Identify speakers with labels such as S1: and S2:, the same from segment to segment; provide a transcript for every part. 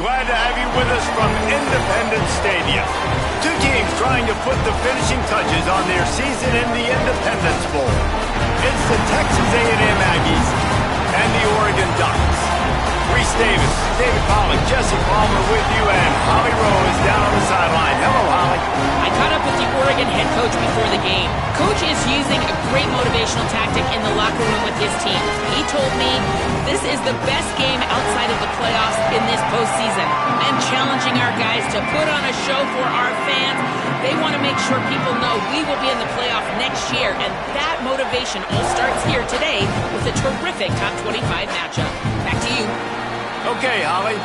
S1: Glad to have you with us from Independence Stadium. Two teams trying to put the finishing touches on their season in the Independence Bowl. It's the Texas A&M Aggies and the Oregon Ducks. Reese Davis, David Pollack, Jesse Palmer with you, and Holly Rowe is down on the sideline. Hello, Holly.
S2: I caught up with the Oregon head coach before the game. Coach is using a great motivational tactic in the locker room with his team. He told me this is the best game outside of the playoffs in this postseason. And challenging our guys to put on a show for our fans. They want to make sure people know we will be in the playoff next year. And that motivation all starts here today with a terrific top 25 matchup. Back to you.
S1: Okay, Holly.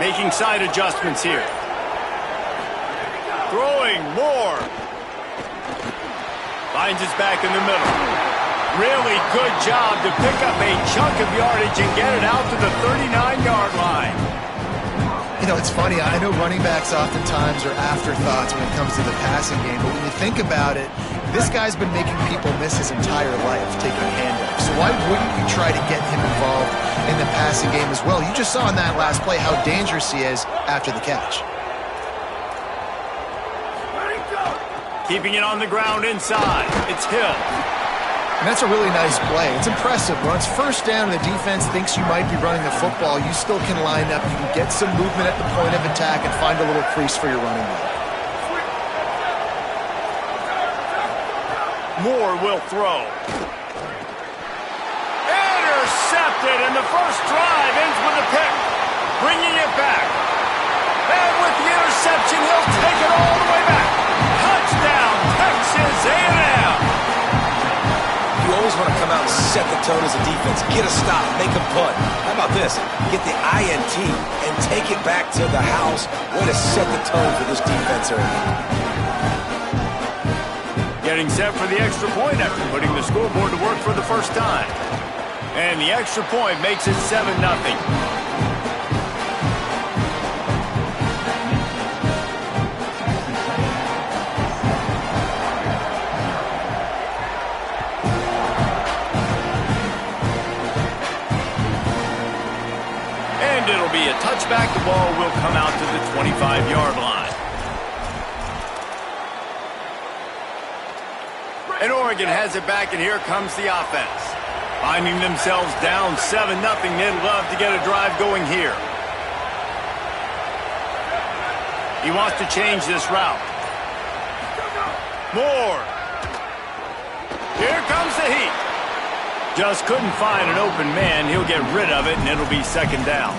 S1: Making side adjustments here. Throwing more. Finds his back in the middle. Really good job to pick up a chunk of yardage and get it out to the 39-yard line.
S3: You know, it's funny. I know running backs oftentimes are afterthoughts when it comes to the passing game, but when you think about it, this guy's been making people miss his entire life taking handoffs. So why wouldn't you try to get him involved in the passing game as well? You just saw in that last play how dangerous he is after the catch.
S1: Keeping it on the ground inside. It's Hill.
S3: And that's a really nice play. It's impressive. When it's first down and the defense thinks you might be running the football, you still can line up. You can get some movement at the point of attack and find a little crease for your running back.
S1: Moore will throw. Intercepted, and the first drive ends with a pick. Bringing it back. And with the interception, he'll take it all the way back. Touchdown, Texas A&M.
S4: You always want to come out and set the tone as a defense. Get a stop, make a punt. How about this? Get the INT and take it back to the house. Way to set the tone for this defense early.
S1: Getting set for the extra point after putting the scoreboard to work for the first time. And the extra point makes it 7-0. And it'll be a touchback. The ball will come out to the 25-yard line. And Oregon has it back, and here comes the offense. Finding themselves down 7-0, they'd love to get a drive going here. He wants to change this route. Moore. Here comes the heat. Just couldn't find an open man. He'll get rid of it, and it'll be second down.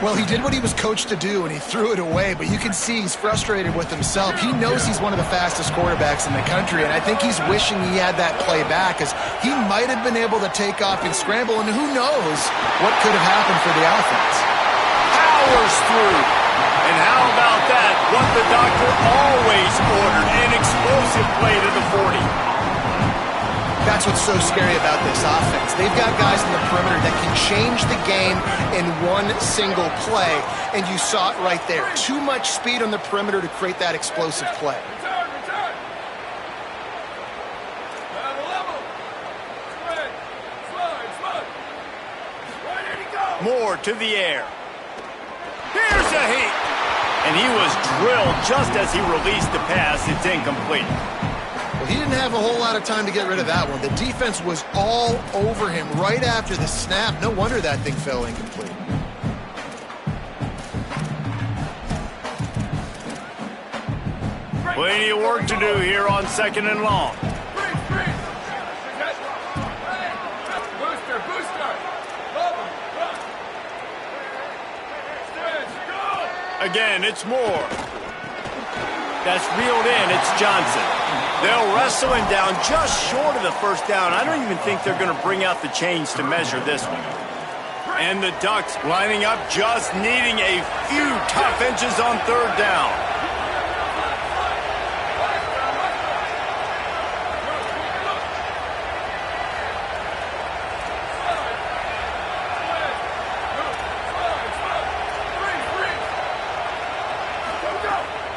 S3: Well, he did what he was coached to do, and he threw it away, but you can see he's frustrated with himself. He knows he's one of the fastest quarterbacks in the country, and I think he's wishing he had that play back, because he might have been able to take off and scramble, and who knows what could have happened for the offense.
S1: Powers through. And how about that? What the doctor always ordered, an explosive play to the 40.
S3: That's what's so scary about this offense. They've got guys in the perimeter that can change the game in one single play, and you saw it right there. Too much speed on the perimeter to create that explosive play.
S1: Moore to the air. Here's a heat. And he was drilled just as he released the pass. It's incomplete.
S3: Well, he didn't have a whole lot of time to get rid of that one. The defense was all over him right after the snap. No wonder that thing fell incomplete.
S1: Plenty of work to do here on 2nd and long. Again, it's Moore. That's reeled in. It's Johnson. They'll wrestle him down just short of the first down. I don't even think they're going to bring out the chains to measure this one. And the Ducks lining up, just needing a few tough inches on third down.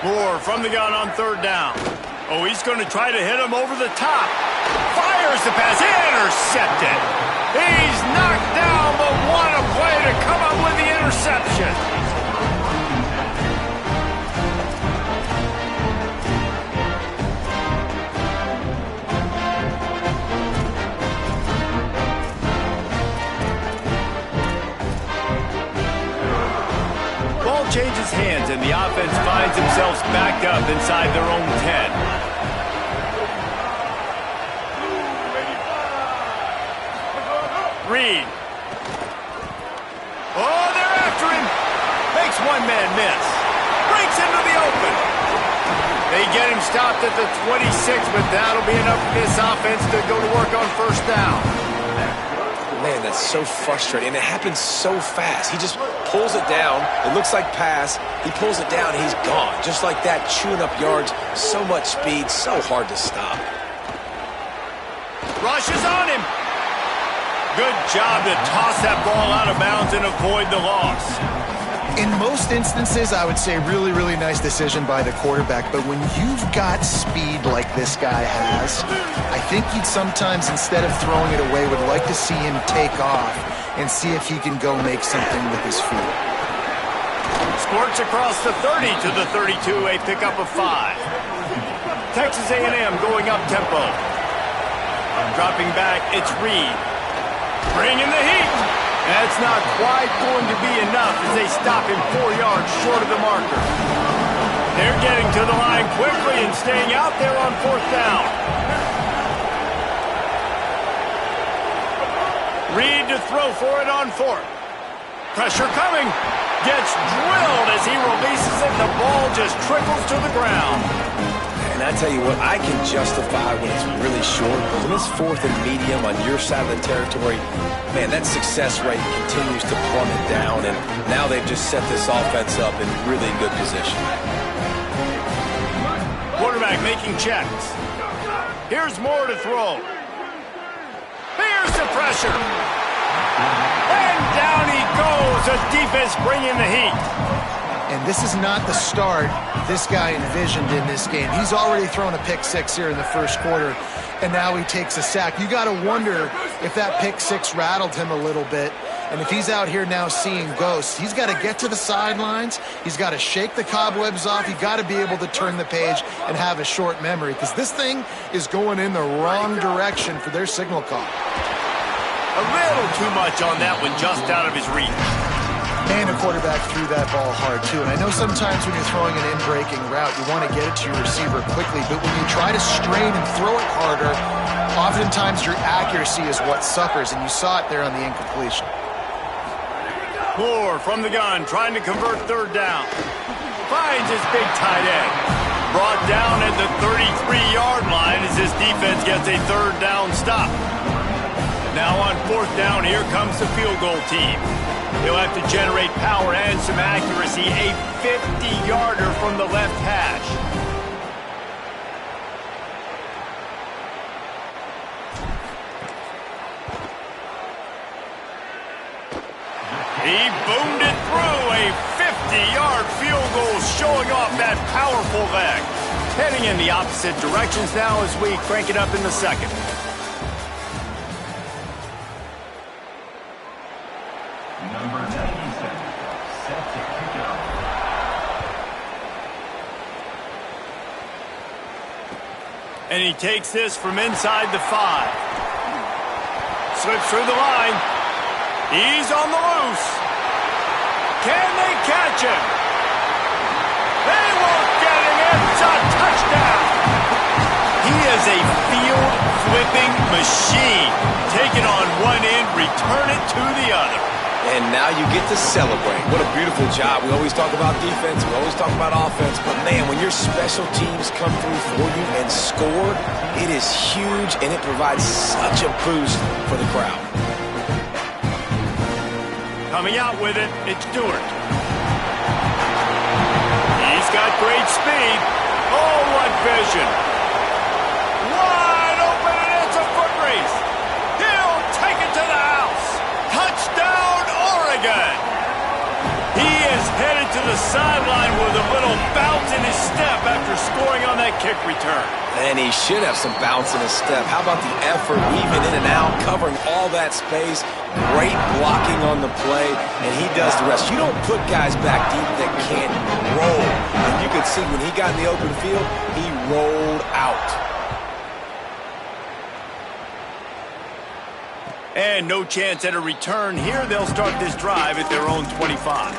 S1: Moore from the gun on third down. Oh, he's going to try to hit him over the top. Fires the pass. Intercepted. He's knocked down, but what a play to come up with the interception. Ball changes hands, and the offense finds themselves backed up inside their own 10. Reed. Oh, they're after him. Makes one man miss. Breaks into the open. They get him stopped at the 26, but that'll be enough for this offense to go to work on first down.
S4: Man, that's so frustrating. And it happens so fast. He just pulls it down. It looks like pass. He pulls it down, and he's gone. Just like that, chewing up yards. So much speed, so hard to stop.
S1: Rush is on him. Good job to toss that ball out of bounds and avoid the loss.
S3: In most instances, I would say really, really nice decision by the quarterback. But when you've got speed like this guy has, I think you'd sometimes, instead of throwing it away, would like to see him take off and see if he can go make something with his feet.
S1: Squirts across the 30 to the 32, a pickup of 5. Texas A&M going up tempo. Dropping back, it's Reed. Bringing the heat. That's not quite going to be enough as they stop him 4 yards short of the marker. They're getting to the line quickly and staying out there on fourth down. Reed to throw for it on fourth. Pressure coming. Gets drilled as he releases it. The ball just trickles to the ground.
S4: And I tell you what, I can justify when it's really short. When it's fourth and medium on your side of the territory, man, that success rate continues to plummet down. And now they've just set this offense up in really good position.
S1: Quarterback making checks. Here's Moore to throw. Here's the pressure. And down he goes. The defense bringing the heat.
S3: And this is not the start this guy envisioned in this game. He's already thrown a pick 6 here in the first quarter, and now he takes a sack. You got to wonder if that pick 6 rattled him a little bit. And if he's out here now seeing ghosts, he's got to get to the sidelines. He's got to shake the cobwebs off. He's got to be able to turn the page and have a short memory, because this thing is going in the wrong direction for their signal call.
S1: A little too much on that one, just out of his reach.
S3: And a quarterback threw that ball hard, too. And I know sometimes when you're throwing an in-breaking route, you want to get it to your receiver quickly. But when you try to strain and throw it harder, oftentimes your accuracy is what suffers. And you saw it there on the incompletion.
S1: Moore from the gun, trying to convert third down. Finds his big tight end. Brought down at the 33-yard line as his defense gets a third down stop. Now on fourth down, here comes the field goal team. He'll have to generate power and some accuracy. A 50-yarder from the left hash. He boomed it through. A 50-yard field goal showing off that powerful leg. Heading in the opposite directions now as we crank it up in the second.
S5: Number 97, set to kick off.
S1: And he takes this from inside the 5. Slips through the line. He's on the loose. Can they catch him? They won't get him. It's a touchdown. He is a field-flipping machine. Take it on one end, return it to the other.
S4: And now you get to celebrate. What a beautiful job. We always talk about defense. We always talk about offense. But, man, when your special teams come through for you and score, it is huge, and it provides such a boost for the crowd.
S1: Coming out with it, it's Stewart. He's got great speed. Oh, what vision. Wide open, and it's a foot race. He'll take it to the house. Touchdown, Oregon. He is headed to the sideline with a little bounce in his step after scoring on that kick return.
S4: And he should have some bounce in his step. How about the effort, weaving in and out, covering all that space, great blocking on the play, and he does the rest. You don't put guys back deep that can't roll. And you could see when he got in the open field, he rolled out.
S1: And no chance at a return here. They'll start this drive at their own 25.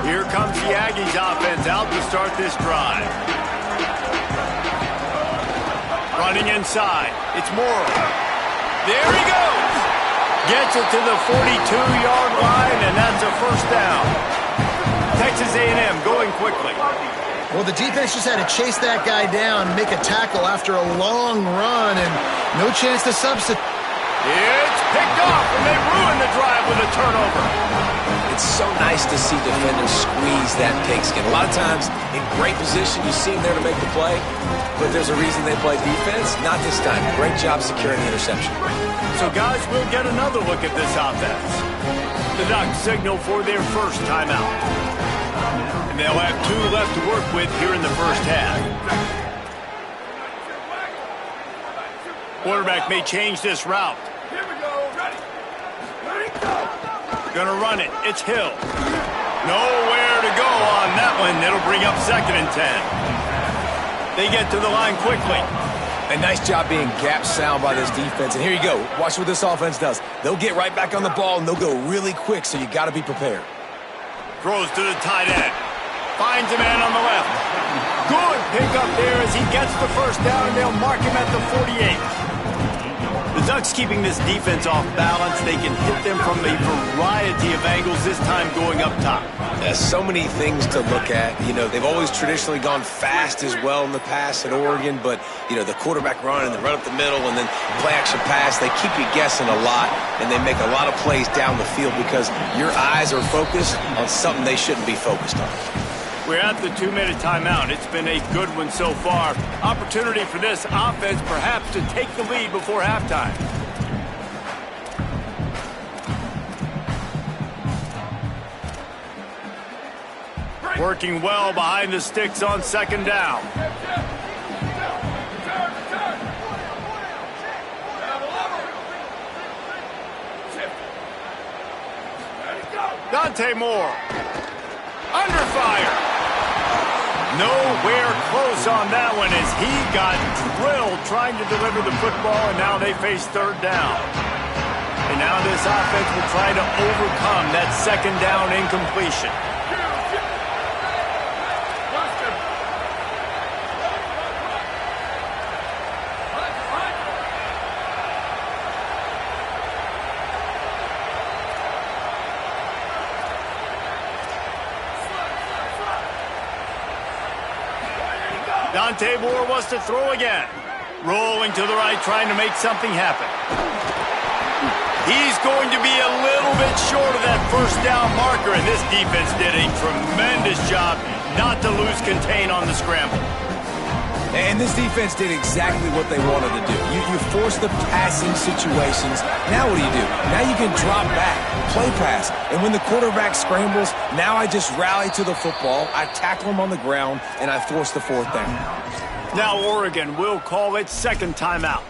S1: Here comes the Aggies offense out to start this drive. Running inside. It's Morrow. There he goes. Gets it to the 42-yard line, and that's a first down. Texas A&M going quickly.
S3: Well, the defense just had to chase that guy down, make a tackle after a long run, and no chance to substitute.
S1: It's picked off, and they ruin the drive with a turnover.
S4: It's so nice to see defenders squeeze that pigskin. A lot of times, in great position, you see them there to make the play, but there's a reason they play defense. Not this time. Great job securing the interception.
S1: So, guys, we'll get another look at this offense. The Ducks signal for their first timeout. And they'll have 2 left to work with here in the first half. Quarterback may change this route.
S5: Here we go. Ready. Ready, go.
S1: Gonna run it. It's Hill. Nowhere to go on that one. It'll bring up 2nd and 10. They get to the line quickly.
S4: A nice job being gap sound by this defense. And here you go. Watch what this offense does. They'll get right back on the ball, and they'll go really quick, so you got to be prepared.
S1: Throws to the tight end. Finds a man on the left. Good pickup there as he gets the first down, and they'll mark him at the 48. The Ducks keeping this defense off balance. They can hit them from a variety of angles, this time going up top.
S4: There's so many things to look at. You know, they've always traditionally gone fast as well in the past at Oregon, but, you know, the quarterback run and the run up the middle and then play-action pass, they keep you guessing a lot, and they make a lot of plays down the field because your eyes are focused on something they shouldn't be focused on.
S1: We're at the 2-minute timeout. It's been a good one so far. Opportunity for this offense perhaps to take the lead before halftime. Working well behind the sticks on 2nd down. Dante Moore. Under fire. Nowhere close on that one as he got drilled trying to deliver the football, and now they face 3rd down. And now this offense will try to overcome that 2nd down incompletion. Dante Moore wants to throw again. Rolling to the right, trying to make something happen. He's going to be a little bit short of that first down marker, and this defense did a tremendous job not to lose contain on the scramble.
S4: And this defense did exactly what they wanted to do. You force the passing situations. Now what do? Now you can drop back, play pass. And when the quarterback scrambles, now I just rally to the football, I tackle him on the ground, and I force the 4th down.
S1: Now Oregon will call it 2nd timeout.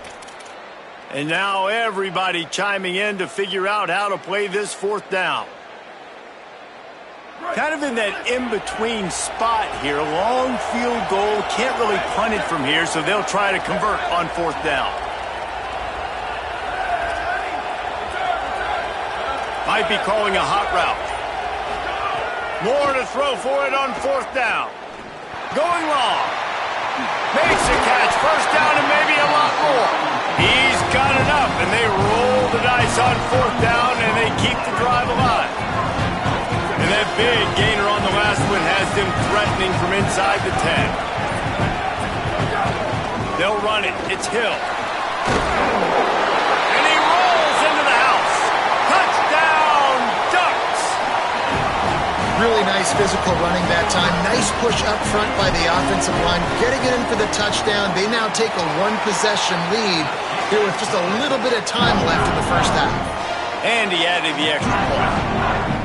S1: And now everybody chiming in to figure out how to play this 4th down. Kind of in that in-between spot here. Long field goal. Can't really punt it from here, so they'll try to convert on 4th down. Might be calling a hot route. More to throw for it on 4th down. Going long. Makes a first down and maybe a lot more. He's got enough, and they roll the dice on fourth down, and they keep the drive alive. And that big gainer on the last one has them threatening from inside the 10. They'll run it. It's Hill. And he rolls into the house. Touchdown, Ducks!
S3: Really nice physical running that time. Nice push up front by the offensive line. Getting it in for the touchdown. They now take a one-possession lead here with just a little bit of time left in the first half.
S1: And he added the extra point.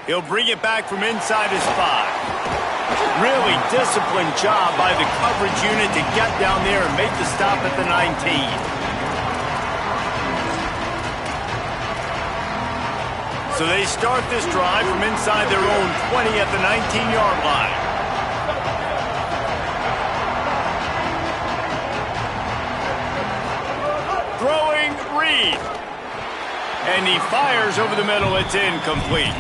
S1: He'll bring it back from inside his 5. Really disciplined job by the coverage unit to get down there and make the stop at the 19. So they start this drive from inside their own 20 at the 19-yard line. Throwing Reed. And he fires over the middle. It's incomplete.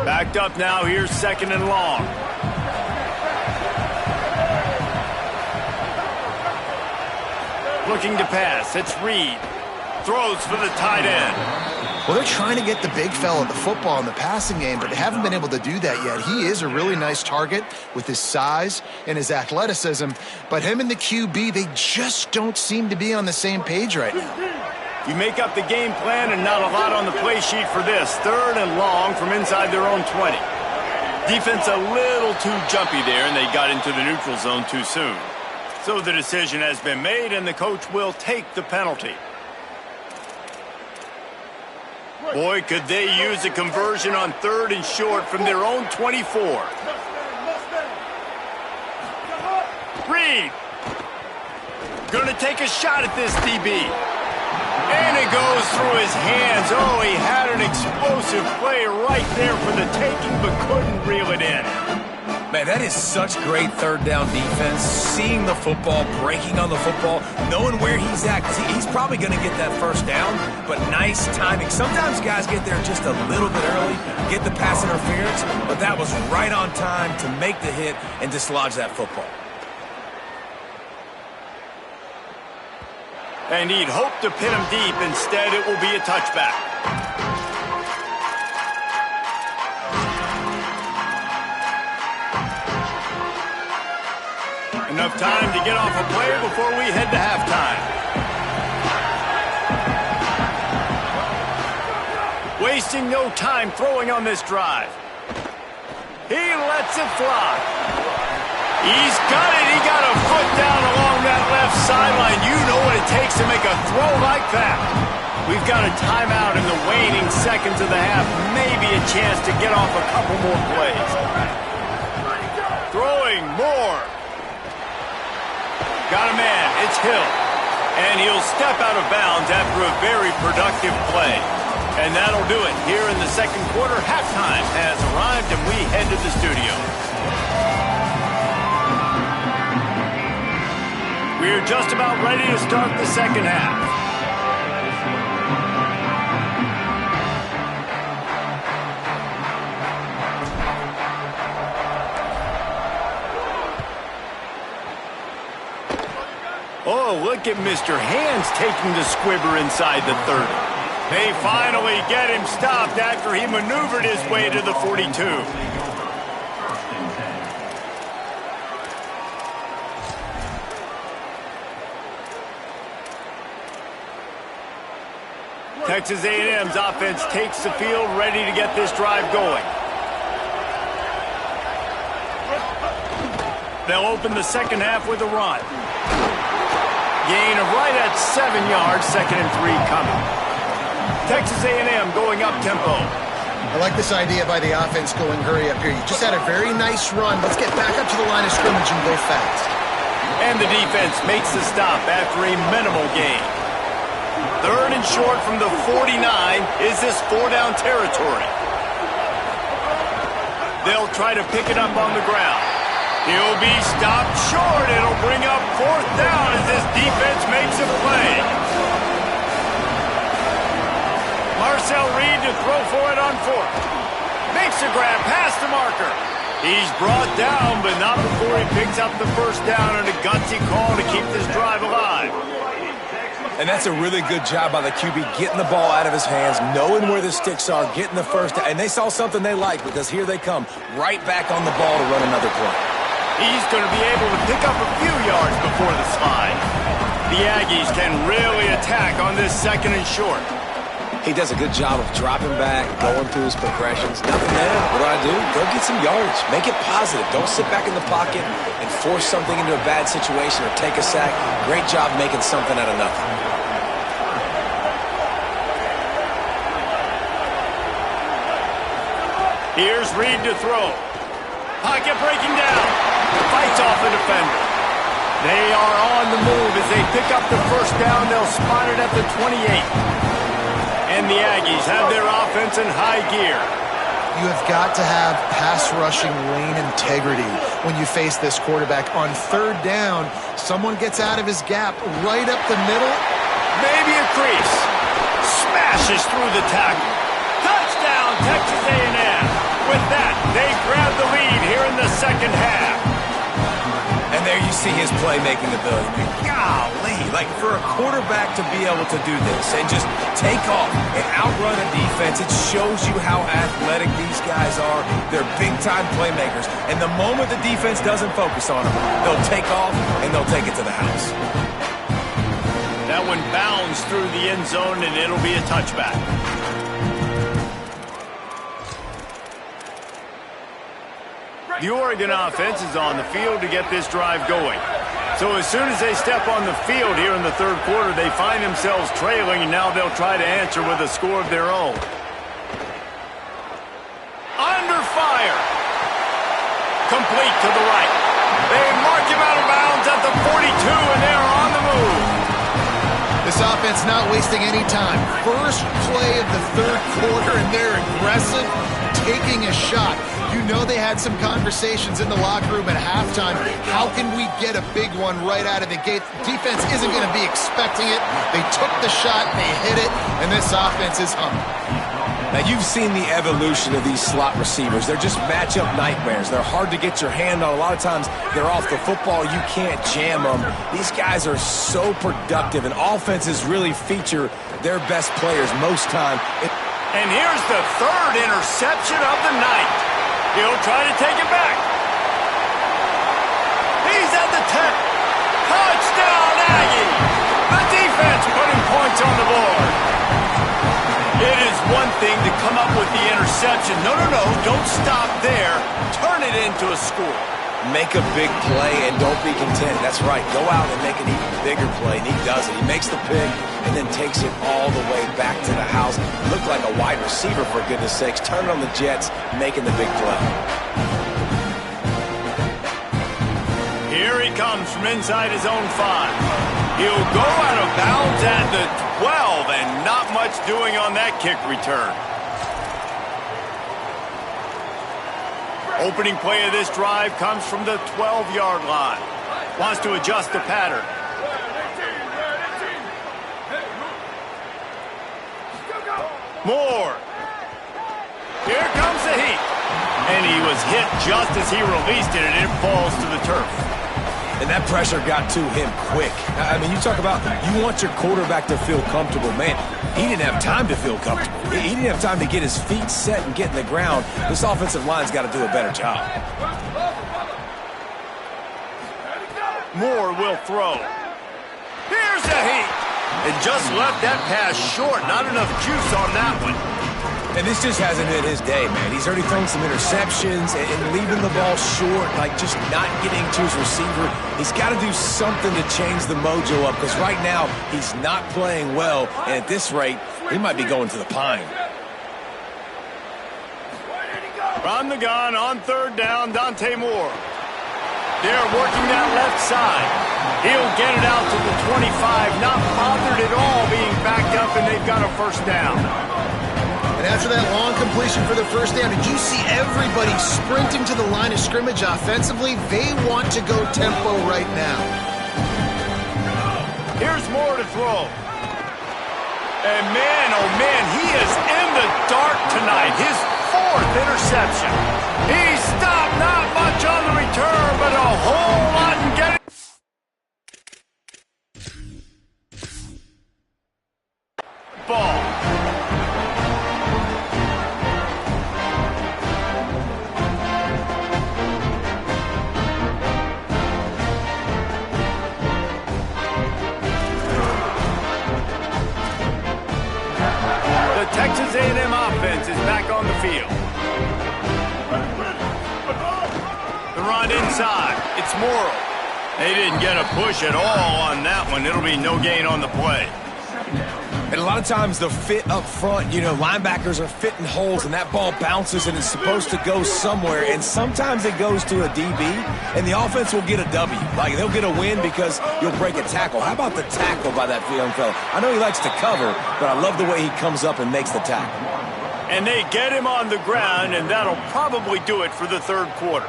S1: Backed up now. Here's second and long. Looking to pass. It's Reed. Throws for the tight end.
S3: Well, they're trying to get the big fella the football in the passing game, but they haven't been able to do that yet. He is a really nice target with his size and his athleticism, but him and the QB, they just don't seem to be on the same page right now.
S1: You make up the game plan and not a lot on the play sheet for this. Third and long from inside their own 20. Defense a little too jumpy there, and they got into the neutral zone too soon. So the decision has been made, and the coach will take the penalty. Boy, could they use a conversion on third and short from their own 24. Reed. Gonna take a shot at this DB. And it goes through his hands. Oh, he had an explosive play right there for the taking, but couldn't reel it in.
S4: Man, that is such great third down defense. Seeing the football, breaking on the football, knowing where he's at. He's probably going to get that first down, but nice timing. Sometimes guys get there just a little bit early, get the pass interference, but that was right on time to make the hit and dislodge that football.
S1: And he'd hoped to pin him deep. Instead, it will be a touchback. Enough time to get off a play before we head to halftime. Wasting no time throwing on this drive. He lets it fly. He's got it. He got a foot down along that left sideline. You know what it takes to make a throw like that. We've got a timeout in the waning seconds of the half. Maybe a chance to get off a couple more plays. Throwing more. Got a man. It's Hill. And he'll step out of bounds after a very productive play. And that'll do it. Here in the second quarter, halftime has arrived, and we head to the studio. We're just about ready to start the second half. Oh, look at Mr. Hands taking the squibber inside the 30. They finally get him stopped after he maneuvered his way to the 42. Texas A&M's offense takes the field, ready to get this drive going. They'll open the second half with a run. Gain of right at 7 yards, 2nd and 3 coming. Texas A&M going up tempo.
S3: I like this idea by the offense going hurry up here. You just had a very nice run. Let's get back up to the line of scrimmage and go fast.
S1: And the defense makes the stop after a minimal gain. 3rd and short from the 49. Is this 4-down territory? They'll try to pick it up on the ground. He'll be stopped short. It'll bring up 4th down as this defense makes a play. Marcel Reed to throw for it on 4th. Makes a grab past the marker. He's brought down, but not before he picks up the 1st down and a gutsy call to keep this drive alive.
S4: And that's a really good job by the QB, getting the ball out of his hands, knowing where the sticks are, getting the 1st down. And they saw something they liked because here they come, right back on the ball to run another play.
S1: He's going to be able to pick up a few yards before the slide. The Aggies can really attack on this 2nd and short.
S4: He does a good job of dropping back, going through his progressions. Nothing there. What do? Go get some yards. Make it positive. Don't sit back in the pocket and force something into a bad situation or take a sack. Great job making something out of nothing.
S1: Here's Reed to throw. Pocket breaking down. Fights off the defender. They are on the move as they pick up the 1st down. They'll spot it at the 28. And the Aggies have their offense in high gear.
S3: You have got to have pass rushing lane integrity when you face this quarterback. On 3rd down, someone gets out of his gap right up the middle.
S1: Maybe a crease. Smashes through the tackle. Touchdown, Texas A&M. With that, they grab the lead here in the 2nd half.
S4: And there you see his playmaking ability. Golly, like for a quarterback to be able to do this and just take off and outrun a defense, it shows you how athletic these guys are. They're big-time playmakers. And the moment the defense doesn't focus on them, they'll take off and they'll take it to the house.
S1: That one bounds through the end zone, and it'll be a touchback. The Oregon offense is on the field to get this drive going. So as soon as they step on the field here in the 3rd quarter, they find themselves trailing, and now they'll try to answer with a score of their own. Under fire. Complete to the right. They mark him out of bounds at the 42, and they're on the move.
S3: This offense not wasting any time. First play of the 3rd quarter, and they're aggressive, taking a shot. You know they had some conversations in the locker room at halftime. How can we get a big one right out of the gate? Defense isn't going to be expecting it. They took the shot, they hit it, and this offense is humming.
S4: Now, you've seen the evolution of these slot receivers. They're just matchup nightmares. They're hard to get your hand on. A lot of times, they're off the football. You can't jam them. These guys are so productive, and offenses really feature their best players most time.
S1: And here's the 3rd interception of the night. He'll try to take it back. He's at the 10. Touchdown, Aggie! The defense putting points on the board. It is one thing to come up with the interception. No, don't stop there. Turn it into a score.
S4: Make a big play and don't be content. That's right. Go out and make an even bigger play, and he does it. He makes the pick and then takes it all the way back to the house. Looked like a wide receiver, for goodness sakes. Turn it on the Jets, making the big play.
S1: Here he comes from inside his own 5. He'll go out of bounds at the 12, and not much doing on that kick return. Opening play of this drive comes from the 12-yard line. Wants to adjust the pattern. Moore. Here comes the heat. And he was hit just as he released it, and it falls to the turf.
S4: And that pressure got to him quick. I mean, you talk about you want your quarterback to feel comfortable. Man, he didn't have time to feel comfortable. He didn't have time to get his feet set and get in the ground. This offensive line's got to do a better job.
S1: Moore will throw. Here's the heat. And just left that pass short. Not enough juice on that one.
S4: And this just hasn't been his day, man. He's already thrown some interceptions and leaving the ball short, like just not getting to his receiver. He's got to do something to change the mojo up, because right now he's not playing well, and at this rate, he might be going to the pine.
S1: From the gun on 3rd down, Dante Moore. They're working that left side. He'll get it out to the 25, not bothered at all being backed up, and they've got a 1st down.
S3: And after that long completion for the first down, did you see everybody sprinting to the line of scrimmage offensively? They want to go tempo right now.
S1: Here's Moore to throw. And man, oh man, he is in the dark tonight. His 4th interception. He stopped, not much on the return, but a whole lot in getting. Ball. The Texas A&M offense is back on the field. The run inside. It's Morrow. They didn't get a push at all on that one. It'll be no gain on the play.
S4: And a lot of times the fit up front, you know, linebackers are fitting holes and that ball bounces and it's supposed to go somewhere. And sometimes it goes to a DB and the offense will get a W. Like they'll get a win because you'll break a tackle. How about the tackle by that young fella? I know he likes to cover, but I love the way he comes up and makes the tackle.
S1: And they get him on the ground, and that'll probably do it for the 3rd quarter.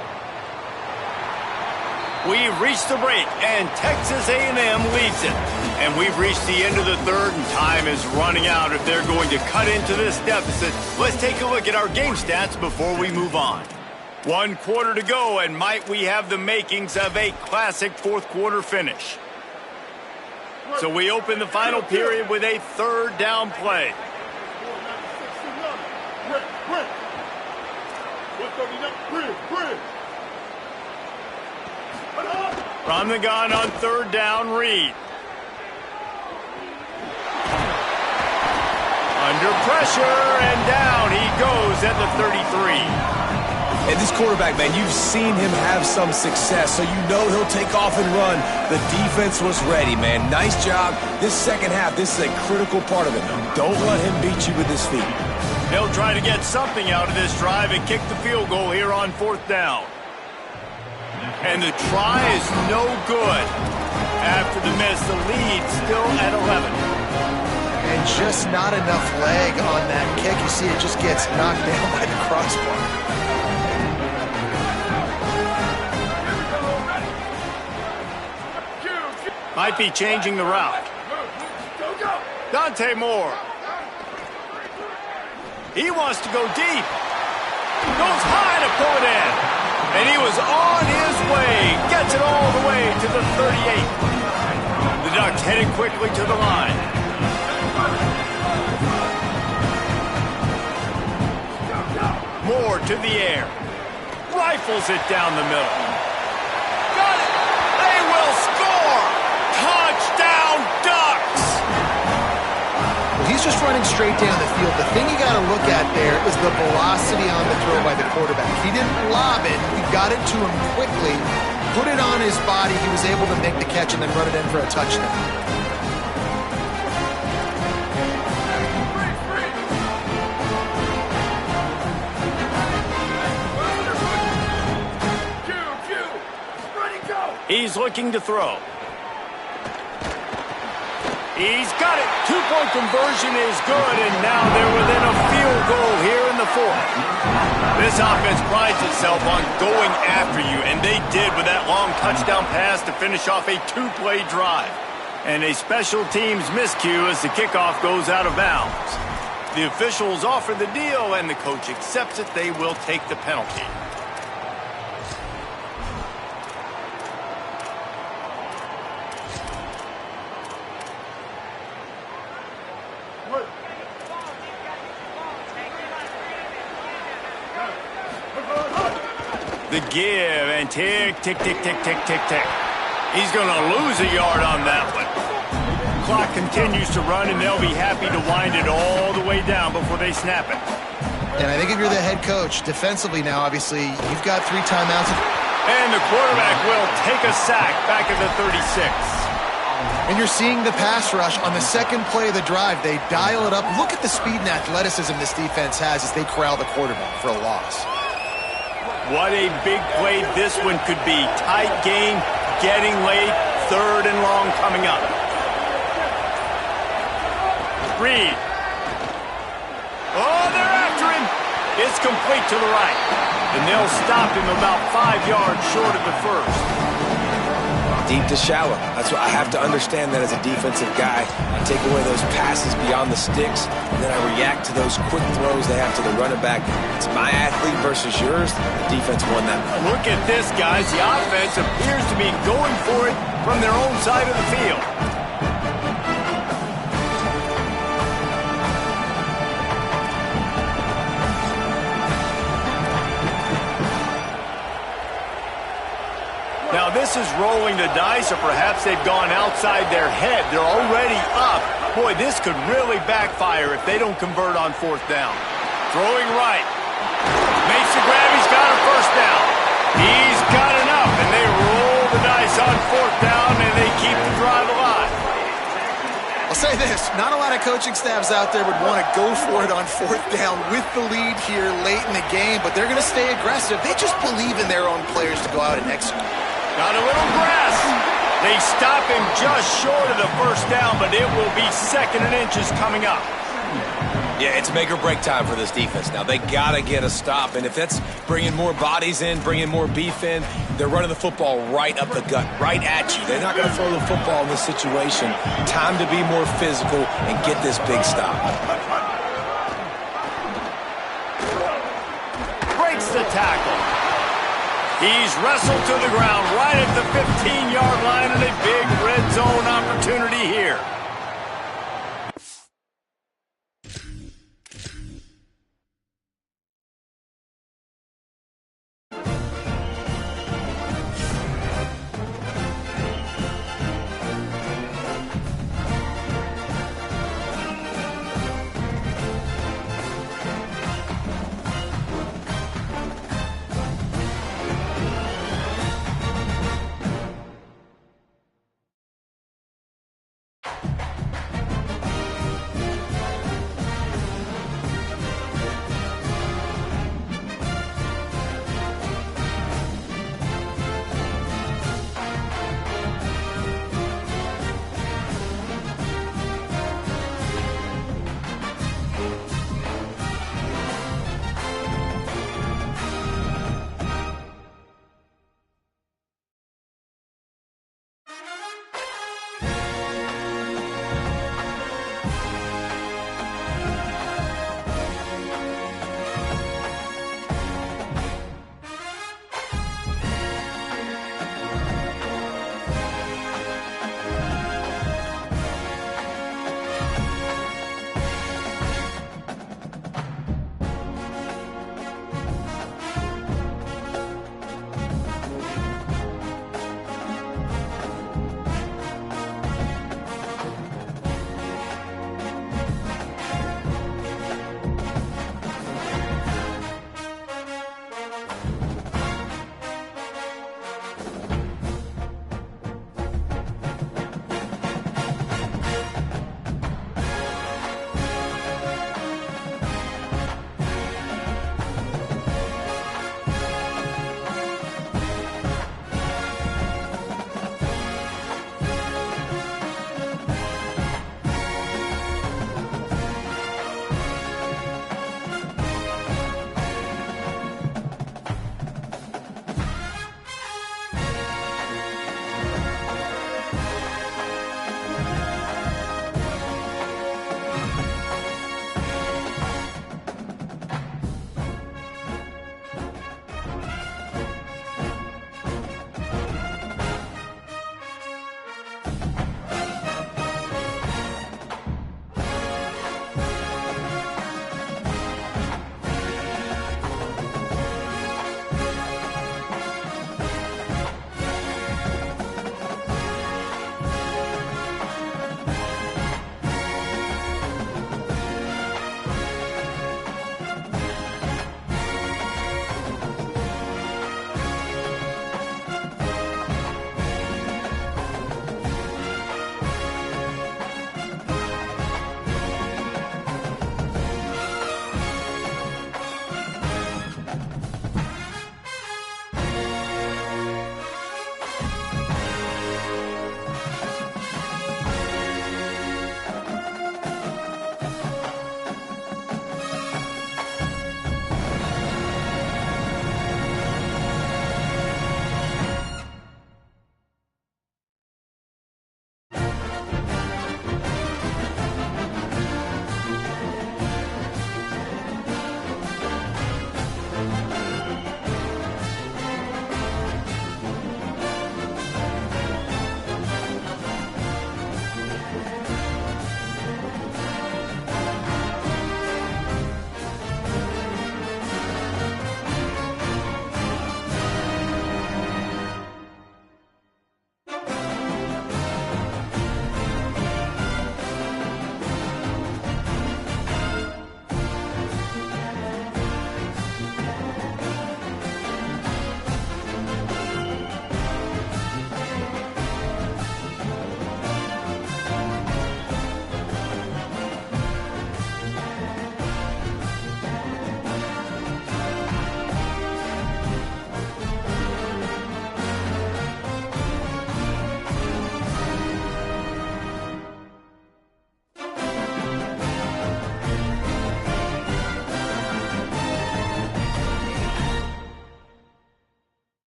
S1: We've reached the break, and Texas A&M leads it. And we've reached the end of the 3rd, and time is running out if they're going to cut into this deficit. Let's take a look at our game stats before we move on. 1 quarter to go, and might we have the makings of a classic 4th quarter finish. So we open the final period with a 3rd down play. From the gun on 3rd down, Reed. Under pressure, and down he goes at the 33.
S4: And this quarterback, man, you've seen him have some success, so you know he'll take off and run. The defense was ready, man. Nice job. This second half, this is a critical part of it. Don't let him beat you with his feet.
S1: They'll try to get something out of this drive and kick the field goal here on 4th down. And the try is no good. After the miss, the lead still at 11.
S3: And just not enough leg on that kick. You see it just gets knocked down by the crossbar.
S1: Might be changing the route. Dante Moore. He wants to go deep. Goes high to pull it in. And he was on his way. Gets it all the way to the 38. The Ducks headed quickly to the line. Moore to the air. Rifles it down the middle. Got it. They will score. Touchdown, Ducks.
S3: Well, he's just running straight down the field. The thing you got to look at there is the velocity on the throw by the quarterback. He didn't lob it. He got it to him quickly, put it on his body. He was able to make the catch and then run it in for a touchdown.
S1: He's looking to throw. He's got it. 2-point conversion is good, and now they're within a field goal here in the 4th. This offense prides itself on going after you, and they did with that long touchdown pass to finish off a 2-play drive. And a special teams miscue as the kickoff goes out of bounds. The officials offer the deal, and the coach accepts it. They will take the penalty. The give, and tick, tick, tick, tick, tick, tick, tick. He's going to lose a yard on that one. Clock continues to run, and they'll be happy to wind it all the way down before they snap it.
S3: And I think if you're the head coach, defensively now, obviously, you've got 3 timeouts.
S1: And the quarterback will take a sack back at the 36.
S3: And you're seeing the pass rush on the second play of the drive. They dial it up. Look at the speed and athleticism this defense has as they corral the quarterback for a loss.
S1: What a big play this one could be. Tight game, getting late, 3rd and long coming up. Reed. Oh, they're after him. It's complete to the right. And they'll stop him about 5 yards short of the first.
S4: Deep to shallow. That's what I have to understand that as a defensive guy. I take away those passes beyond the sticks, and then I react to those quick throws they have to the running back. It's my athlete versus yours. The defense won that.
S1: Look at this, guys. The offense appears to be going for it from their own side of the field. Now, this is rolling the dice, or perhaps they've gone outside their head. They're already up. Boy, this could really backfire if they don't convert on fourth down. Throwing right. Makes the grab. He's got a first down. He's got enough, and they roll the dice on fourth down, and they keep the drive alive.
S3: I'll say this, not a lot of coaching staffs out there would want to go for it on fourth down with the lead here late in the game, but they're going to stay aggressive. They just believe in their own players to go out and execute.
S1: Got a little grass. They stop him just short of the first down, but it will be 2nd and inches coming up.
S4: Yeah, it's make or break time for this defense. Now, they got to get a stop, and if that's bringing more bodies in, bringing more beef in, they're running the football right up the gut, right at you. They're not going to throw the football in this situation. Time to be more physical and get this big stop.
S1: Breaks the tackle. He's wrestled to the ground right at the 15-yard line, and a big red zone opportunity here.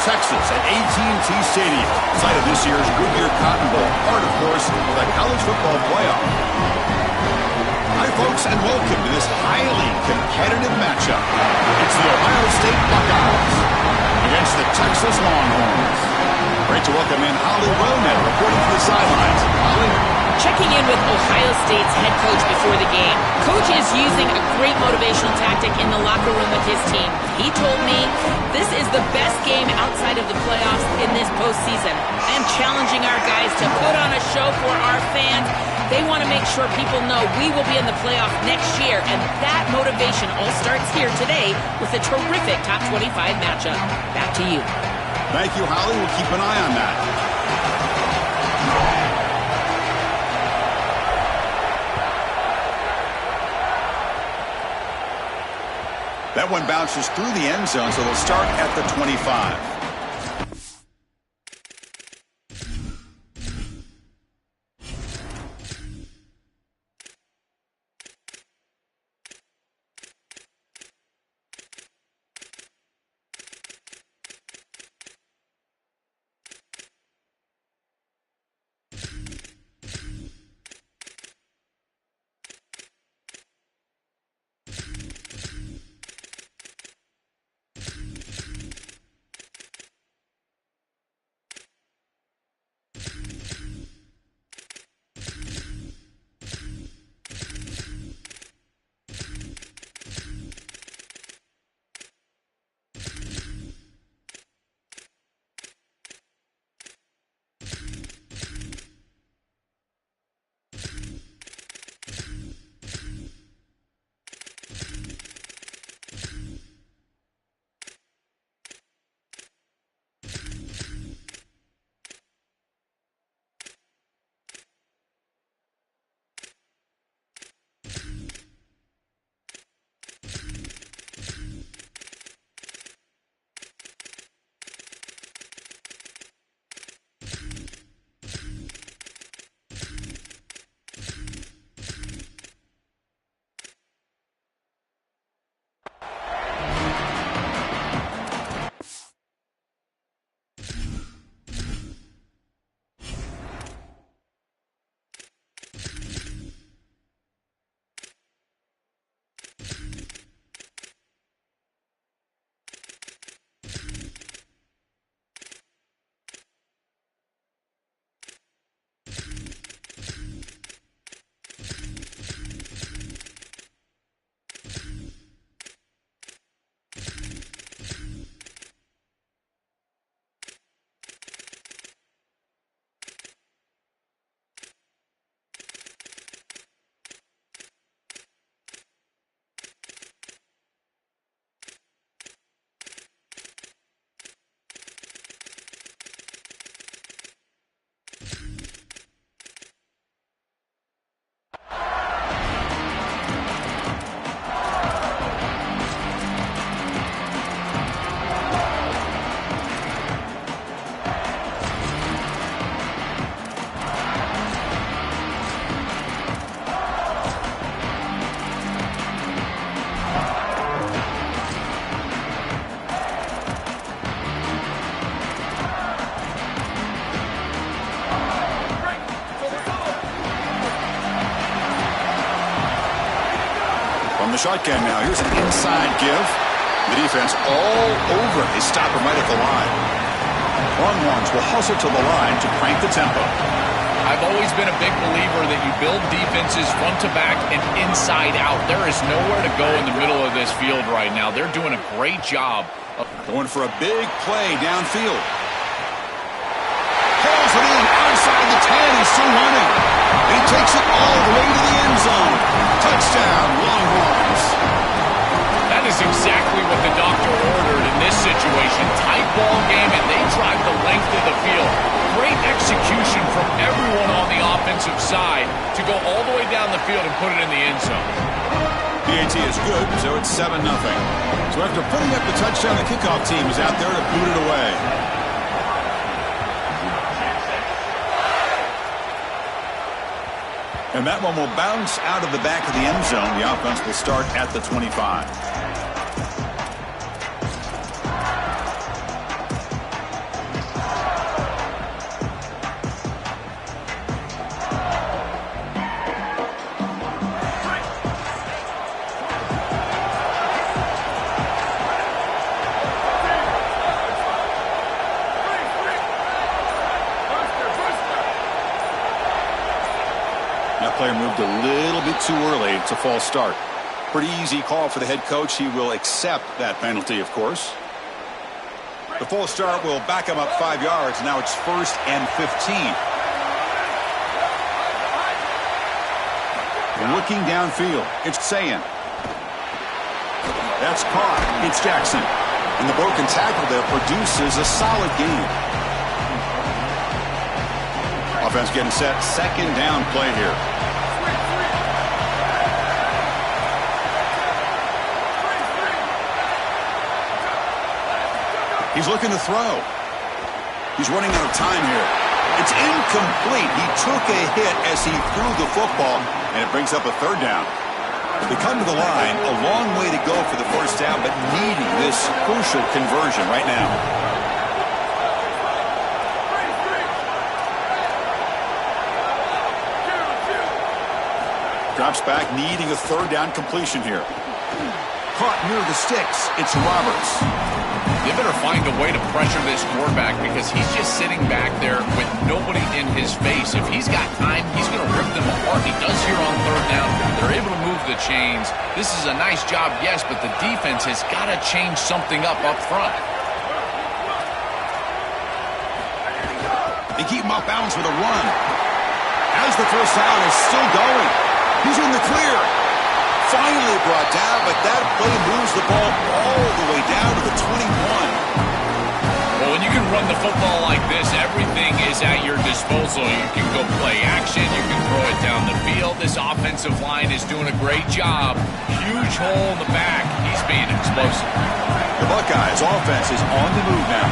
S6: Texas at AT&T Stadium, site of this year's Goodyear Cotton Bowl, part, of course, of the college football playoff. Hi, folks, and welcome to this highly competitive matchup. It's the Ohio State Buckeyes against the Texas Longhorns. Great to welcome in Holly Roman, reporting from the sidelines. Holly?
S2: Checking in with Ohio State's head coach before the game. Coach is using a great motivational tactic in the locker room with his team. He told me this is the best game outside of the playoffs in this postseason. I am challenging our guys to put on a show for our fans. They want to make sure people know we will be in the playoff next year, and that motivation all starts here today with a terrific top 25 matchup. Back to you.
S6: Thank you, Holly. We'll keep an eye on that. That one bounces through the end zone, so they'll start at the 25. The shotgun now. Here's an inside give. The defense all over his stopper right at the line. Longhorns will hustle to the line to crank the tempo.
S7: I've always been a big believer that you build defenses front to back and inside out. There is nowhere to go in the middle of this field right now. They're doing a great job.
S6: Going for a big play downfield. Pulls it in outside the 10. He's still running. He takes it all the way to the end zone. Touchdown, Longhorns.
S7: That is exactly what the doctor ordered in this situation. Tight ball game, and they drive the length of the field. Great execution from everyone on the offensive side to go all the way down the field and put it in the end zone.
S6: PAT is good, so it's 7-0. So after putting up the touchdown, the kickoff team is out there to boot it away. And that one will bounce out of the back of the end zone. The offense will start at the 25. It's a false start. Pretty easy call for the head coach. He will accept that penalty, of course. The false start will back him up 5 yards. Now it's 1st and 15. Looking downfield, it's Sayan. That's caught. It's Jackson. And the broken tackle there produces a solid gain. Offense getting set. 2nd down play here. He's looking to throw. He's running out of time here. It's incomplete. He took a hit as he threw the football, and it brings up a 3rd down. They come to the line, a long way to go for the 1st down, but needing this crucial conversion right now. Drops back, needing a 3rd down completion here. Caught near the sticks. It's Roberts.
S7: They better find a way to pressure this quarterback because he's just sitting back there with nobody in his face. If he's got time, he's going to rip them apart. He does here on 3rd down. They're able to move the chains. This is a nice job, yes, but the defense has got to change something up front.
S6: They keep him off balance with a run. As the 1st down is still going. He's in the clear. Finally brought down, but that play moves the ball all the way down to the 21.
S7: Well, when you can run the football like this, everything is at your disposal. You can go play action. You can throw it down the field. This offensive line is doing a great job. Huge hole in the back. He's being explosive.
S6: The Buckeyes offense is on the move now.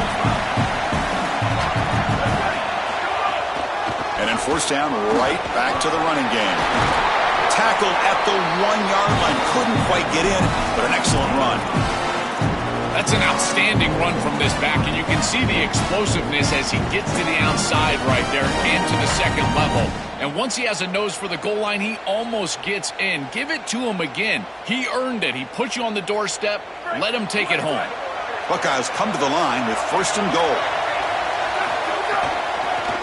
S6: And then 1st down, right back to the running game. Tackled at the 1-yard line. Couldn't quite get in, but an excellent run.
S7: That's an outstanding run from this back, and you can see the explosiveness as he gets to the outside right there and to the 2nd level. And once he has a nose for the goal line, he almost gets in. Give it to him again. He earned it. He put you on the doorstep. Let him take it home.
S6: Buckeyes come to the line with 1st and goal.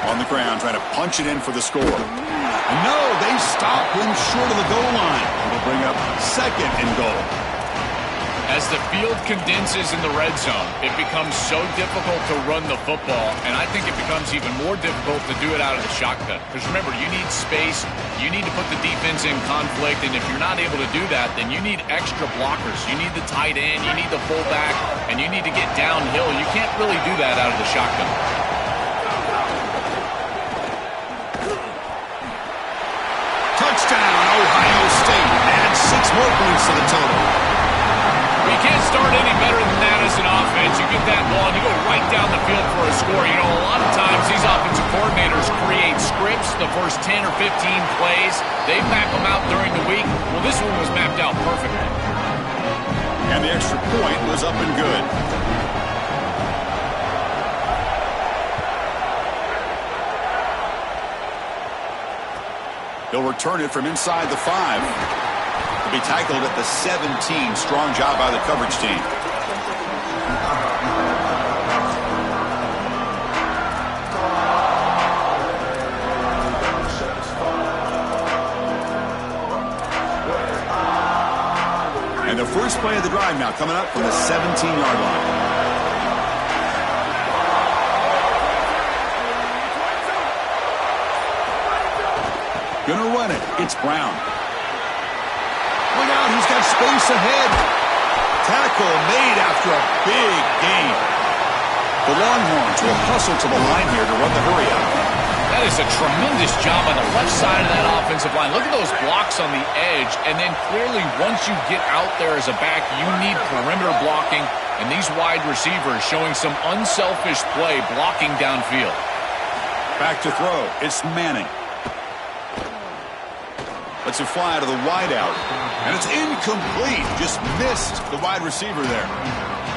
S6: On the ground, trying to punch it in for the score. No, they stop him short of the goal line. It'll bring up 2nd and goal.
S7: As the field condenses in the red zone, it becomes so difficult to run the football, and I think it becomes even more difficult to do it out of the shotgun. Because remember, you need space, you need to put the defense in conflict, and if you're not able to do that, then you need extra blockers. You need the tight end, you need the fullback, and you need to get downhill. You can't really do that out of the shotgun.
S6: Touchdown, Ohio State. Add 6 more points to the total.
S7: You can't start any better than that as an offense. You get that ball and you go right down the field for a score. You know, a lot of times these offensive coordinators create scripts, the first 10 or 15 plays. They map them out during the week. Well, this one was mapped out perfectly.
S6: And the extra point was up and good. They'll return it from inside the 5. To be tackled at the 17. Strong job by the coverage team. And the first play of the drive now coming up from the 17-yard line. Gonna run it. It's Brown. Look out, he's got space ahead. Tackle made after a big gain. The Longhorns will hustle to the line here to run the hurry out.
S7: That is a tremendous job on the left side of that offensive line. Look at those blocks on the edge, and then clearly once you get out there as a back, you need perimeter blocking, and these wide receivers showing some unselfish play blocking downfield.
S6: Back to throw. It's Manning. Lets it fly to the wideout. And it's incomplete. Just missed the wide receiver there.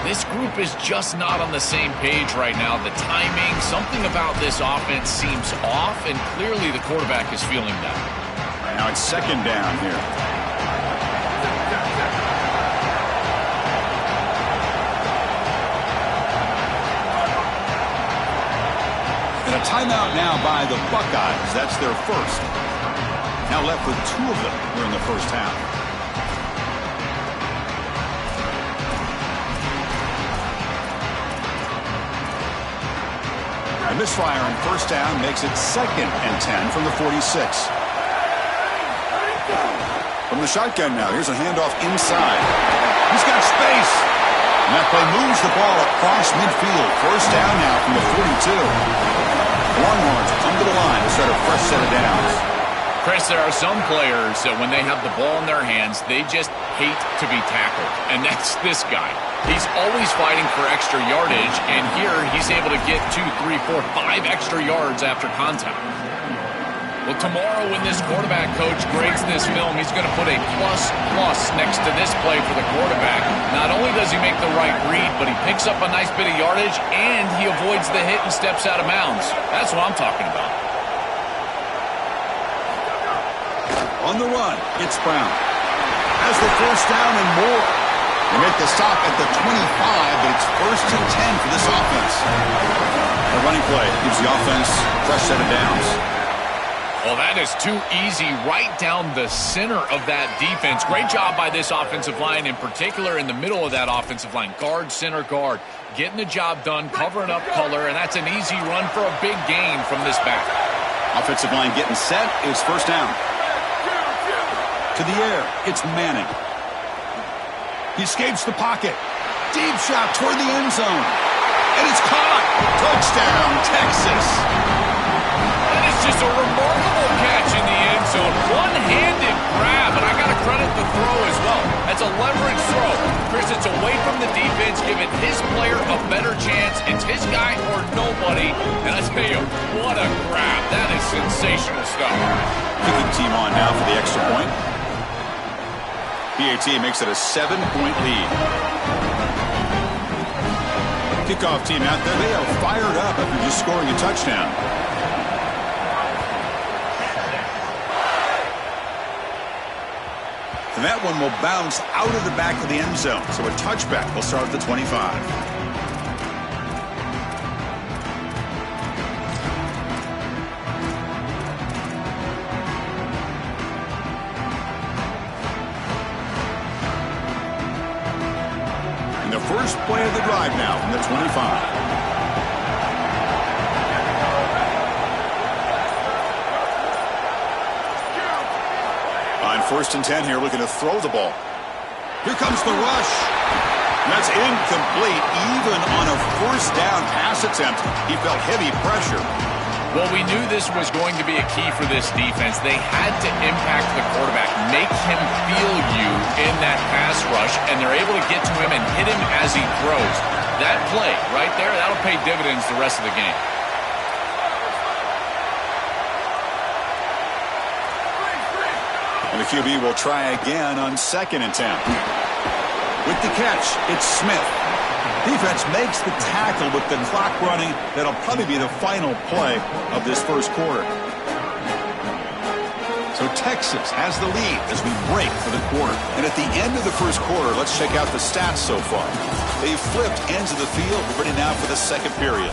S7: This group is just not on the same page right now. The timing, something about this offense seems off, and clearly the quarterback is feeling that.
S6: Now it's 2nd down here. And a timeout now by the Buckeyes. That's their first. Now left with 2 of them here in the first half. A misfire in first down makes it 2nd and 10 from the 46. From the shotgun now, here's a handoff inside. He's got space. And that play moves the ball across midfield. First down now from the 42. Longhorns come to the line to start a fresh set of downs.
S7: Chris, there are some players that when they have the ball in their hands, they just hate to be tackled. And that's this guy. He's always fighting for extra yardage, and here he's able to get 2, 3, 4, 5 extra yards after contact. Well, tomorrow when this quarterback coach grades this film, he's going to put a plus next to this play for the quarterback. Not only does he make the right read, but he picks up a nice bit of yardage, and he avoids the hit and steps out of bounds. That's what I'm talking about.
S6: On the run, it's Brown. Has the first down and more. They make the stop at the 25, but it's 1st and 10 for this offense. A running play gives the offense a fresh set of downs.
S7: Well, that is too easy right down the center of that defense. Great job by this offensive line, in particular in the middle of that offensive line. Guard, center, guard. Getting the job done, covering up color, and that's an easy run for a big gain from this back.
S6: Offensive line getting set. It's first down. To the air, it's Manning. He escapes the pocket. Deep shot toward the end zone. And it's caught. Touchdown, Texas.
S7: That is just a remarkable catch in the end zone. One-handed grab, and I got to credit the throw as well. That's a leverage throw. Chris, it's away from the defense, giving his player a better chance. It's his guy or nobody. And I tell you, what a grab. That is sensational stuff.
S6: Kicking team on now for the extra point. PAT makes it a 7-point lead. Kickoff team out there. They are fired up after just scoring a touchdown. And that one will bounce out of the back of the end zone. So a touchback will start at the 25. First play of the drive now from the 25. On 1st and 10 here, looking to throw the ball. Here comes the rush. That's incomplete. Even on a first down pass attempt, he felt heavy pressure.
S7: Well, we knew this was going to be a key for this defense. They had to impact the quarterback, make him feel you in that pass rush, and they're able to get to him and hit him as he throws. That play right there, that'll pay dividends the rest of the game.
S6: And the QB will try again on 2nd and 10. With the catch, it's Smith. Defense makes the tackle with the clock running. That'll probably be the final play of this first quarter. So Texas has the lead as we break for the quarter. And at the end of the first quarter, let's check out the stats so far. They've flipped ends of the field. We're ready now for the second period.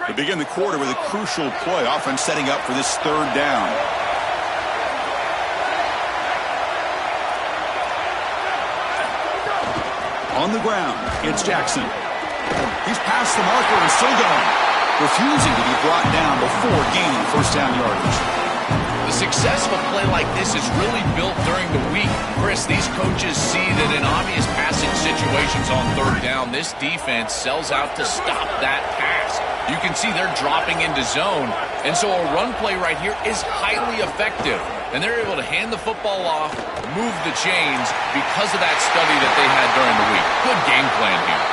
S6: We begin the quarter with a crucial play, offense setting up for this 3rd down. On the ground, it's Jackson. He's past the marker and still going, refusing to be brought down before gaining first down yardage.
S7: The success of a play like this is really built during the week. Chris, these coaches see that in obvious passing situations on 3rd down, this defense sells out to stop that pass. You can see they're dropping into zone, and so a run play right here is highly effective. And they're able to hand the football off, move the chains because of that study that they had during the week. Good game plan here.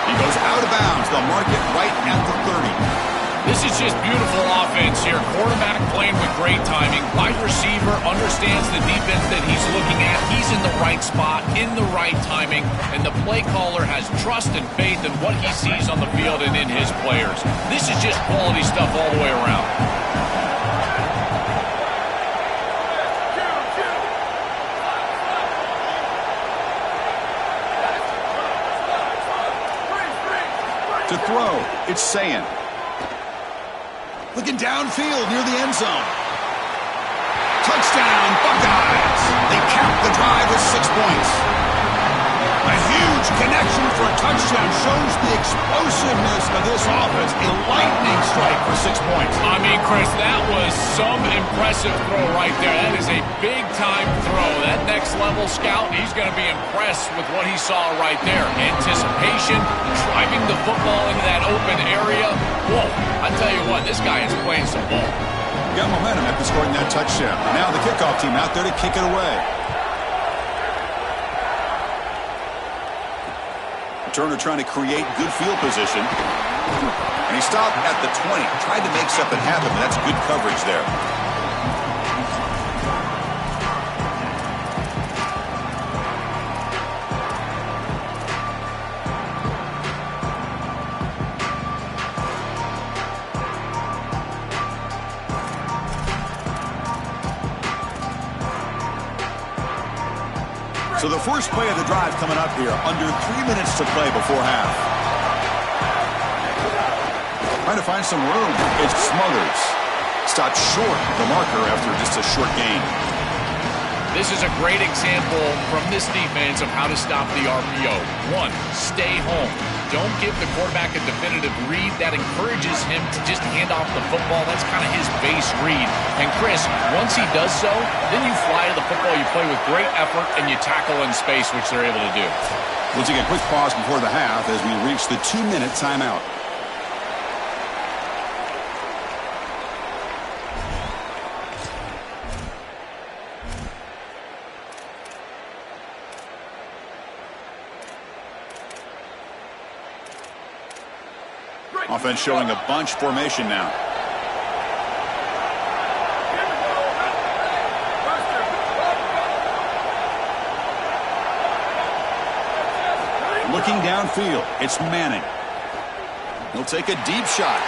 S6: He goes out of bounds. They'll mark it right at the 30.
S7: This is just beautiful offense here. Quarterback playing with great timing. Wide receiver understands the defense that he's looking at. He's in the right spot, in the right timing, and the play caller has trust and faith in what he sees on the field and in his players. This is just quality stuff all the way around.
S6: To throw, it's Sayin. Looking downfield near the end zone. Touchdown, Buckeyes! They cap the drive with 6 points. A huge connection for a touchdown shows the explosiveness of this offense. A lightning strike for 6 points.
S7: I mean, Chris, that was some impressive throw right there. That is a big-time throw. That next-level scout, he's going to be impressed with what he saw right there. Anticipation, driving the football into that open area. Whoa, I tell you what, this guy is playing some ball.
S6: Got momentum after scoring that touchdown. Now the kickoff team out there to kick it away. Turner trying to create good field position. And he stopped at the 20. Tried to make something happen, but that's good coverage there. So the first play of the drive coming up here, under 3 minutes to play before half. Trying to find some room. It's Smothers. Stopped short the marker after just a short gain.
S7: This is a great example from this defense of how to stop the RPO. 1, stay home. Don't give the quarterback a definitive read. That encourages him to just hand off the football. That's kind of his base read. And Chris, once he does so, then you fly to the football. You play with great effort, and you tackle in space, which they're able to do.
S6: We'll take a quick pause before the half as we reach the 2-minute timeout. Offense showing a bunch formation now. Looking downfield, it's Manning. He'll take a deep shot.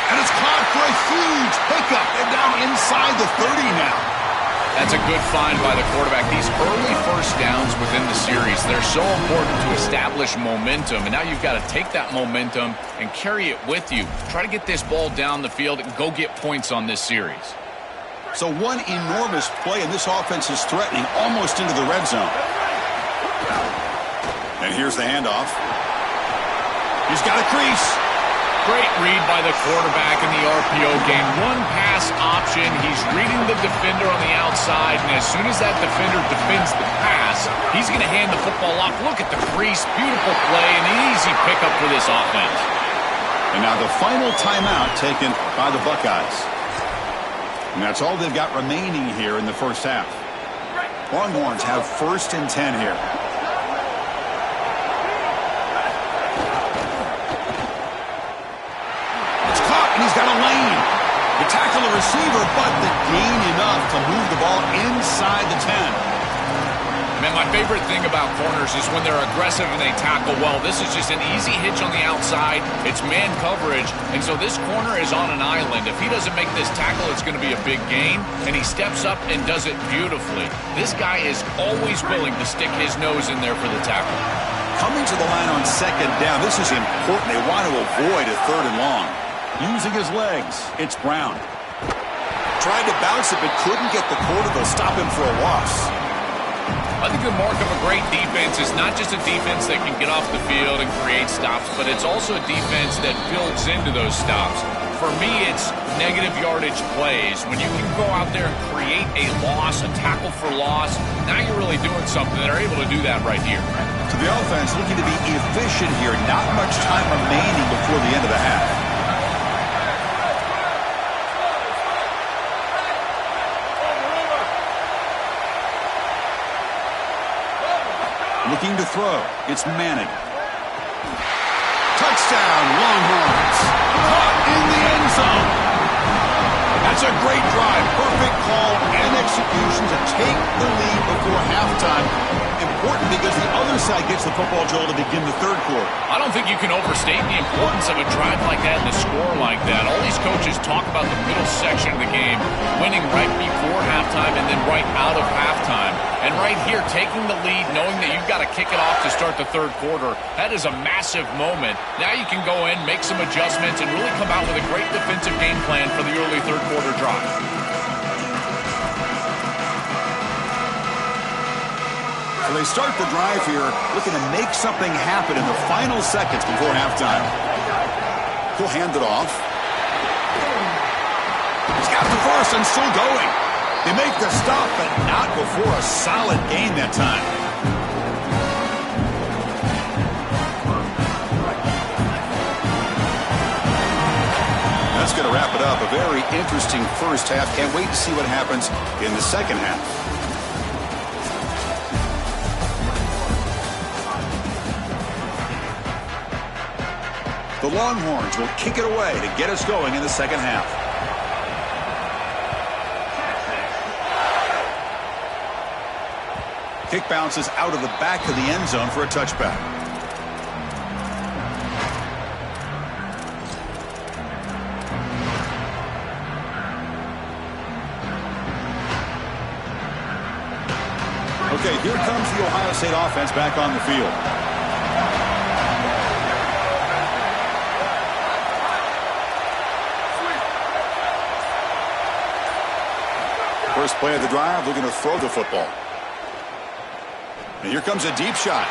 S6: And it's caught for a huge pickup. They're down inside the 30 now.
S7: That's a good find by the quarterback. These early first downs within the series, they're so important to establish momentum. And now you've got to take that momentum and carry it with you. Try to get this ball down the field and go get points on this series.
S6: So one enormous play, and this offense is threatening almost into the red zone. And here's the handoff. He's got a crease.
S7: Great read by the quarterback in the RPO game. One pass option. He's reading the defender on the outside, and as soon as that defender defends the pass, he's going to hand the football off. Look at the crease. Beautiful play, an easy pickup for this offense.
S6: And now the final timeout taken by the Buckeyes. And that's all they've got remaining here in the first half. Longhorns have 1st and 10 here. And he's got a lane. The tackle the receiver, but the gain enough to move the ball inside the 10.
S7: Man, my favorite thing about corners is when they're aggressive and they tackle well. This is just an easy hitch on the outside. It's man coverage, and so this corner is on an island. If he doesn't make this tackle, it's going to be a big gain, and he steps up and does it beautifully. This guy is always willing to stick his nose in there for the tackle.
S6: Coming to the line on 2nd down, this is important. They want to avoid a 3rd and long. Using his legs, it's Brown. Tried to bounce it, but couldn't get the quarter. They'll stop him for a loss.
S7: I think the mark of a great defense is not just a defense that can get off the field and create stops, but it's also a defense that builds into those stops. For me, it's negative yardage plays. When you can go out there and create a loss, a tackle for loss, now you're really doing something. They're able to do that right here.
S6: So the offense looking to be efficient here. Not much time remaining before the end of the half. Looking to throw. It's Manning. Touchdown, Longhorns. Caught in the end zone. That's a great drive. Perfect call and execution to take the lead before halftime. Important because the other side gets the football, Joel, to begin the third quarter.
S7: I don't think you can overstate the importance of a drive like that and a score like that. All these coaches talk about the middle section of the game, winning right before halftime and then right out of halftime. And right here, taking the lead, knowing that you've got to kick it off to start the third quarter, that is a massive moment. Now you can go in, make some adjustments, and really come out with a great defensive game plan for the early third quarter drive.
S6: So they start the drive here, looking to make something happen in the final seconds before halftime. He'll hand it off. He's got the first and still going. They make the stop, but not before a solid gain that time. That's going to wrap it up. A very interesting first half. Can't wait to see what happens in the second half. The Longhorns will kick it away to get us going in the second half. Kick bounces out of the back of the end zone for a touchback. Okay, here comes the Ohio State offense back on the field. First play of the drive, looking to throw the football. And here comes a deep shot.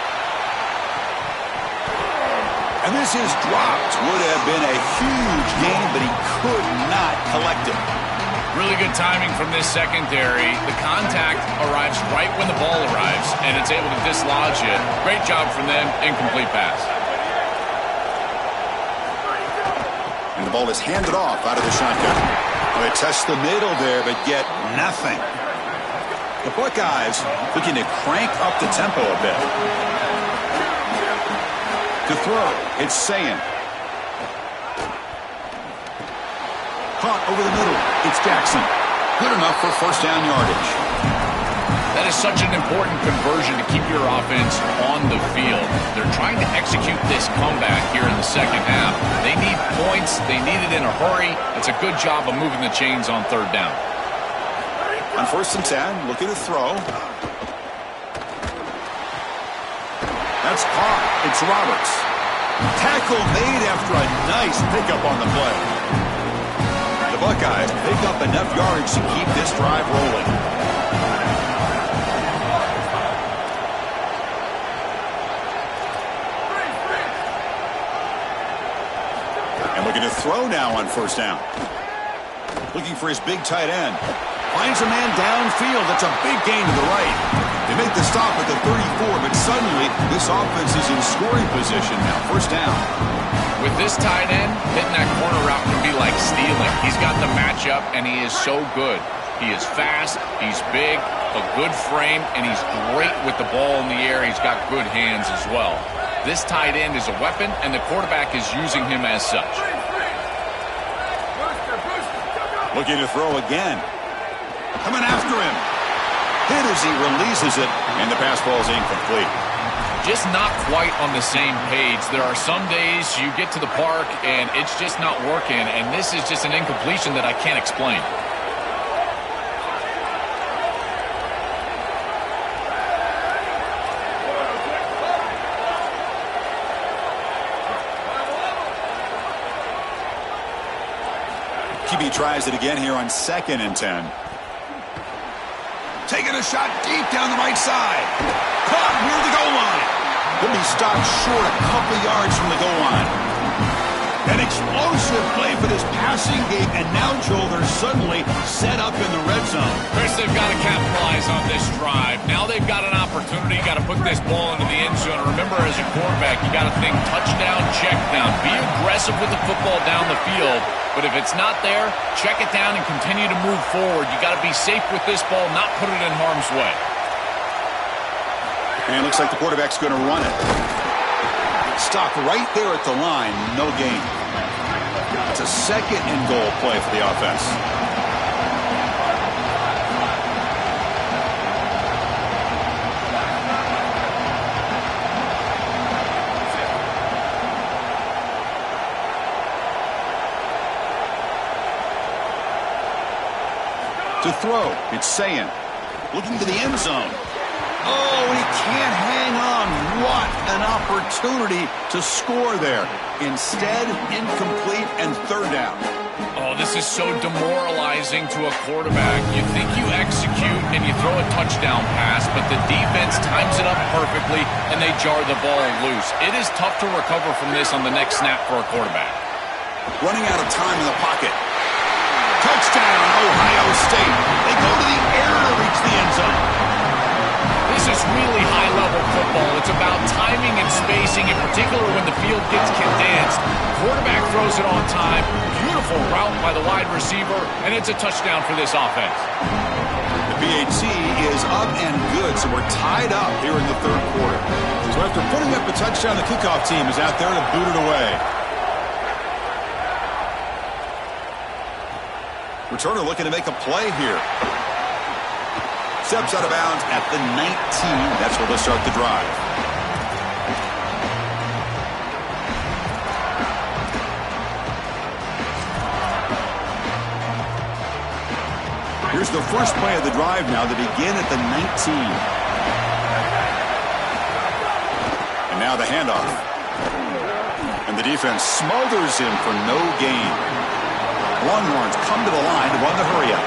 S6: And this is dropped. Would have been a huge gain, but he could not collect it.
S7: Really good timing from this secondary. The contact arrives right when the ball arrives, and it's able to dislodge it. Great job from them. Incomplete pass.
S6: And the ball is handed off out of the shotgun. They test the middle there, but get nothing. The Buckeyes looking to crank up the tempo a bit. To throw, it's Sayin. Caught over the middle, it's Jackson. Good enough for first down yardage.
S7: That is such an important conversion to keep your offense on the field. They're trying to execute this comeback here in the second half. They need points. They need it in a hurry. It's a good job of moving the chains on third down.
S6: On first and 10, looking to throw. That's caught. It's Roberts. Tackle made after a nice pickup on the play. The Buckeyes pick up enough yardage to keep this drive rolling. And looking to throw now on first down. Looking for his big tight end. Finds a man downfield. That's a big gain to the right. They make the stop at the 34, but suddenly this offense is in scoring position now. First down.
S7: With this tight end, hitting that corner route can be like stealing. He's got the matchup, and he is so good. He is fast, he's big, a good frame, and he's great with the ball in the air. He's got good hands as well. This tight end is a weapon, and the quarterback is using him as such.
S6: Looking to throw again. Coming after him. Hit as he releases it, and the pass ball is incomplete.
S7: Just not quite on the same page. There are some days you get to the park, and it's just not working, and this is just an incompletion that I can't explain.
S6: QB tries it again here on 2nd and 10. Taking a shot deep down the right side. Caught near the goal line. He'll be stopped short a couple yards from the goal line. An explosive play for this passing game, and now, Joel, they're suddenly set up in the red zone.
S7: Chris, they've got to capitalize on this drive. Now they've got an opportunity, got to put this ball into the end zone. Remember, as a quarterback, you got to think touchdown, check down. Be aggressive with the football down the field. But if it's not there, check it down and continue to move forward. You got to be safe with this ball, not put it in harm's way.
S6: And it looks like the quarterback's going to run it. Stopped right there at the line, no gain. It's a 2nd and goal play for the offense. To throw, it's Sayin. Looking to the end zone. Oh, he can't hang on. What an opportunity to score there. Instead, incomplete and third down.
S7: Oh, this is so demoralizing to a quarterback. You think you execute and you throw a touchdown pass, but the defense times it up perfectly and they jar the ball loose. It is tough to recover from this on the next snap for a quarterback.
S6: Running out of time in the pocket. Touchdown, Ohio State. They go to the air to reach the end zone.
S7: This is really high-level football. It's about timing and spacing, in particular when the field gets condensed. Quarterback throws it on time. Beautiful route by the wide receiver, and it's a touchdown for this offense.
S6: The PAT is up and good, so we're tied up here in the third quarter. So after putting up a touchdown, the kickoff team is out there to boot it away. Returner looking to make a play here. Steps out of bounds at the 19. That's where they'll start the drive. Here's the first play of the drive now. They begin at the 19. And now the handoff. And the defense smothers him for no gain. Longhorns come to the line to run the hurry-up.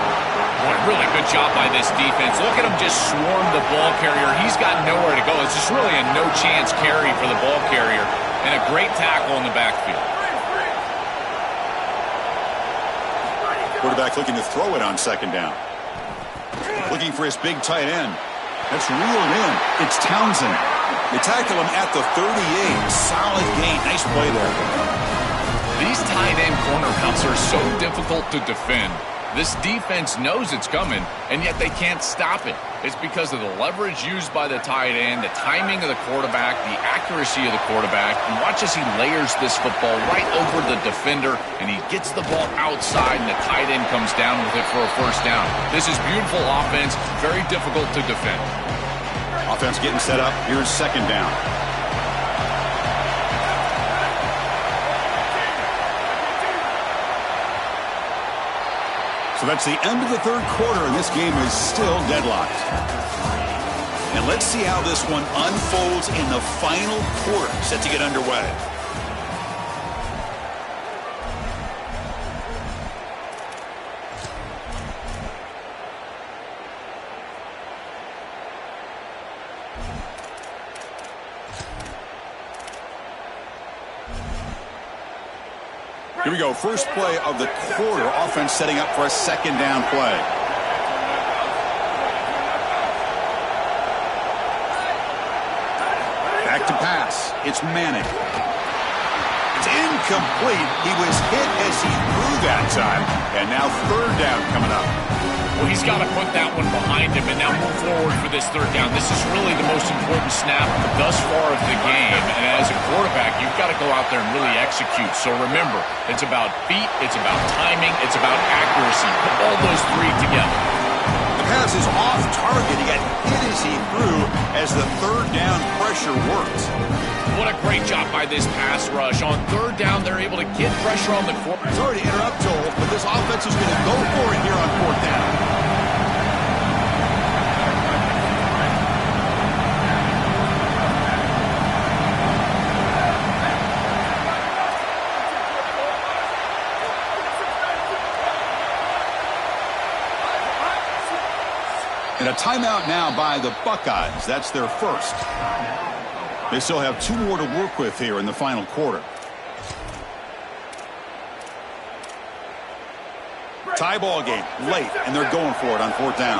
S7: Boy, really good job by this defense. Look at him just swarm the ball carrier. He's got nowhere to go. It's just really a no-chance carry for the ball carrier. And a great tackle in the backfield.
S6: Quarterback looking to throw it on second down. Looking for his big tight end. That's reeled in. It's Townsend. They tackle him at the 38. Solid gain. Nice play there.
S7: These tight end corner routes are so difficult to defend. This defense knows it's coming, and yet they can't stop it. It's because of the leverage used by the tight end, the timing of the quarterback, the accuracy of the quarterback. And watch as he layers this football right over the defender, and he gets the ball outside, and the tight end comes down with it for a first down. This is beautiful offense, very difficult to defend.
S6: Offense getting set up. Here's second down. So that's the end of the third quarter, and this game is still deadlocked. And let's see how this one unfolds in the final quarter, set to get underway. Here we go, first play of the quarter. Offense setting up for a second down play. Back to pass. It's Manning. It's incomplete. He was hit as he threw that time. And now third down coming up.
S7: Well, he's got to put that one behind him and now move forward for this third down. This is really the most important snap thus far of the game. And as a quarterback, you've got to go out there and really execute. So remember, it's about feet, it's about timing, it's about accuracy. Put all those three together.
S6: The pass is off target. He got hit as he threw as the third down pressure worked.
S7: What a great job by this pass rush. On third down, they're able to get pressure on the quarterback.
S6: Sorry to interrupt, Joel, but this offense is going to go for it here on fourth down. And a timeout now by the Buckeyes. That's their first. They still have two more to work with here in the final quarter. Tie ball game late, and they're going for it on fourth down.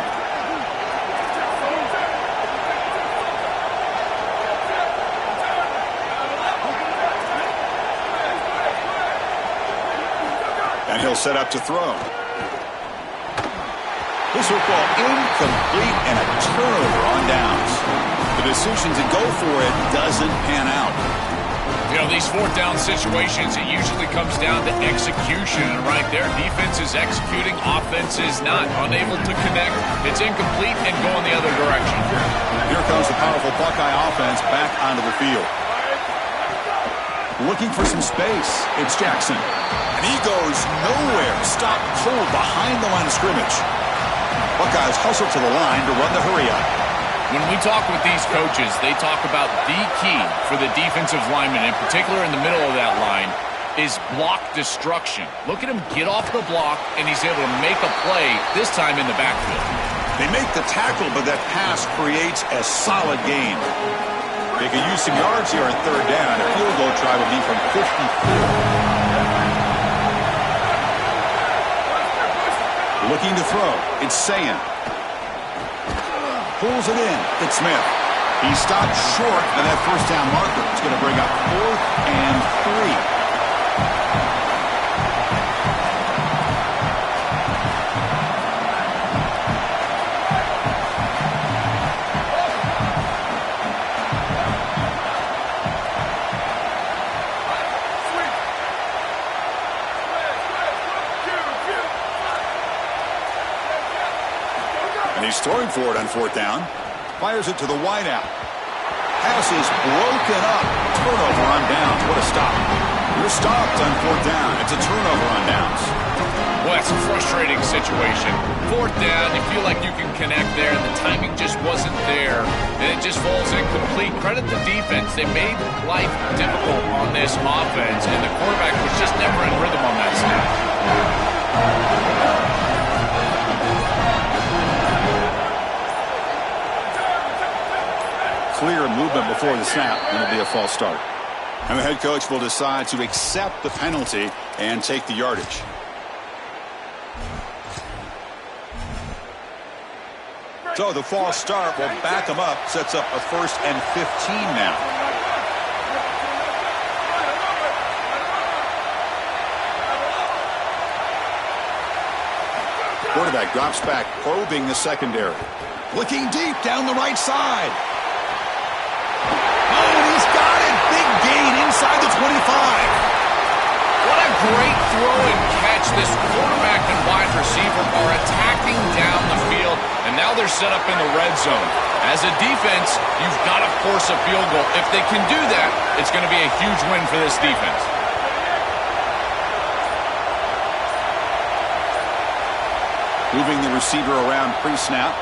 S6: And he'll set up to throw. This football incomplete and a turnover on downs. The decision to go for it doesn't pan out.
S7: You know, these fourth down situations, it usually comes down to execution. And right there, defense is executing, offense is not. Unable to connect. It's incomplete and going the other direction.
S6: Here comes the powerful Buckeye offense back onto the field. Looking for some space. It's Jackson. And he goes nowhere. Stopped cold behind the line of scrimmage. Buckeyes hustle to the line to run the hurry up.
S7: When we talk with these coaches, they talk about the key for the defensive lineman, in particular in the middle of that line, is block destruction. Look at him get off the block, and he's able to make a play, this time in the backfield.
S6: They make the tackle, but that pass creates a solid gain. They can use some yards here on third down. A field goal try would be from 54. Looking to throw. It's Sayin. Pulls it in. It's Smith. He stopped short of that first down marker. It's going to bring up 4th and 3. He's throwing for it on 4th down. Fires it to the wideout. Pass is broken up. Turnover on downs. What a stop. You're stopped on 4th down. It's a turnover on downs.
S7: Well, that's a frustrating situation. 4th down, you feel like you can connect there, and the timing just wasn't there, and it just falls incomplete. Credit the defense. They made life difficult on this offense, and the quarterback was just never in rhythm on that snap.
S6: Clear movement before the snap, and it'll be a false start. And the head coach will decide to accept the penalty and take the yardage. So the false start will back him up, sets up a 1st and 15 now. Quarterback drops back, probing the secondary. Looking deep down the right side. Inside the 25.
S7: What a great throw and catch. This quarterback and wide receiver are attacking down the field, and now they're set up in the red zone. As a defense, you've got to force a field goal. If they can do that, it's going to be a huge win for this defense.
S6: Moving the receiver around pre-snap.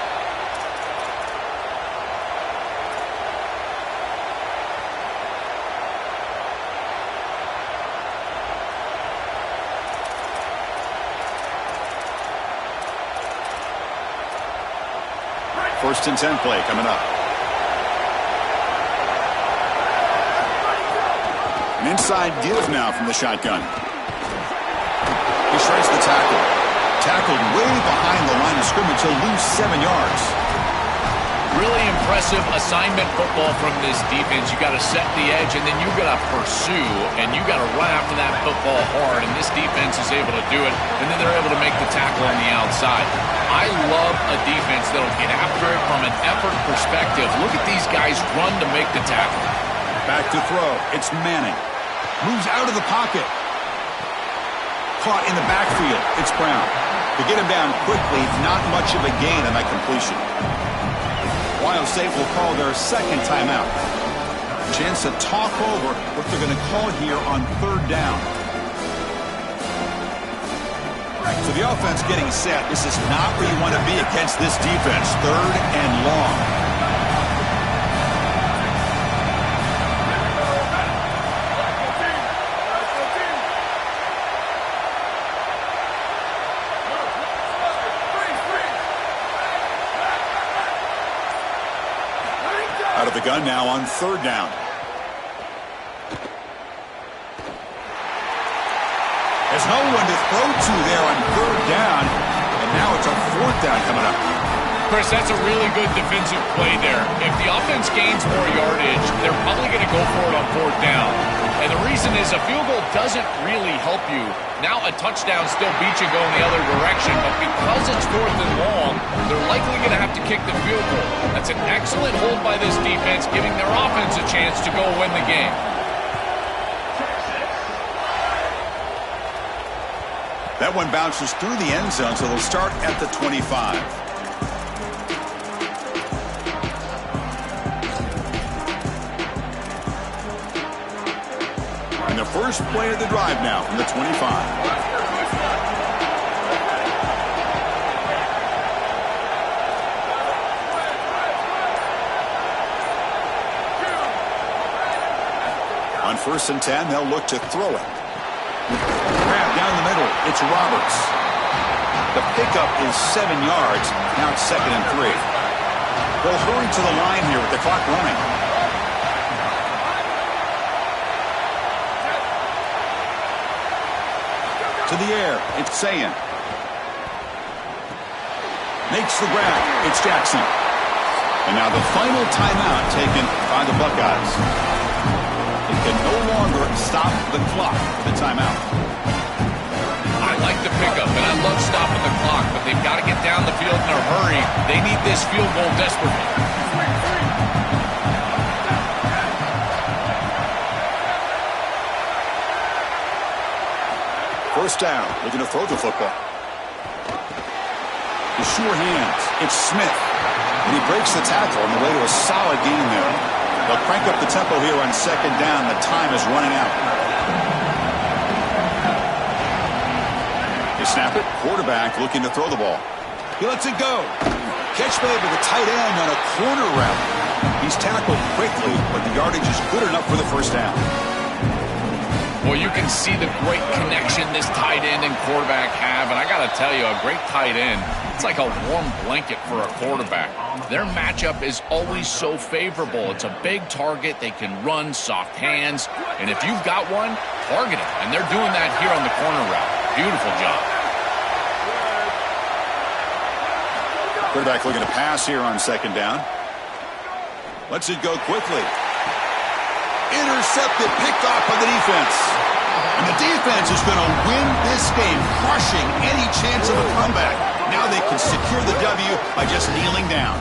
S6: First and 10 play coming up. An inside give now from the shotgun. He strikes the tackle. Tackled way behind the line of scrimmage. He'll lose 7 yards.
S7: Really impressive assignment football from this defense. You got to set the edge, and then you got to pursue, and you got to run after that football hard, and this defense is able to do it, and then they're able to make the tackle on the outside. I love a defense that'll get after it from an effort perspective. Look at these guys run to make the tackle.
S6: Back to throw. It's Manning. Moves out of the pocket. Caught in the backfield. It's Brown. To get him down quickly, not much of a gain on that completion. Ohio State will call their second timeout. Chance to talk over what they're going to call here on 3rd down. So the offense getting set. This is not where you want to be against this defense. 3rd and long. Out of the gun now on 3rd down. There's no one to throw to there on 3rd down, and now it's a 4th down coming up.
S7: Chris, that's a really good defensive play there. If the offense gains more yardage, they're probably going to go for it on 4th down. And the reason is a field goal doesn't really help you. Now a touchdown still beats you going the other direction, but because it's 4th and long, they're likely going to have to kick the field goal. That's an excellent hold by this defense, giving their offense a chance to go win the game.
S6: That one bounces through the end zone, so they'll start at the 25. And the first play of the drive now from the 25. On 1st and 10, they'll look to throw it. Grab down the middle. It's Roberts. The pickup is 7 yards. Now it's 2nd and 3. They'll hurry to the line here with the clock running. To the air. It's Sayan. Makes the grab. It's Jackson. And now the final timeout taken by the Buckeyes. They can no longer stop the clock with the timeout.
S7: I like the pickup, and I love stopping the clock, but they've got to get down the field in a hurry. They need this field goal desperately.
S6: First down, looking to throw the football. The sure hands. It's Smith. And he breaks the tackle on the way to a solid gain there. They'll crank up the tempo here on 2nd down. The time is running out. They snap it. Quarterback looking to throw the ball. He lets it go. Catch made by the tight end on a corner route. He's tackled quickly, but the yardage is good enough for the first down.
S7: Well, you can see the great connection this tight end and quarterback have, and I got to tell you, a great tight end, it's like a warm blanket for a quarterback. Their matchup is always so favorable. It's a big target. They can run, soft hands, and if you've got one, target it, and they're doing that here on the corner route. Beautiful job.
S6: Quarterback looking to pass here on 2nd down. Lets it go quickly. Intercepted, picked off by the defense. And the defense is going to win this game, crushing any chance of a comeback. Now they can secure the W by just kneeling down.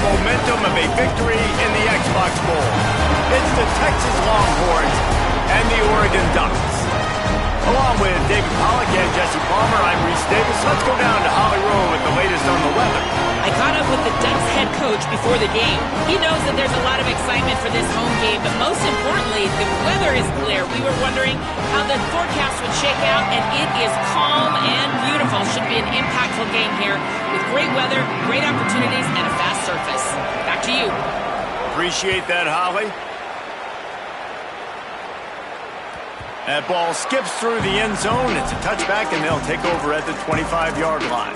S1: momentum of a victory in the Xbox Bowl. It's the Texas Longhorns and the Oregon Ducks. Along with David Pollack and Jesse Palmer, I'm Reese Davis. Let's go down to Holly Rowe with the latest on the weather.
S2: I caught up with the Ducks head coach before the game. He knows that there's a lot of excitement for this home game, but most importantly, the weather is clear. We were wondering how the forecast would shake out, and it is calm and beautiful. Should be an impactful game here with great weather, great opportunities, and a fast surface. Back to you.
S1: Appreciate that, Holly. That ball skips through the end zone. It's a touchback, and they'll take over at the 25-yard line.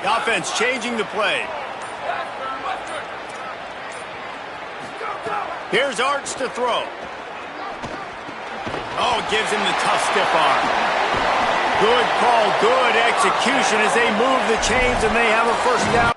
S1: Offense changing the play. Here's Arch to throw. Oh, gives him the tough stiff arm. Good call, good execution as they move the chains and they have a first down.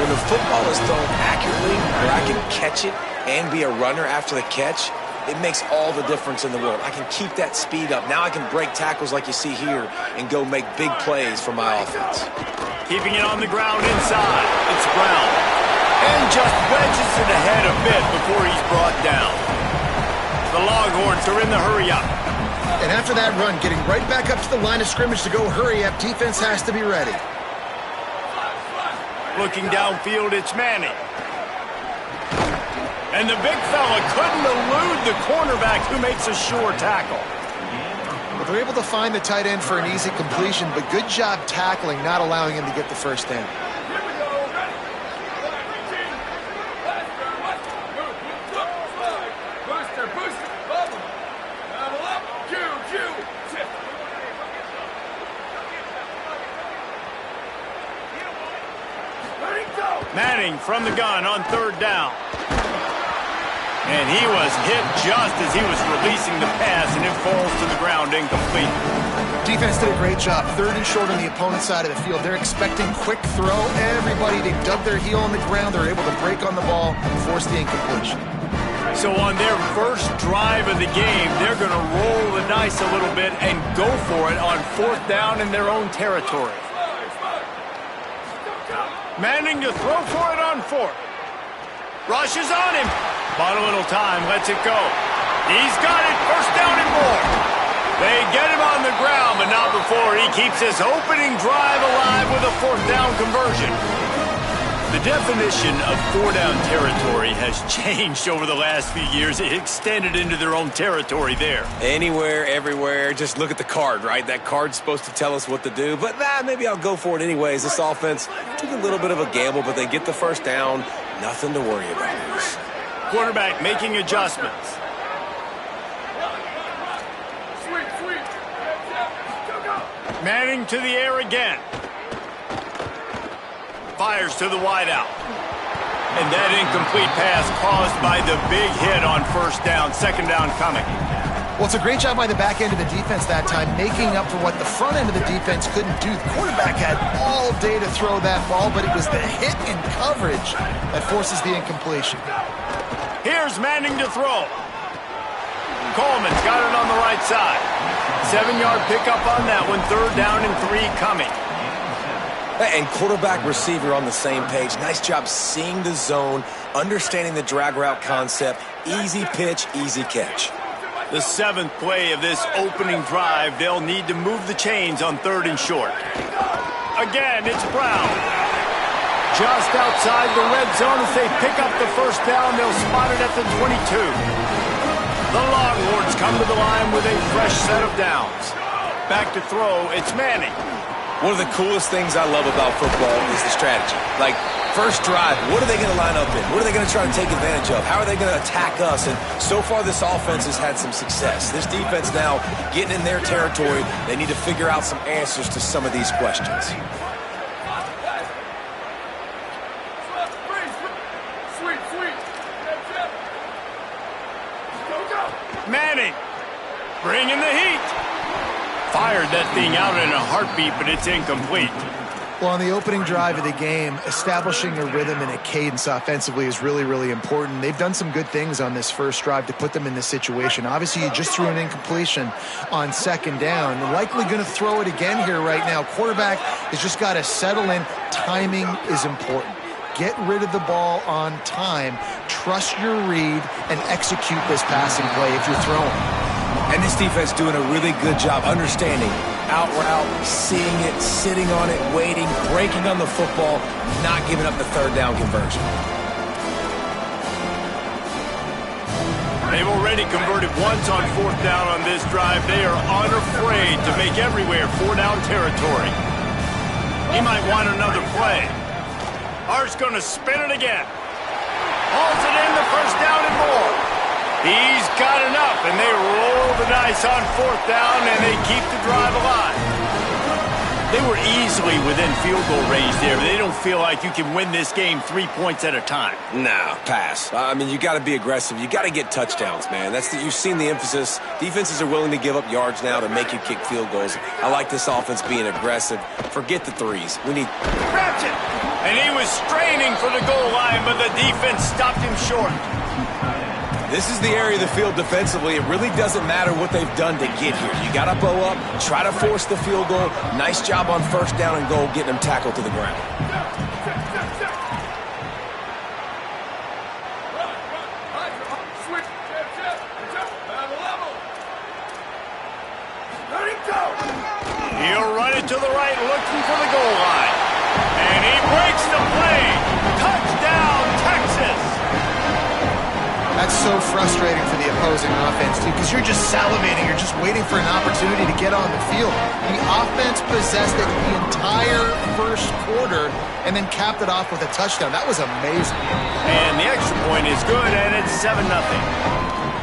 S4: When the football is thrown accurately, where I can catch it and be a runner after the catch, it makes all the difference in the world. I can keep that speed up. Now I can break tackles like you see here and go make big plays for my offense.
S1: Keeping it on the ground inside. It's Brown. And just wedges it ahead a bit before he's brought down. The Longhorns are in the hurry-up.
S3: And after that run, getting right back up to the line of scrimmage to go hurry-up, defense has to be ready.
S1: Looking downfield, it's Manning. And the big fella couldn't elude the cornerback who makes a sure tackle.
S3: Well, they're able to find the tight end for an easy completion, but good job tackling, not allowing him to get the first down.
S1: Manning from the gun on third down. And he was hit just as he was releasing the pass, and it falls to the ground incomplete.
S3: Defense did a great job. Third and short on the opponent's side of the field. They're expecting quick throw. Everybody, they dug their heel on the ground. They're able to break on the ball and force the incompletion.
S1: So on their first drive of the game, they're going to roll the dice a little bit and go for it on fourth down in their own territory. Manning to throw for it on fourth. Rushes on him. Bought a little time, lets it go. He's got it, first down and more. They get him on the ground, but not before he keeps his opening drive alive with a fourth down conversion. The definition of four-down territory has changed over the last few years. It extended into their own territory there.
S4: Anywhere, everywhere, just look at the card, right? That card's supposed to tell us what to do, but maybe I'll go for it anyways. This offense took a little bit of a gamble, but they get the first down. Nothing to worry about.
S1: Quarterback making adjustments. Manning to the air again. Fires to the wideout. that incomplete pass caused by the big hit on first down, second down coming.
S3: Well, it's a great job by the back end of the defense that time, making up for what the front end of the defense couldn't do. The quarterback had all day to throw that ball, but it was the hit in coverage that forces the incompletion.
S1: Here's Manning to throw. Coleman's got it on the right side. 7-yard pickup on that one, third down and 3 coming.
S4: And quarterback receiver on the same page. Nice job seeing the zone, understanding the drag route concept. Easy pitch, easy catch.
S1: The 7th play of this opening drive, they'll need to move the chains on 3rd and short. Again, it's Brown. Just outside the red zone as they pick up the first down, they'll spot it at the 22. The Longhorns come to the line with a fresh set of downs. Back to throw, it's Manning.
S4: One of the coolest things I love about football is the strategy. Like, first drive, what are they going to line up in? What are they going to try to take advantage of? How are they going to attack us? And so far, this offense has had some success. This defense now getting in their territory. They need to figure out some answers to some of these questions.
S1: Manning, bringing the heat. Fired that thing out in a heartbeat, but it's incomplete.
S3: Well, on the opening drive of the game, establishing a rhythm and a cadence offensively is really, really important. They've done some good things on this first drive to put them in this situation. Obviously, you just threw an incompletion on second down. Likely going to throw it again here right now. Quarterback has just got to settle in. Timing is important. Get rid of the ball on time. Trust your read and execute this passing play if you're throwing.
S4: And this defense doing a really good job understanding out route, seeing it, sitting on it, waiting, breaking on the football, not giving up the third down conversion.
S1: They've already converted once on 4th down on this drive. They are unafraid to make everywhere 4-down territory. He might want another play. Hart's going to spin it again. Hauls it in, the first down and more. He's got enough, and they roll the dice on 4th down, and they keep the drive alive. They were easily within field goal range there, but they don't feel like you can win this game 3 points at a time.
S4: Nah, pass. I mean, you got to be aggressive. You got to get touchdowns, man. You've seen the emphasis. Defenses are willing to give up yards now to make you kick field goals. I like this offense being aggressive. Forget the threes. We need...
S1: Grabs it! And he was straining for the goal line, but the defense stopped him short.
S4: This is the area of the field defensively. It really doesn't matter what they've done to get here. You got to bow up, try to force the field goal. Nice job on first down and goal, getting them tackled to the ground.
S1: He'll run it to the right, looking for the goal line. And he breaks the play. Touchdown, Texas!
S3: That's so frustrating for the opposing offense, too, because you're just salivating. You're just waiting for an opportunity to get on the field. The offense possessed it the entire first quarter and then capped it off with a touchdown. That was amazing.
S1: And the extra point is good, and it's 7-0.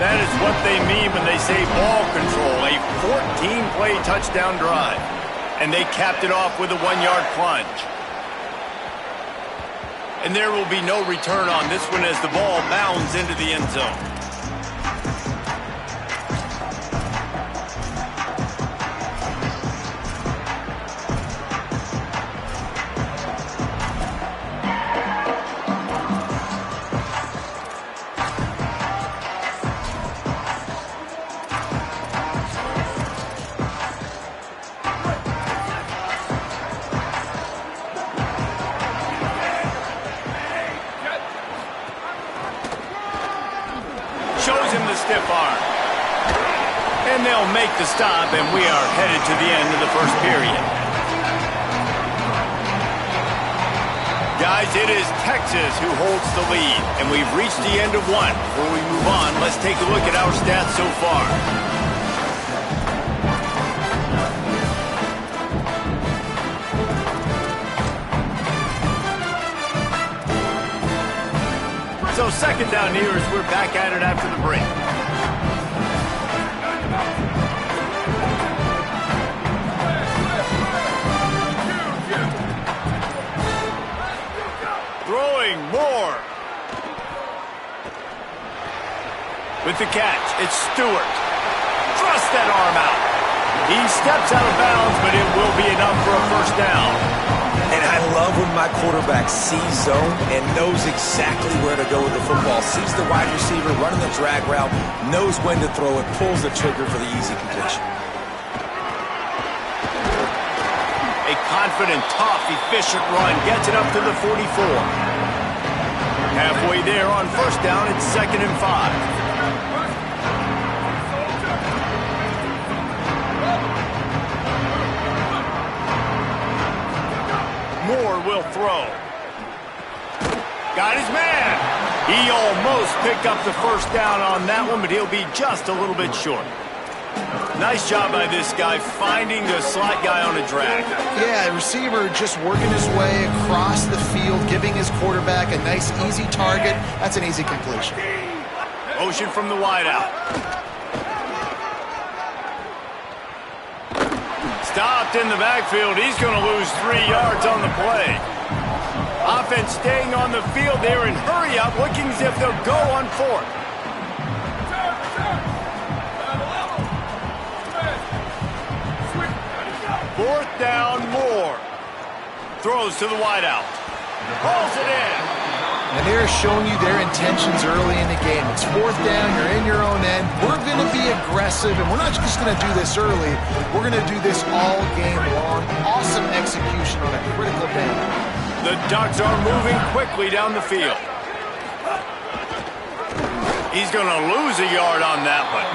S1: That is what they mean when they say ball control, a 14-play touchdown drive. And they capped it off with a 1-yard plunge. And there will be no return on this one as the ball bounds into the end zone. Shows him the stiff arm. And they'll make the stop, and we are headed to the end of the first period. Guys, it is Texas who holds the lead, and we've reached the end of one. Before we move on, let's take a look at our stats so far. So second down here as we're back at it after the break. Throwing more. With the catch, it's Stewart. Thrust that arm out. He steps out of bounds, but it will be enough for a first down.
S4: And I love when my quarterback sees zone and knows exactly where to go with the football. Sees the wide receiver running the drag route, knows when to throw it, pulls the trigger for the easy completion.
S1: A confident, tough, efficient run gets it up to the 44. Halfway there on first down, it's 2nd and 5. Moore will throw. Got his man. He almost picked up the first down on that one, but he'll be just a little bit short. Nice job by this guy finding the slot guy on a drag.
S3: Yeah, receiver just working his way across the field, giving his quarterback a nice, easy target. That's an easy completion.
S1: Motion from the wideout. Stopped in the backfield. He's going to lose 3 yards on the play. Offense staying on the field there and hurry up, looking as if they'll go on 4th. Fourth down, Moore. Throws to the wideout. Hauls it in.
S3: And they're showing you their intentions early in the game. It's 4th down, you're in your own end. We're going to be aggressive, and we're not just going to do this early. We're going to do this all game long. Awesome execution on a critical down.
S1: The Ducks are moving quickly down the field. He's going to lose a yard on that one.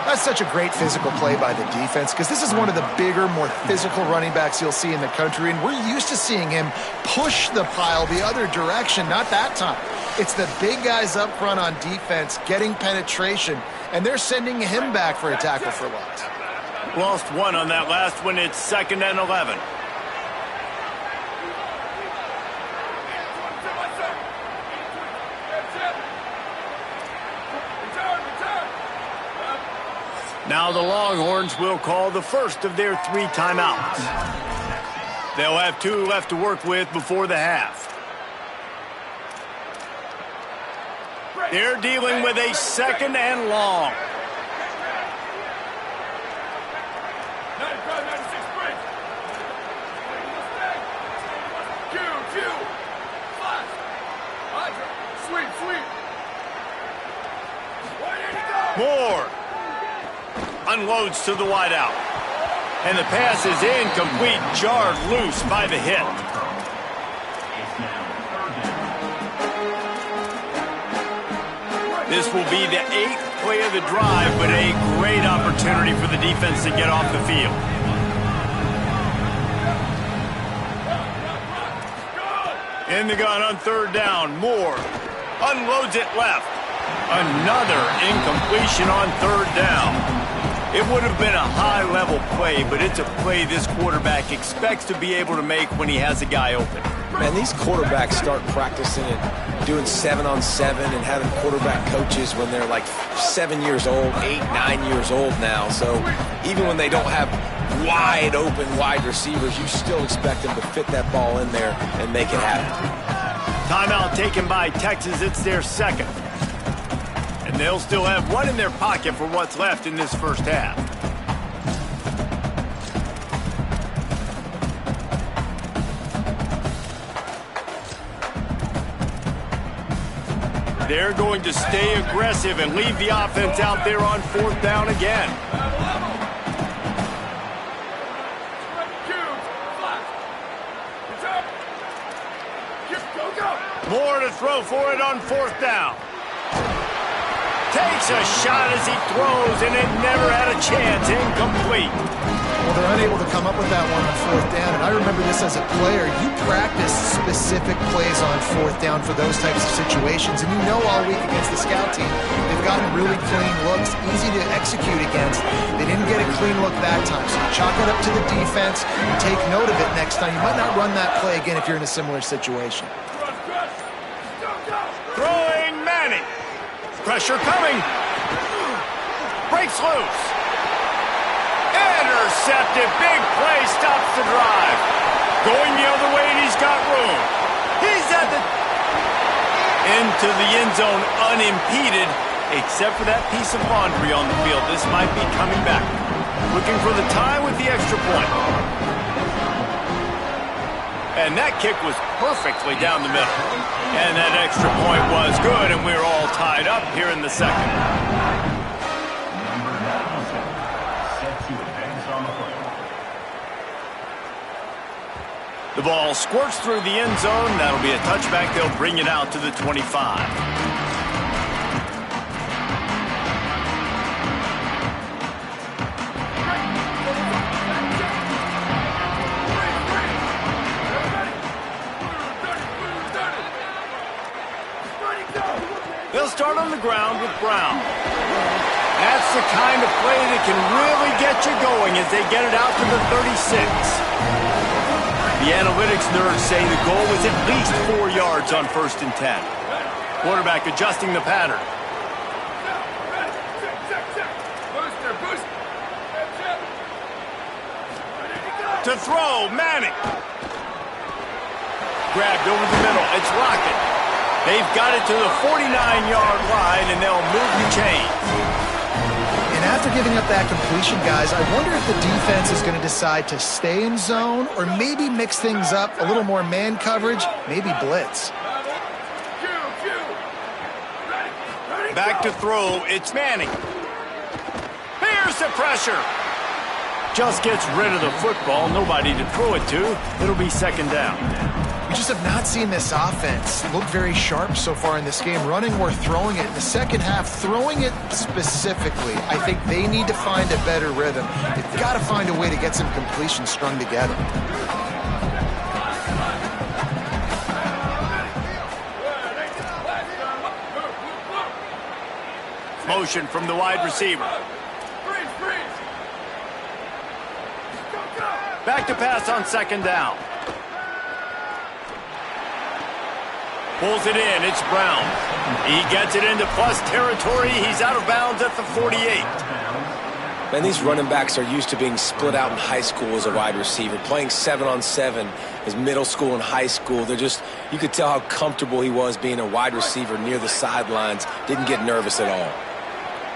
S3: That's such a great physical play by the defense because this is one of the bigger, more physical running backs you'll see in the country, and we're used to seeing him push the pile the other direction. Not that time. It's the big guys up front on defense getting penetration, and they're sending him back for a tackle for loss.
S1: Lost 1 on that last one. It's 2nd and 11. Now the Longhorns will call the first of their 3 timeouts. They'll have 2 left to work with before the half. They're dealing with a 2nd and long. Moore unloads to the wideout. And the pass is incomplete, jarred loose by the hit. This will be the 8th play of the drive, but a great opportunity for the defense to get off the field. In the gun on 3rd down, Moore unloads it left. Another incompletion on 3rd down. It would have been a high-level play, but it's a play this quarterback expects to be able to make when he has a guy open.
S4: Man, these quarterbacks start practicing it, doing 7-on-7 and having quarterback coaches when they're like 7 years old, 8, 9 years old now. So even when they don't have wide open wide receivers, you still expect them to fit that ball in there and make it happen.
S1: Timeout taken by Texas. It's their 2nd. And they'll still have 1 in their pocket for what's left in this first half. They're going to stay aggressive and leave the offense out there on 4th down again. Moore to throw for it on 4th down. Takes a shot as he throws, and it never had a chance. Incomplete.
S3: Well, they're unable to come up with that one on 4th down, and I remember this as a player. You practice specific plays on 4th down for those types of situations, and you know all week against the scout team, they've gotten really clean looks, easy to execute against. They didn't get a clean look that time, so you chalk it up to the defense and take note of it next time. You might not run that play again if you're in a similar situation.
S1: Throwing Manning. Pressure coming. Breaks loose. Intercepted. Big play. Stops the drive. Going the other way, and he's got room. He's at the... into the end zone unimpeded. Except for that piece of laundry on the field, this might be coming back. Looking for the tie with the extra point. And that kick was perfectly down the middle. And that extra point was good, and we're all tied up here in the second.
S5: Number 97, set to advance on the play.
S1: The ball squirts through the end zone. That'll be a touchback. They'll bring it out to the 25. They'll start on the ground with Brown. That's the kind of play that can really get you going as they get it out to the 36. The analytics nerds say the goal was at least 4 yards on 1st and 10. Quarterback adjusting the pattern. To throw, Manning. Grabbed over the middle. It's Lockett. They've got it to the 49-yard line, and they'll move the chains.
S3: And after giving up that completion, guys, I wonder if the defense is going to decide to stay in zone or maybe mix things up, a little more man coverage, maybe blitz.
S1: Back to throw, it's Manning. Here's the pressure. Just gets rid of the football, nobody to throw it to. It'll be 2nd down.
S3: We just have not seen this offense look very sharp so far in this game, running or throwing it. In the second half, throwing it specifically, I think they need to find a better rhythm. They've got to find a way to get some completions strung together.
S1: Motion from the wide receiver. Back to pass on 2nd down. Pulls it in, it's Brown. He gets it into plus territory. He's out of bounds at the 48.
S4: Man, these running backs are used to being split out in high school as a wide receiver, playing 7-on-7 as middle school and high school. You could tell how comfortable he was being a wide receiver near the sidelines. Didn't get nervous at all.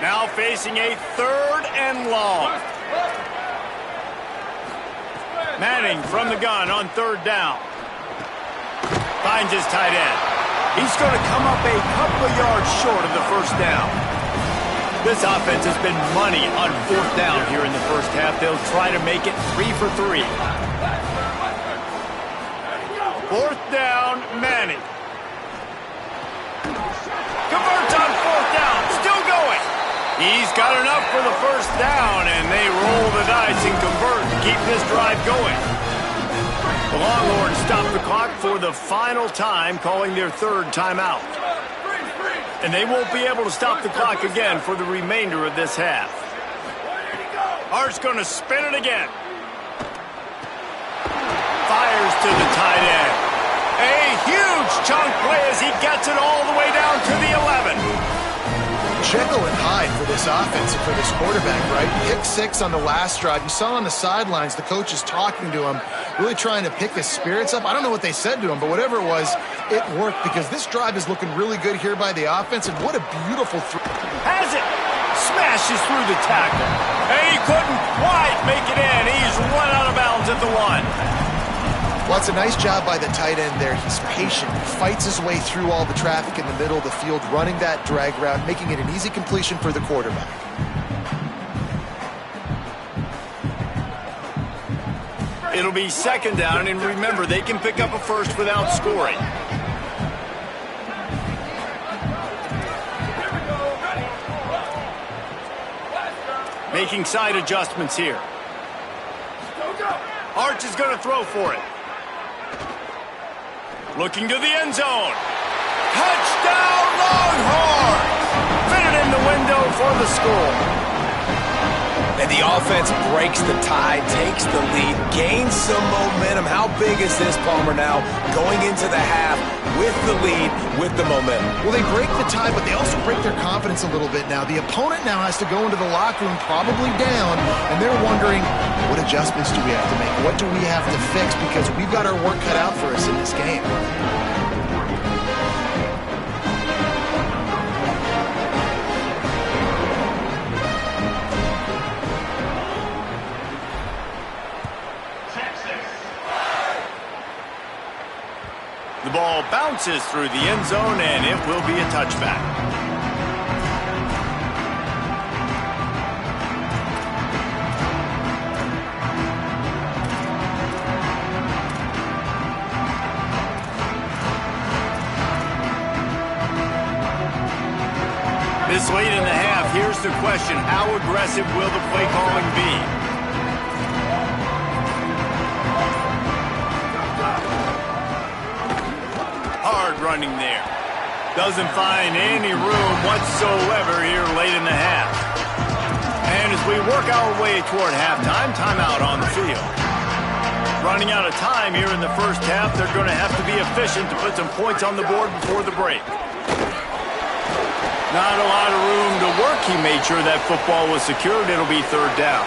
S1: Now facing a 3rd and long. Manning from the gun on 3rd down. Finds his tight end. He's going to come up a couple of yards short of the 1st down. This offense has been money on 4th down here in the first half. They'll try to make it 3 for 3. 4th down, Manning. Converts on 4th down. Still going. He's got enough for the 1st down, and they roll the dice and convert to keep this drive going. The Longhorns stop the clock for the final time, calling their 3rd timeout. And they won't be able to stop the clock again for the remainder of this half. Hart's going to spin it again. Fires to the tight end. A huge chunk play as he gets it all the way down to the 11.
S3: Jekyll and Hyde for this offense and for this quarterback, right? Pick 6 on the last drive. You saw on the sidelines the coach is talking to him, really trying to pick his spirits up. I don't know what they said to him, but whatever it was, it worked because this drive is looking really good here by the offense, and what a beautiful throw.
S1: Has it! Smashes through the tackle. And he couldn't quite make it in. He's run out of bounds at the 1.
S3: Well, it's a nice job by the tight end there. He's patient. He fights his way through all the traffic in the middle of the field, running that drag route, making it an easy completion for the quarterback.
S1: It'll be 2nd down, and remember, they can pick up a 1st without scoring. Making side adjustments here. Arch is going to throw for it. Looking to the end zone. Touchdown, Longhorns! Fitted in the window for the score.
S4: And the offense breaks the tie, takes the lead, gains some momentum. How big is this, Palmer, now going into the half with the lead, with the momentum?
S3: Well, they break the tie, but they also break their confidence a little bit now. The opponent now has to go into the locker room probably down, and they're wondering, what adjustments do we have to make? What do we have to fix? Because we've got our work cut out for us in this game.
S1: Bounces through the end zone, and it will be a touchback. This late in the half, here's the question. How aggressive will the play calling be? Hard running there. Doesn't find any room whatsoever here late in the half. And as we work our way toward halftime, timeout on the field. Running out of time here in the first half, they're going to have to be efficient to put some points on the board before the break. Not a lot of room to work. He made sure that football was secured. It'll be third down.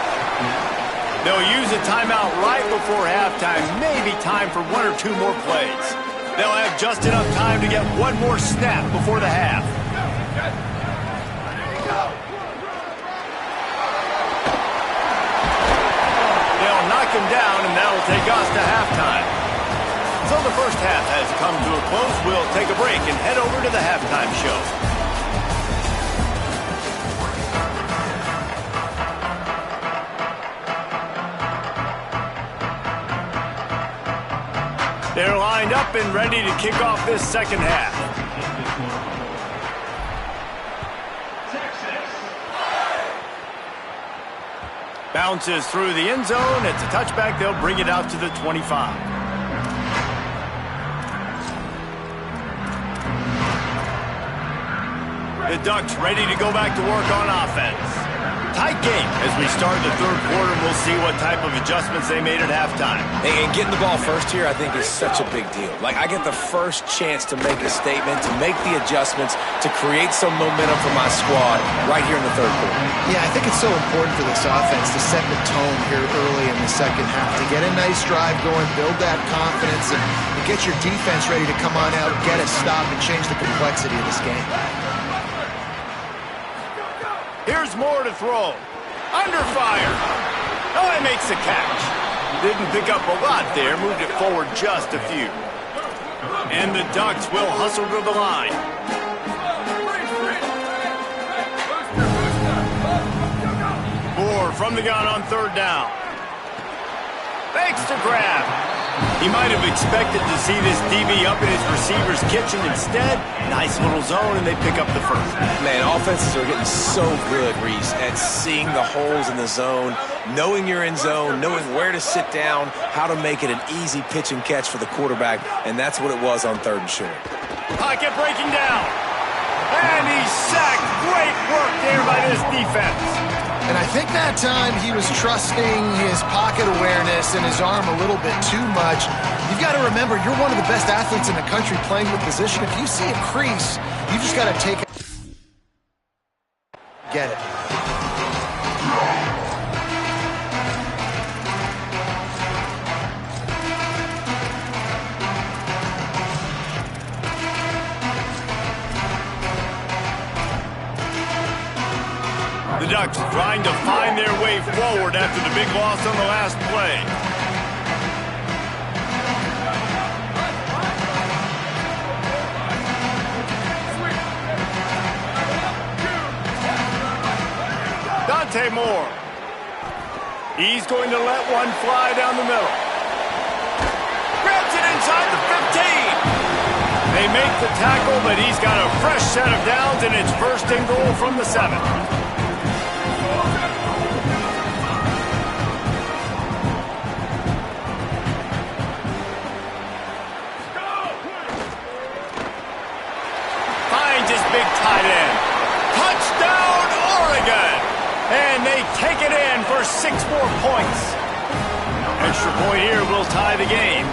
S1: They'll use a timeout right before halftime. Maybe time for one or two more plays. They'll have just enough time to get one more snap before the half. They'll knock him down, and that'll take us to halftime. So the first half has come to a close. We'll take a break and head over to the halftime show. They're lined up and ready to kick off this second half. Bounces through the end zone. It's a touchback. They'll bring it out to the 25. The Ducks ready to go back to work on offense. Tight game as we start the third quarter. We'll see what type of adjustments they made at halftime.
S4: And getting the ball first here, I think, is such a big deal. Like, I get the first chance to make a statement, to make the adjustments, to create some momentum for my squad right here in the third quarter.
S3: Yeah, I think it's so important for this offense to set the tone here early in the second half, to get a nice drive going, build that confidence, and get your defense ready to come on out, get a stop, and change the complexity of this game.
S1: Here's Moore to throw. Under fire. Oh, he makes the catch. Didn't pick up a lot there. Moved it forward just a few. And the Ducks will hustle to the line. Moore from the gun on third down. Fakes to grab. He might have expected to see this DB up in his receiver's kitchen. Instead, nice little zone, and they pick up the first.
S4: Man, offenses are getting so good, Reese, at seeing the holes in the zone, knowing you're in zone, knowing where to sit down, how to make it an easy pitch and catch for the quarterback, and that's what it was on third and short.
S1: Pocket breaking down. And he's sacked. Great work there by this defense.
S3: And I think that time he was trusting his pocket awareness and his arm a little bit too much. You've got to remember, you're one of the best athletes in the country playing with position. If you see a crease, you just got to take it. Get it.
S1: The Ducks trying to find their way forward after the big loss on the last play. Dante Moore. He's going to let one fly down the middle. Grabs it inside the 15. They make the tackle, but he's got a fresh set of downs, and it's first and goal from the 7. Big tight end. Touchdown, Oregon! And they take it in for 6 more points. Extra point here will tie the game.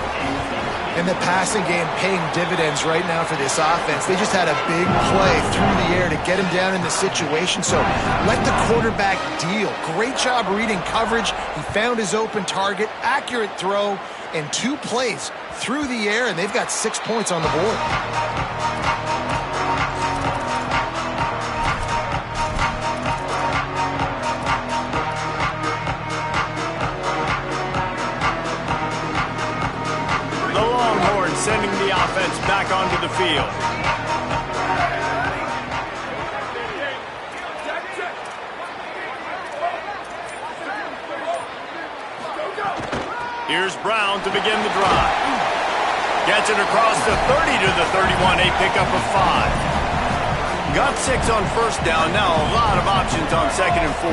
S3: And the passing game paying dividends right now for this offense. They just had a big play through the air to get him down in the situation. So let the quarterback deal. Great job reading coverage. He found his open target, accurate throw, and 2 plays through the air, and they've got 6 points on the board.
S1: Sending the offense back onto the field. Here's Brown to begin the drive. Gets it across the 30 to the 31, a pickup of 5. Got 6 on first down, now a lot of options on 2nd and 4.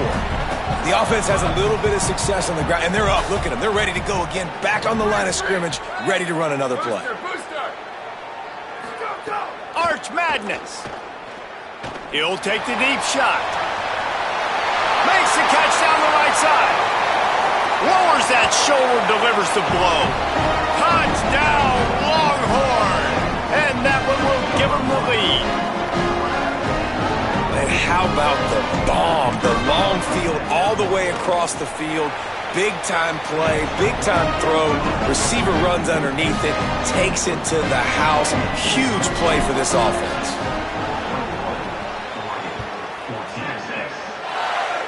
S4: The offense has a little bit of success on the ground, and they're up. Look at them. They're ready to go again, back on the line of scrimmage, ready to run another play.
S1: Arch Madness. He'll take the deep shot. Makes the catch down the right side. Lowers that shoulder, delivers the blow. Touchdown, Longhorn. And that one will give him the lead.
S4: And how about the bomb? The long field all the way across the field. Big-time play, big-time throw. Receiver runs underneath it, takes it to the house. Huge play for this offense.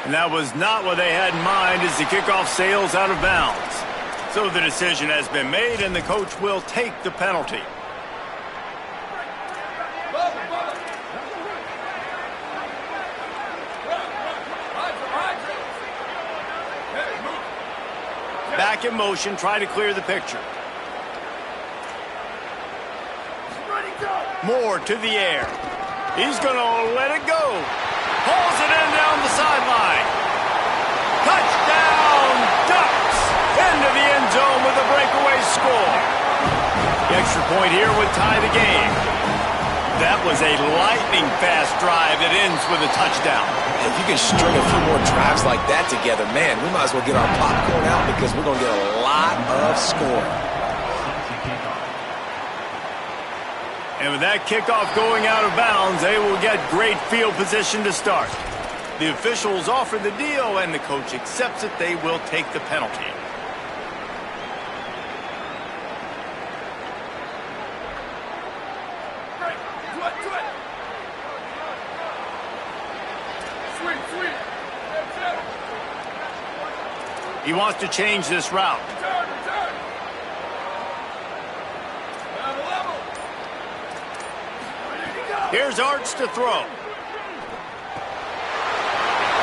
S1: And that was not what they had in mind as the kickoff sails out of bounds. So the decision has been made, and the coach will take the penalty. Back in motion, try to clear the picture. Moore to the air. He's going to let it go. Pulls it in down the sideline. Touchdown, Ducks! Into the end zone with a breakaway score. The extra point here would tie the game. That was a lightning-fast drive that ends with a touchdown.
S4: If you can string a few more drives like that together, man, we might as well get our popcorn out because we're going to get a lot of scoring.
S1: And with that kickoff going out of bounds, they will get great field position to start. The officials offer the deal, and the coach accepts it. They will take the penalty. He wants to change this route. Here's Arch to throw.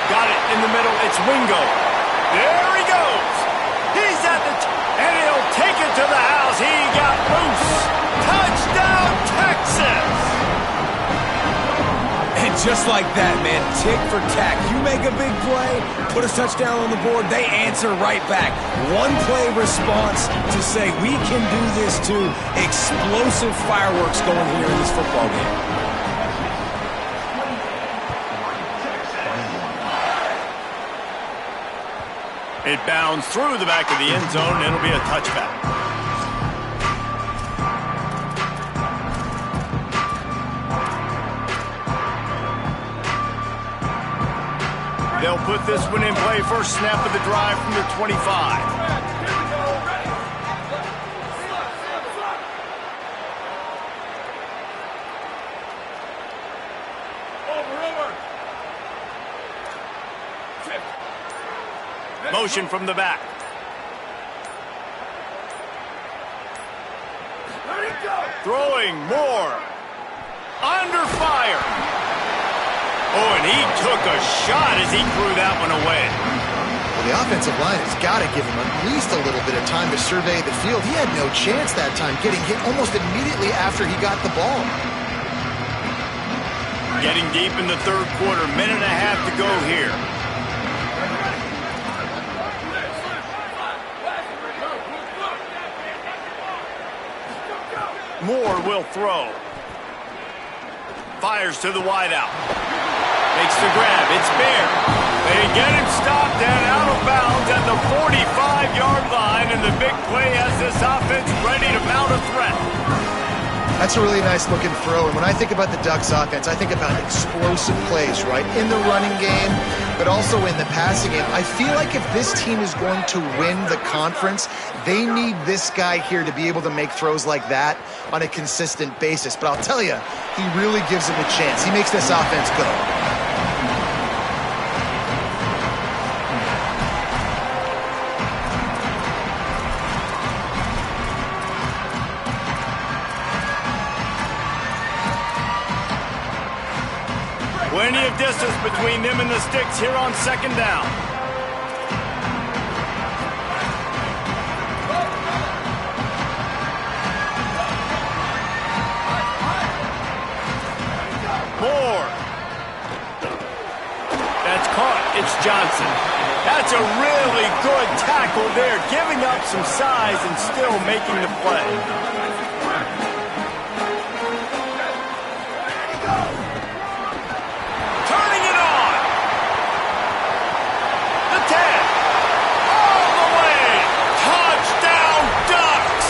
S1: Got it in the middle. It's Wingo. There he goes. He's at the and he'll take it to the house. He got loose. Touchdown, Texas.
S4: And just like that, man, tick for tack. You make a big play, put a touchdown on the board, they answer right back. One play response to say we can do this too. Explosive fireworks going here in this football game.
S1: It bounds through the back of the end zone. It'll be a touchback. They'll put this one in play. First snap of the drive from the 25. Motion from the back. Throwing more. Under fire. Oh, and he took a shot as he threw that one away.
S3: Well, the offensive line has got to give him at least a little bit of time to survey the field. He had no chance that time, getting hit almost immediately after he got the ball.
S1: Getting deep in the third quarter, minute and a half to go here. Moore will throw. Fires to the wideout. Makes the grab. It's Bear. They get him stopped and out of bounds at the 45-yard line, and the big play has this offense ready to mount a threat.
S3: That's a really nice looking throw. And when I think about the Ducks offense, I think about explosive plays, right? In the running game, but also in the passing game. I feel like if this team is going to win the conference, they need this guy here to be able to make throws like that on a consistent basis. But I'll tell you, he really gives them a chance. He makes this offense go.
S1: Plenty of distance between them and the sticks here on second down. Moore. That's caught. It's Johnson. That's a really good tackle there, giving up some size and still making the play. Turning it on. The 10. All the way. Touchdown, Ducks.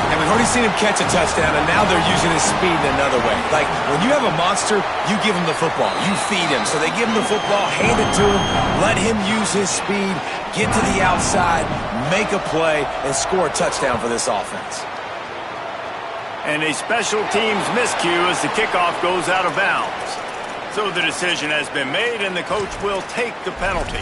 S4: And we've already seen him catch a touchdown, and now they're using his speed in another way. Like, when you have a monster, you give him the football. You feed him. So they give him the football, hand it to him, let him use his speed, get to the outside, make a play, and score a touchdown for this offense.
S1: And a special teams miscue as the kickoff goes out of bounds. So the decision has been made, and the coach will take the penalty.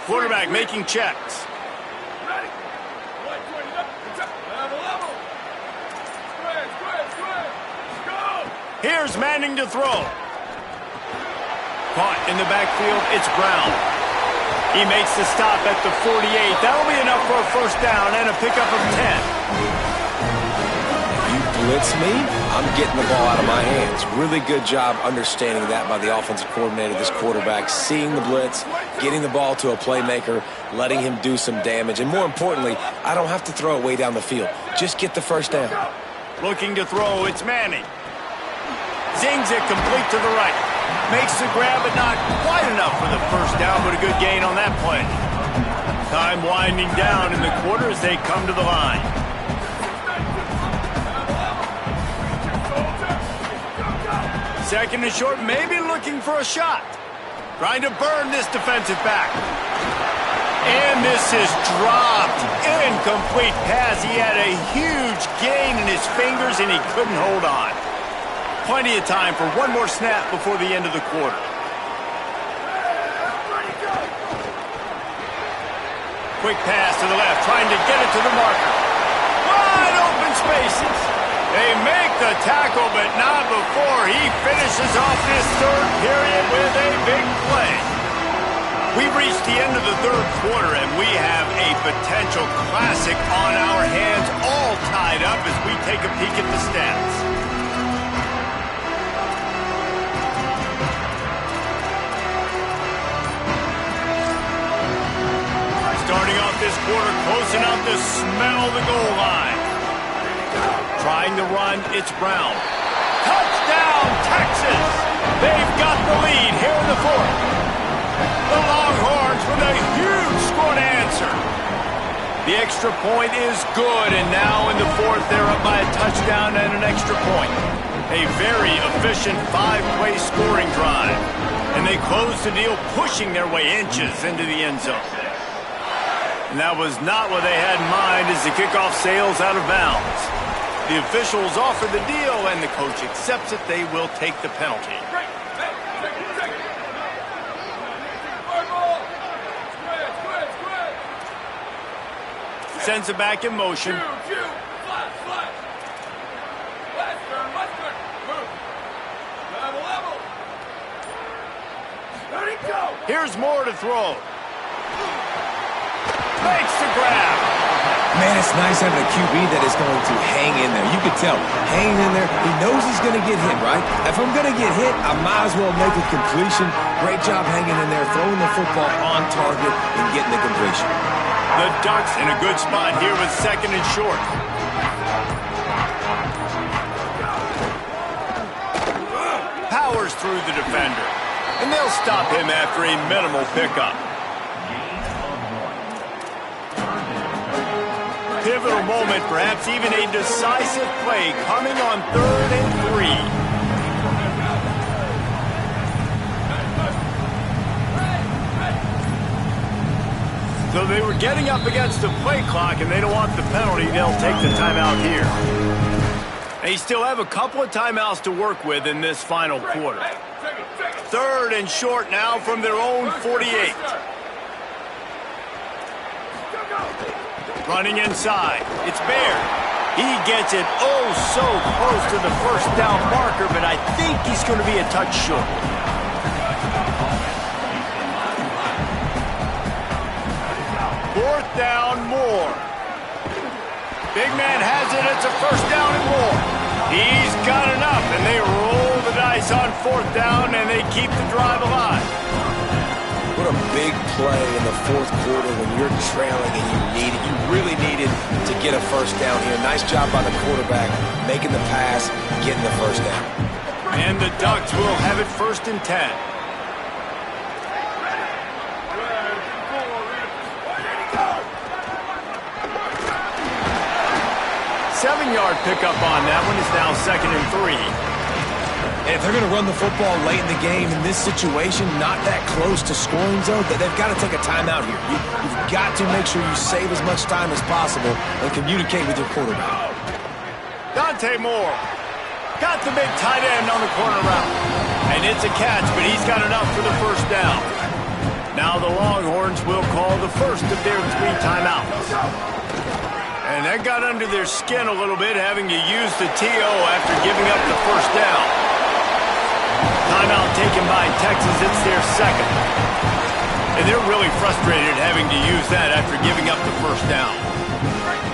S1: Quarterback making checks. Here's Manning to throw. Caught in the backfield, it's Brown. He makes the stop at the 48. That'll be enough for a first down and a pickup of 10.
S4: You blitz me, I'm getting the ball out of my hands. Really good job understanding that by the offensive coordinator, this quarterback, seeing the blitz, getting the ball to a playmaker, letting him do some damage. And more importantly, I don't have to throw it way down the field. Just get the first down.
S1: Looking to throw, it's Manning. Zings it complete to the right. Makes the grab, but not quite enough for the first down, but a good gain on that play. Time winding down in the quarter as they come to the line. Second and short, maybe looking for a shot. Trying to burn this defensive back. And this is dropped. Incomplete pass. He had a huge gain in his fingers, and he couldn't hold on. Plenty of time for one more snap before the end of the quarter. Quick pass to the left, trying to get it to the marker. Wide open spaces. They make the tackle, but not before he finishes off this third period with a big play. We've reached the end of the third quarter, and we have a potential classic on our hands, all tied up as we take a peek at the stats. Starting off this quarter, close enough to smell the goal line. Trying to run, it's Brown. Touchdown, Texas! They've got the lead here in the fourth. The Longhorns with a huge score to answer. The extra point is good, and now in the fourth, they're up by a touchdown and an extra point. A very efficient 5-play scoring drive. And they close the deal, pushing their way inches into the end zone. And that was not what they had in mind as the kickoff sails out of bounds. The officials offer the deal, and the coach accepts it. They will take the penalty. Sends it back in motion. Here's Moore to throw. Makes the grab.
S4: Man, it's nice having a QB that is going to hang in there. You can tell, hanging in there, he knows he's going to get hit, right? If I'm going to get hit, I might as well make a completion. Great job hanging in there, throwing the football on target and getting the completion.
S1: The Ducks in a good spot here with second and short. Powers through the defender. And they'll stop him after a minimal pickup. Pivotal moment, perhaps even a decisive play coming on 3rd and 3. So they were getting up against the play clock, and they don't want the penalty. They'll take the timeout here. They still have a couple of timeouts to work with in this final quarter. 3rd and short now from their own 48. Running inside. It's Baird. He gets it oh so close to the first down marker, but I think he's going to be a touch short. Fourth down, more. Big man has it. It's a first down and more. He's got enough, and they roll the dice on fourth down, and they keep the drive alive.
S4: What a big play in the fourth quarter when you're trailing and you really needed to get a first down here. Nice job by the quarterback, making the pass, getting the first down.
S1: And the Ducks will have it 1st and 10. Seven-yard pickup on that one is now 2nd and 3.
S4: And if they're going to run the football late in the game in this situation, not that close to scoring zone, they've got to take a timeout here. You've got to make sure you save as much time as possible and communicate with your quarterback.
S1: Dante Moore got the big tight end on the corner route. And it's a catch, but he's got enough for the first down. Now the Longhorns will call the first of their 3 timeouts. And that got under their skin a little bit, having to use the TO after giving up the first down. Timeout taken by Texas. It's their 2nd. And they're really frustrated having to use that after giving up the first down.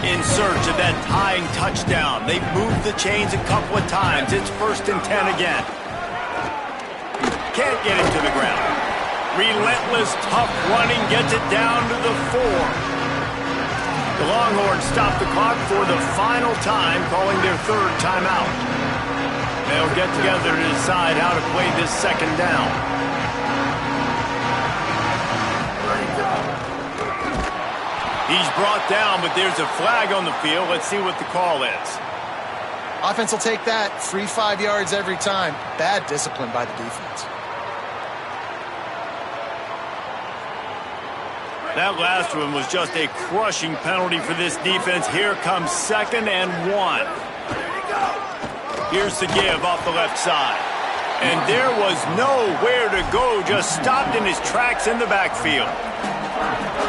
S1: In search of that tying touchdown. They've moved the chains a couple of times. It's 1st and 10 again. Can't get it to the ground. Relentless, tough running gets it down to the 4. The Longhorns stop the clock for the final time, calling their 3rd timeout. They'll get together to decide how to play this 2nd down. He's brought down, but there's a flag on the field. Let's see what the call is.
S3: Offense will take that. Free 5 yards every time. Bad discipline by the defense.
S1: That last one was just a crushing penalty for this defense. Here comes 2nd and 1. Here's the give off the left side. And there was nowhere to go, just stopped in his tracks in the backfield.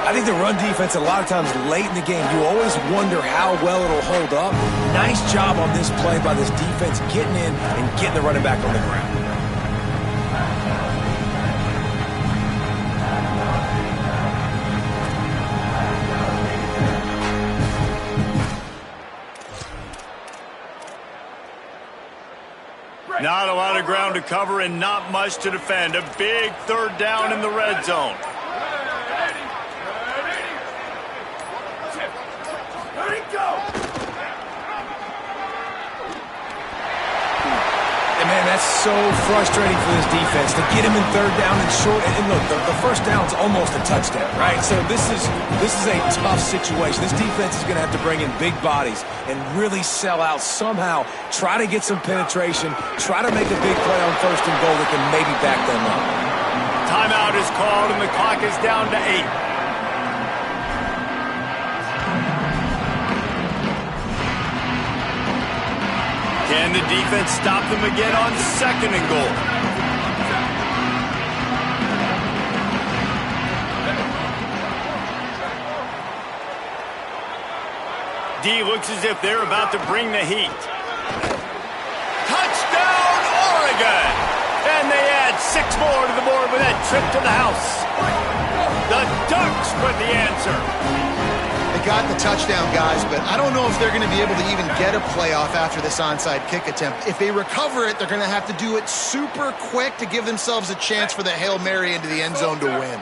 S4: I think the run defense, a lot of times late in the game, you always wonder how well it'll hold up. Nice job on this play by this defense, getting in and getting the running back on the ground.
S1: Not a lot of ground to cover and not much to defend. A big 3rd down in the red zone.
S4: And man, that's so frustrating for this defense to get him in 3rd down and short. And look, the first down's almost a touchdown, right? So this is a tough situation. This defense is going to have to bring in big bodies and really sell out somehow. Try to get some penetration. Try to make a big play on 1st and goal that can maybe back them up.
S1: Timeout is called and the clock is down to 8. Can the defense stop them again on 2nd and goal? D looks as if they're about to bring the heat. Touchdown, Oregon! And they add 6 more to the board with that trip to the house. The Ducks with the answer.
S3: They got the touchdown, guys, but I don't know if they're going to be able to even get a playoff after this onside kick attempt. If they recover it, they're going to have to do it super quick to give themselves a chance for the Hail Mary into the end zone to win.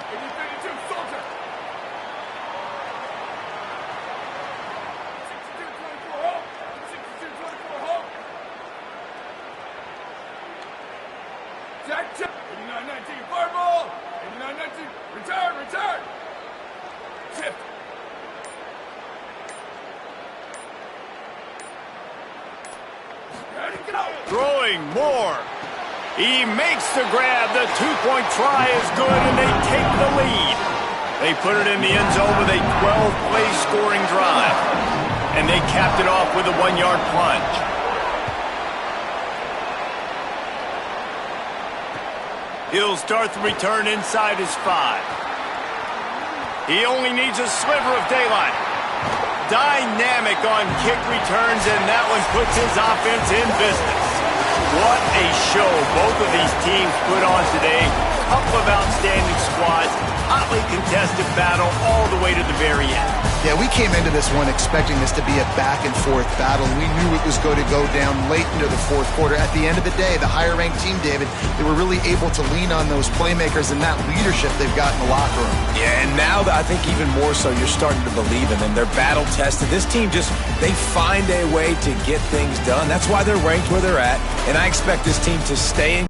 S1: Throwing more. He makes the grab. The 2-point try is good, and they take the lead. They put it in the end zone with a 12-play scoring drive. And they capped it off with a 1-yard plunge. He'll start the return inside his 5. He only needs a sliver of daylight. Dynamic on kick returns, and that one puts his offense in business. What a show both of these teams put on today. Couple of outstanding squads, hotly contested battle all the way to the very end.
S3: Yeah, we came into this one expecting this to be a back-and-forth battle. We knew it was going to go down late into the fourth quarter. At the end of the day, the higher-ranked team, David, they were really able to lean on those playmakers and that leadership they've got in the locker room.
S4: Yeah, and now I think even more so, you're starting to believe in them. They're battle-tested. This team they find a way to get things done. That's why they're ranked where they're at, and I expect this team to stay in.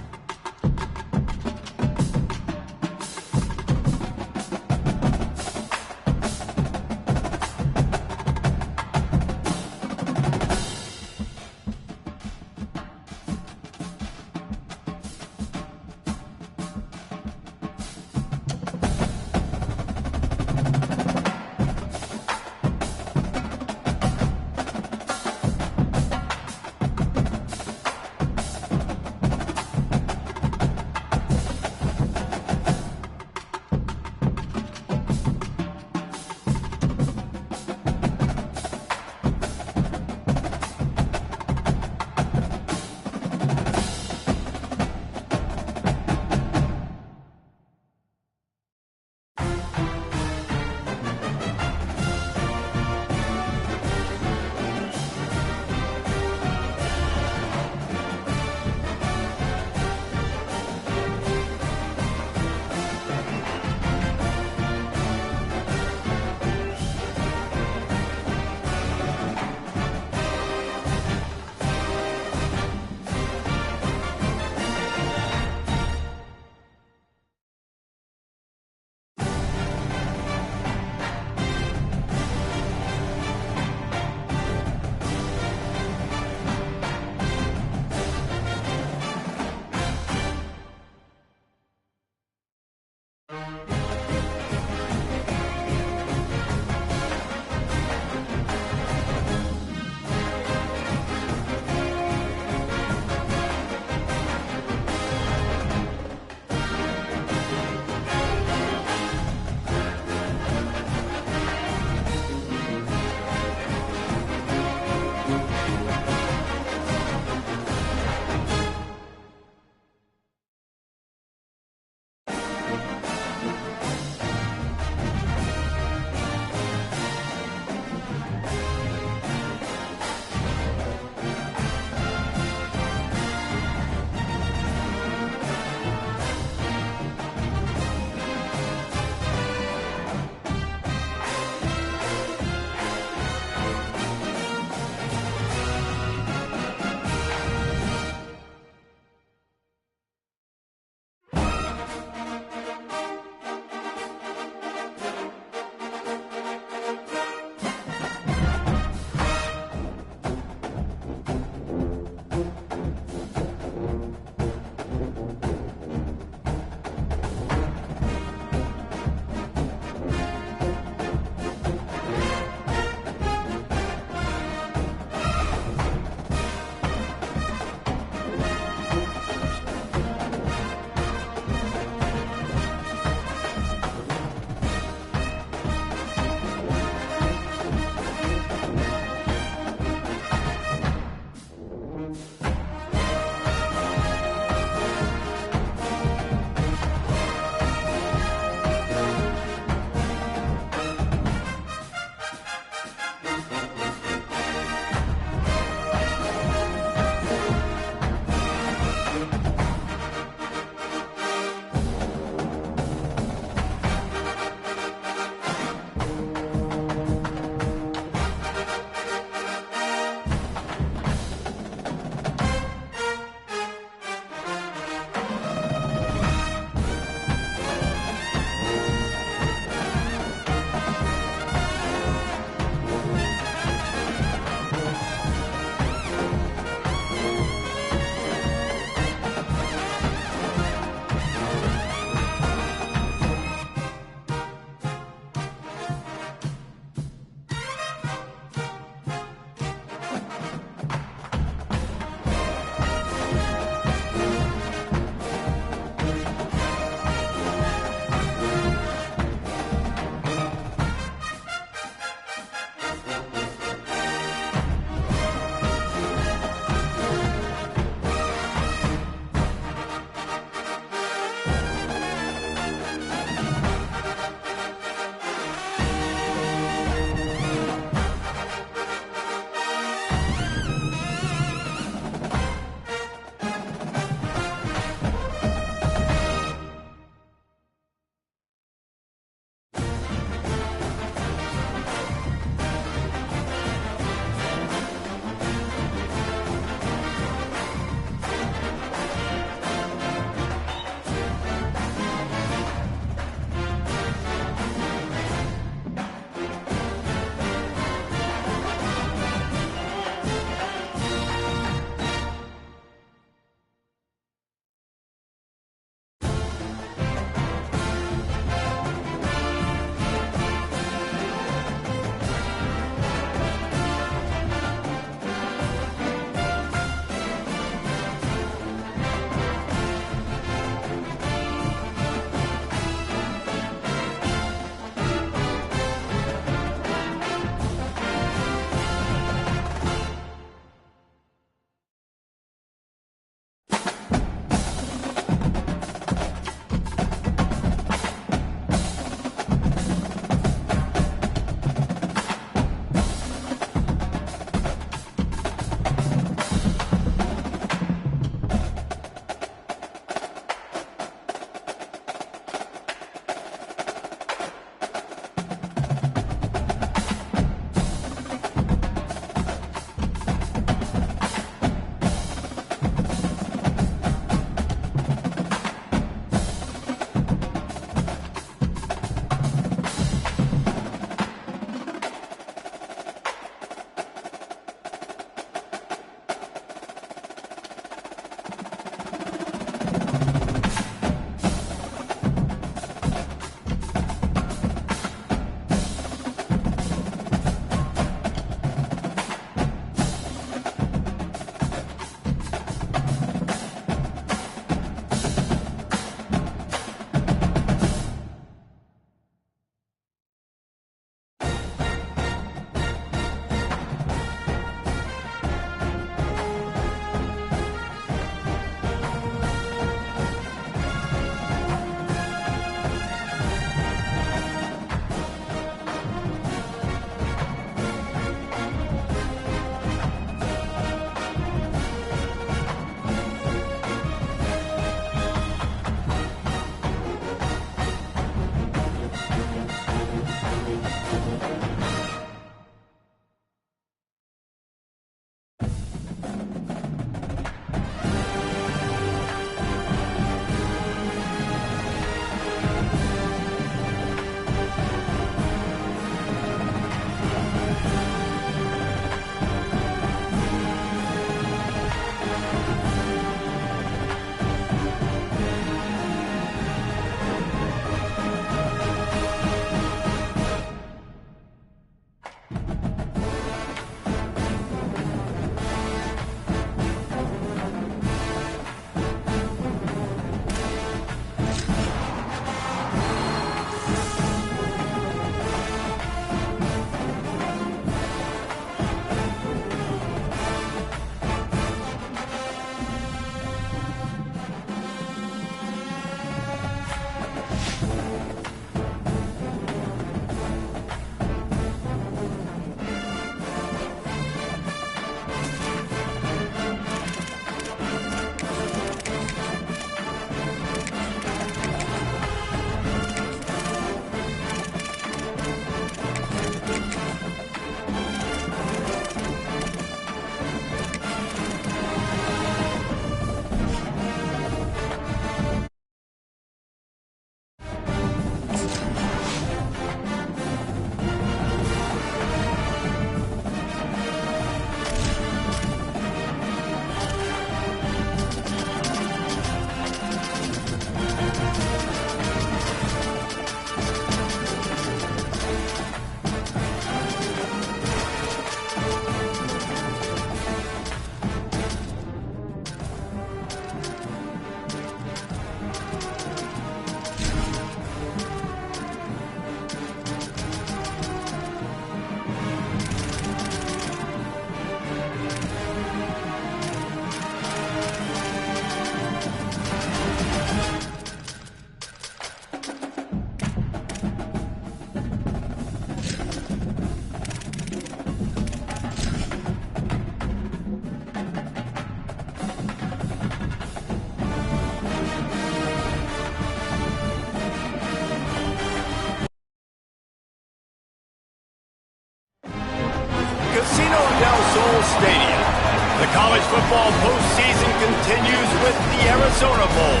S1: College football postseason continues with the Arizona Bowl.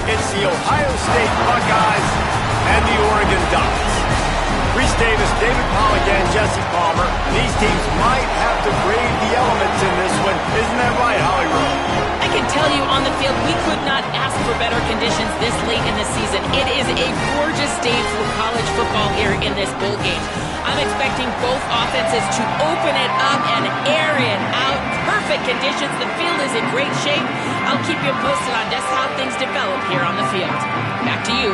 S1: It's the Ohio State Buckeyes and the Oregon Ducks. Reese Davis, David Pollack, Jesse Palmer. These teams might have to brave the elements in this one. Isn't that right, Holly Rowe?
S2: I can tell you on the field, we could not ask for better conditions this late in the season. It is a gorgeous day for college football here in this bowl game. I'm expecting both offenses to open it up and air it out. Perfect conditions. The field is in great shape. I'll keep you posted on just how things develop here on the field. Back to you.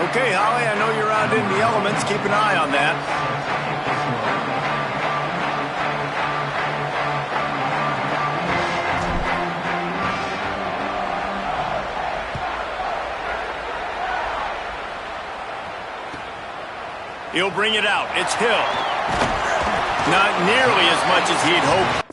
S1: Okay, Holly, I know you're out in the elements. Keep an eye on that. He'll bring it out. It's Hill. Not nearly as much as he'd hoped.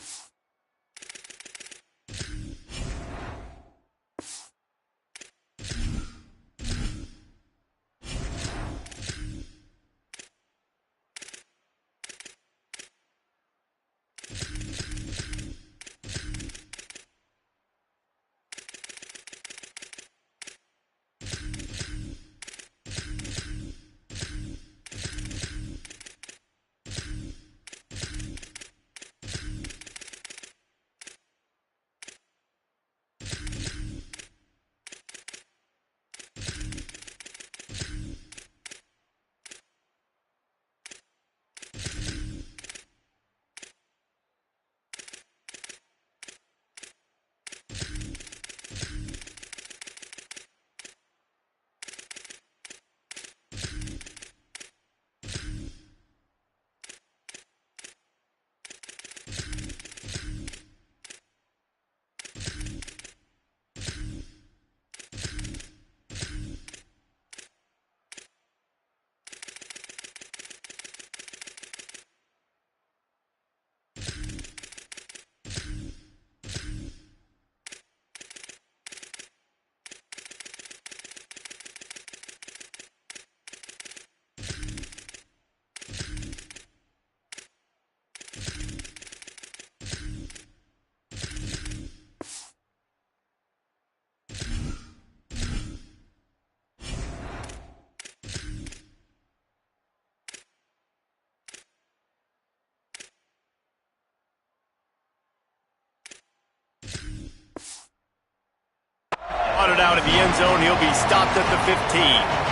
S1: It out of the end zone. He'll be stopped at the 15.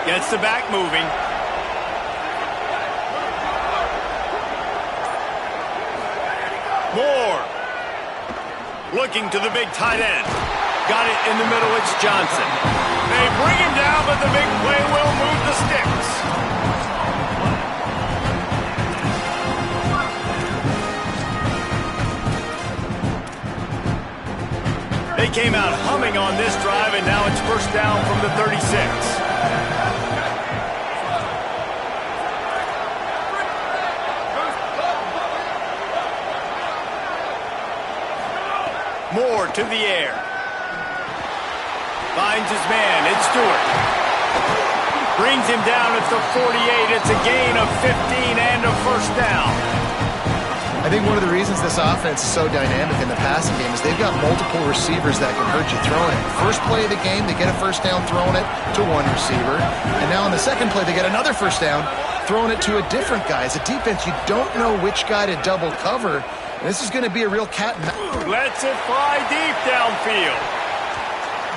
S1: Gets the back moving. Moore. Looking to the big tight end. Got it in the middle. It's Johnson. They bring him down, but the big play will move the sticks. They came out humming on this drive, and now it's first down from the 36. Moore to the air. Finds his man. It's Stewart. Brings him down at the 48. It's a gain of 15 and a first down.
S3: I think one of the reasons this offense is so dynamic in the passing game is they've got multiple receivers that can hurt you throwing it. First play of the game, they get a first down throwing it to one receiver. And now on the second play, they get another first down throwing it to a different guy. As a defense, you don't know which guy to double cover. This is going to be a real cat and mouse.
S1: Lets it fly deep downfield.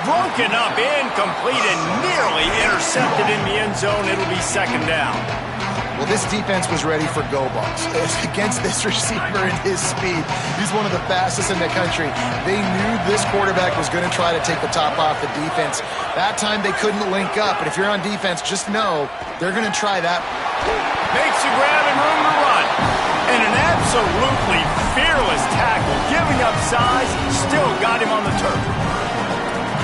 S1: Broken up, incomplete, and nearly intercepted in the end zone. It'll be second down.
S3: Well, this defense was ready for go balls against this receiver and his speed. He's one of the fastest in the country. They knew this quarterback was going to try to take the top off the defense. That time they couldn't link up, but if you're on defense, just know they're going to try that.
S1: Makes a grab and room to run. And an absolutely fearless tackle, giving up size, still got him on the turf.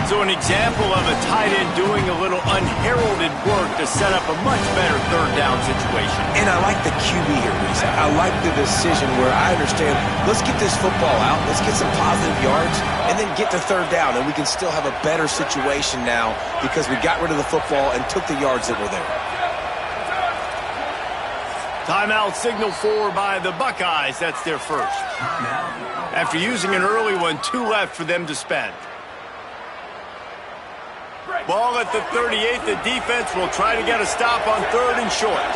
S1: So an example of a tight end doing a little unheralded work to set up a much better third down situation.
S4: And I like the QB here, Reese. I like the decision where I understand, let's get this football out, let's get some positive yards, and then get to third down, and we can still have a better situation now because we got rid of the football and took the yards that were there.
S1: Timeout signal for by the Buckeyes. That's their first. After using an early one, 2 left for them to spend. Ball at the 38. The defense will try to get a stop on 3rd and short.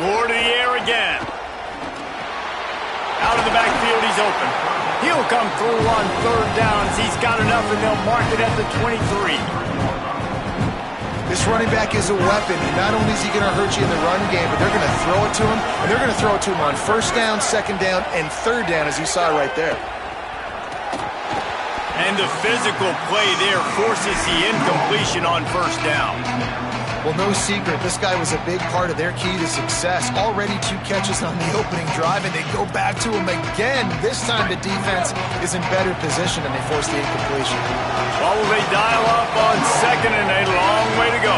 S1: More to the air again. Out of the backfield, he's open. He'll come through on 3rd downs. He's got enough, and they'll mark it at the 23.
S3: This running back is a weapon. Not only is he going to hurt you in the run game, but they're going to throw it to him, and they're going to throw it to him on 1st down, 2nd down, and 3rd down, as you saw right there.
S1: And the physical play there forces the incompletion on 1st down.
S3: Well, no secret, this guy was a big part of their key to success. Already 2 catches on the opening drive, and they go back to him again. This time the defense is in better position, and they force the incompletion.
S1: Well, they dial up on 2nd and a long way to go.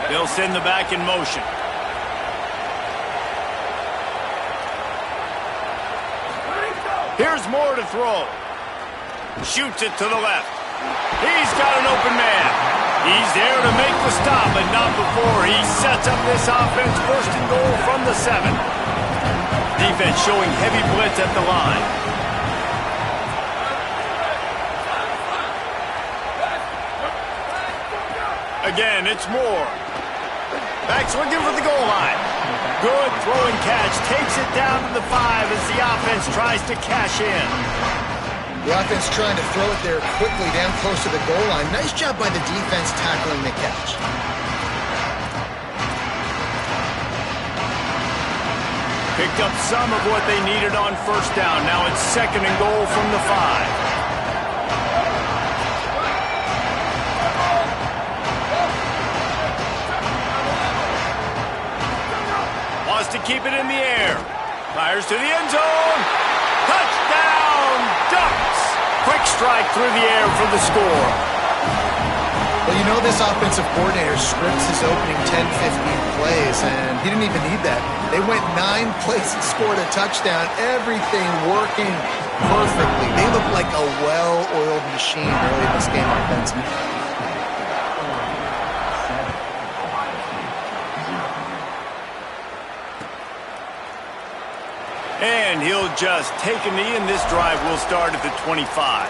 S1: They'll send the back in motion. Here's Moore to throw. Shoots it to the left. He's got an open man. He's there to make the stop, but not before he sets up this offense. 1st and goal from the 7. Defense showing heavy blitz at the line. Again, it's Moore. Back's looking for the goal line. Good throw and catch. Takes it down to the 5 as the offense tries to cash in.
S3: The offense trying to throw it there quickly down close to the goal line. Nice job by the defense tackling the catch.
S1: Picked up some of what they needed on 1st down. Now it's 2nd and goal from the 5. Wants to keep it in the air. Fires to the end zone. Touchdown, Ducks! Quick strike through the air for the score.
S3: Well, you know this offensive coordinator scripts his opening 10, 15 plays, and he didn't even need that. They went 9 plays and scored a touchdown. Everything working perfectly. They look like a well-oiled machine early in this game offensively.
S1: And he'll just take a knee, and this drive will start at the 25.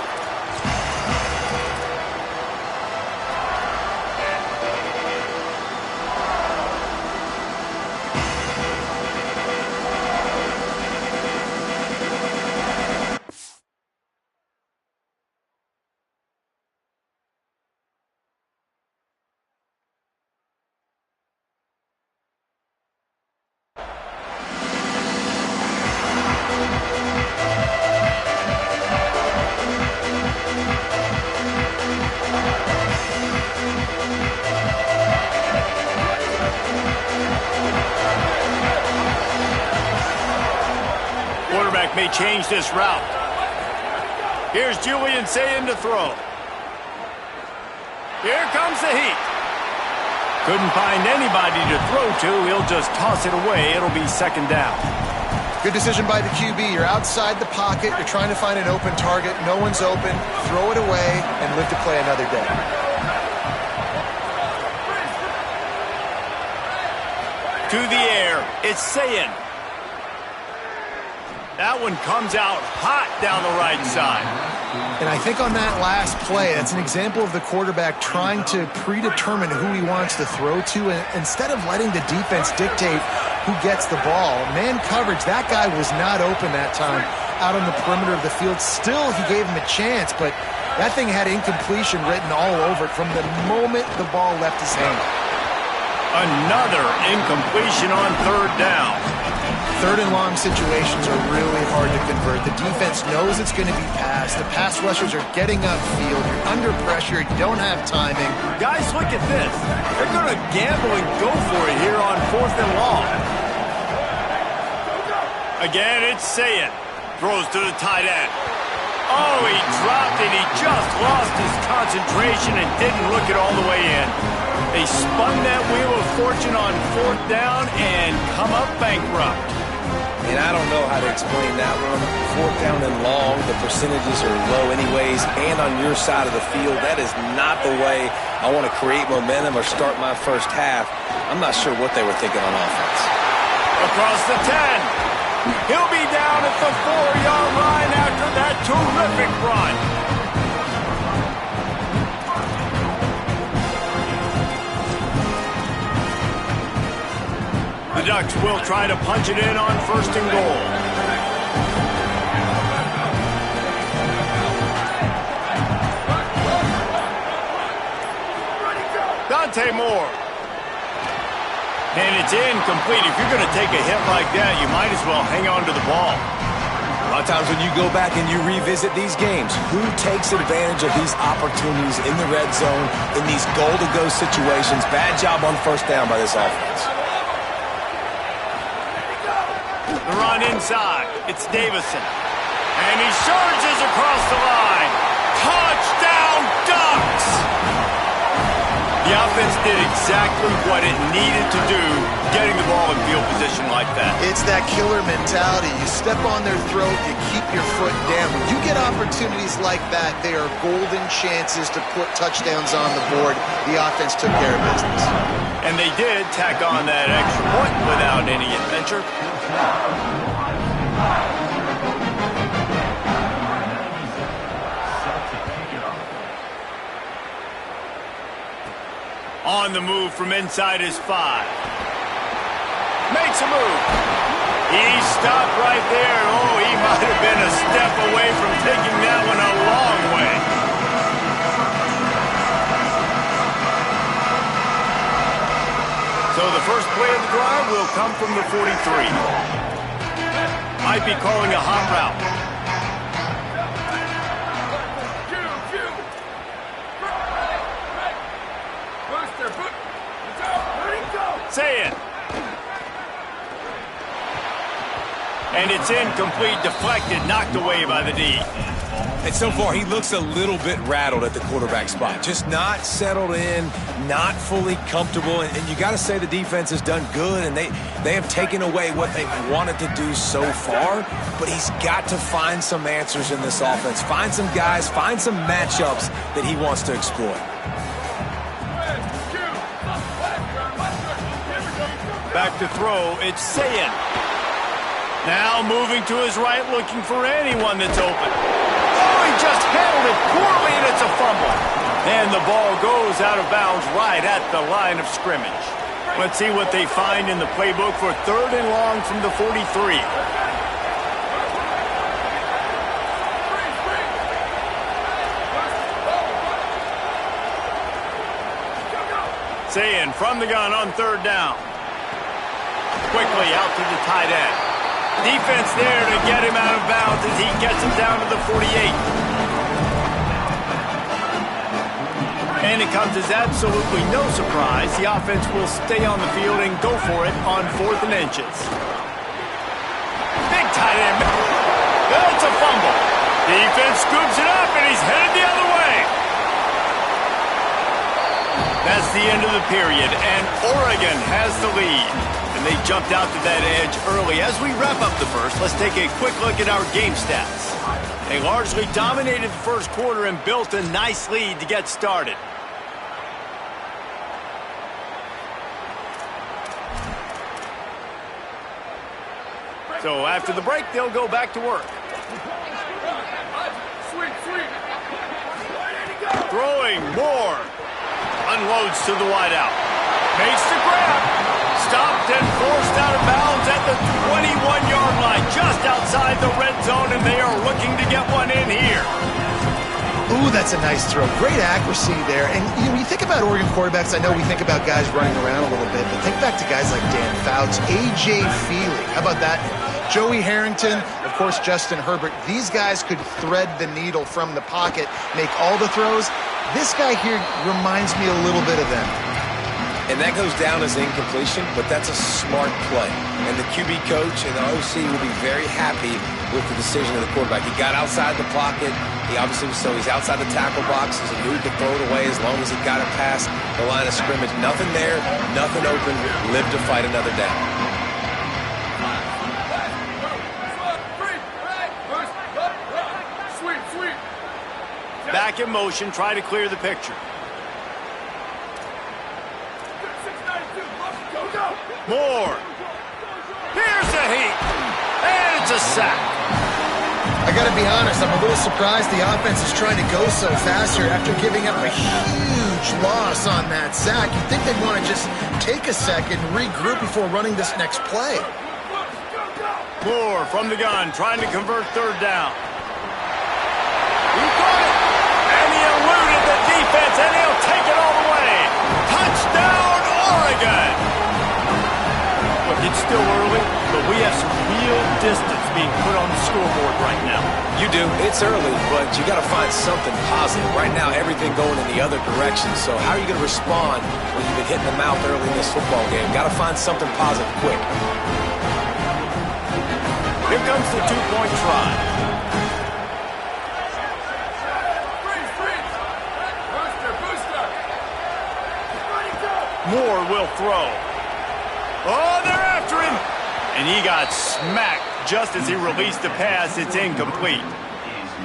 S1: May change this route. Here's Julian Sayin to throw. Here comes the heat. Couldn't find anybody to throw to. He'll just toss it away. It'll be 2nd down.
S3: Good decision by the QB. You're outside the pocket. You're trying to find an open target. No one's open. Throw it away and live to play another day.
S1: To the air. It's Sayin. That one comes out hot down the right side.
S3: And I think on that last play, that's an example of the quarterback trying to predetermine who he wants to throw to, and instead of letting the defense dictate who gets the ball. Man coverage, that guy was not open that time out on the perimeter of the field. Still, he gave him a chance, but that thing had incompletion written all over it from the moment the ball left his hand.
S1: Another incompletion on 3rd down.
S3: Third and long situations are really hard to convert. The defense knows it's going to be passed. The pass rushers are getting upfield. You're under pressure. You don't have timing.
S1: Guys, look at this. They're going to gamble and go for it here on 4th and long. Again, it's Sayin. Throws to the tight end. Oh, he dropped it. He just lost his concentration and didn't look it all the way in. They spun that wheel of fortune on 4th down and come up bankrupt.
S4: And I don't know how to explain that one. 4th down and long, the percentages are low anyways, and on your side of the field, that is not the way I want to create momentum or start my first half. I'm not sure what they were thinking on offense.
S1: Across the 10. He'll be down at the 4-yard line after that terrific run. The Ducks will try to punch it in on 1st and goal. Dante Moore. And it's incomplete. If you're going to take a hit like that, you might as well hang on to the ball.
S4: A lot of times when you go back and you revisit these games, who takes advantage of these opportunities in the red zone, in these goal-to-go situations? Bad job on 1st down by this offense.
S1: The run inside. It's Davison. And he surges across the line. Touchdown, Ducks! The offense did exactly what it needed to do, getting the ball in field position like that.
S3: It's that killer mentality. You step on their throat, you keep your foot down. When you get opportunities like that, they are golden chances to put touchdowns on the board. The offense took care of business.
S1: And they did tack on that extra point without any adventure. On the move from inside his 5. Makes a move. He stopped right there. Oh, he might have been a step away from taking that one a long way. So the first play of the drive will come from the 43. Might be calling a hot route. Sayin. And it's incomplete, deflected, knocked away by the D.
S4: And so far, he looks a little bit rattled at the quarterback spot. Just not settled in, not fully comfortable. And you got to say the defense has done good, and they have taken away what they've wanted to do so far. But he's got to find some answers in this offense. Find some guys, find some matchups that he wants to exploit.
S1: Back to throw, it's Sayin. Now moving to his right, looking for anyone that's open. Oh, he just handled it poorly, and it's a fumble. And the ball goes out of bounds right at the line of scrimmage. Let's see what they find in the playbook for 3rd and long from the 43. Sayin from the gun on 3rd down. Quickly out to the tight end. Defense there to get him out of bounds as he gets him down to the 48. And it comes as absolutely no surprise. The offense will stay on the field and go for it on 4th and inches. Big tight end. That's a fumble. Defense scoops it up and he's headed the other way. That's the end of the period, and Oregon has the lead. And they jumped out to that edge early. As we wrap up the first, let's take a quick look at our game stats. They largely dominated the first quarter and built a nice lead to get started. So after the break, they'll go back to work. Throwing Moore. Unloads to the wideout. Makes the grab. Stopped and forced out of bounds at the 21-yard line, just outside the red zone, and they are looking to get one in here.
S3: Ooh, that's a nice throw. Great accuracy there. And you think about Oregon quarterbacks, I know we think about guys running around a little bit, but think back to guys like Dan Fouts, A.J. Feely. How about that? Joey Harrington, of course, Justin Herbert. These guys could thread the needle from the pocket, make all the throws. This guy here reminds me a little bit of them.
S4: And that goes down as incompletion, but that's a smart play. And the QB coach and the OC will be very happy with the decision of the quarterback. He got outside the pocket. He obviously so he's outside the tackle box. He knew he could throw it away as long as he got it past the line of scrimmage. Nothing there, nothing open. Live to fight another down.
S1: Back in motion, try to clear the picture. Moore. Here's a heat. And it's a sack.
S3: I got to be honest, I'm a little surprised the offense is trying to go so fast here after giving up a huge loss on that sack. You'd think they'd want to just take a second and regroup before running this next play.
S1: Moore from the gun, trying to convert third down. He caught it. And he eluded the defense, and he'll take it all the way. Touchdown, Oregon. Look, it's still early, but we have some real distance being put on the scoreboard right now.
S4: You do. It's early, but you got to find something positive. Right now, everything going in the other direction. So how are you going to respond when you've been hitting the mouth early in this football game? Got to find something positive quick.
S1: Here comes the two-point try. Moore will throw. Oh, they're after him. And he got smacked just as he released the pass. It's incomplete.
S5: Is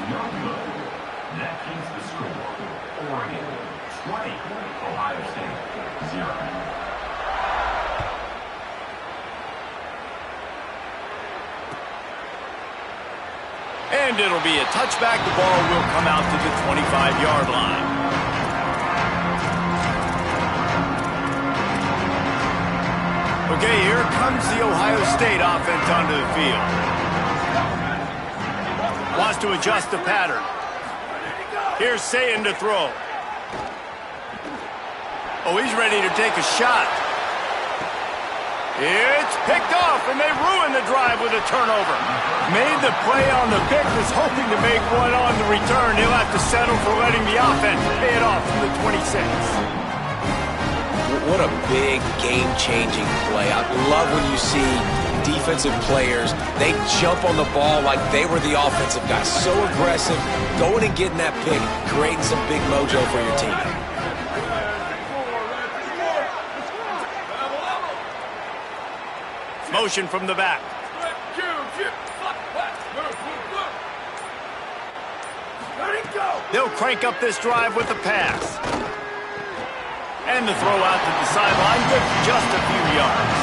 S5: no good. That keeps the score. Oregon 20, Ohio State 0.
S1: And it'll be a touchback. The ball will come out to the 25-yard line. Okay, here comes the Ohio State offense onto the field. Wants to adjust the pattern. Here's Sayin to throw. Oh, he's ready to take a shot. It's picked off, and they ruined the drive with a turnover. Made the play on the pick, was hoping to make one on the return. He'll have to settle for letting the offense pay it off from the 26.
S4: What a big game-changing play. I love when you see defensive players, they jump on the ball like they were the offensive guys. So aggressive, going and getting that pick, creating some big mojo for your team.
S1: Motion from the back. They'll crank up this drive with the pass. And the throw out to the sideline, good for just a few yards.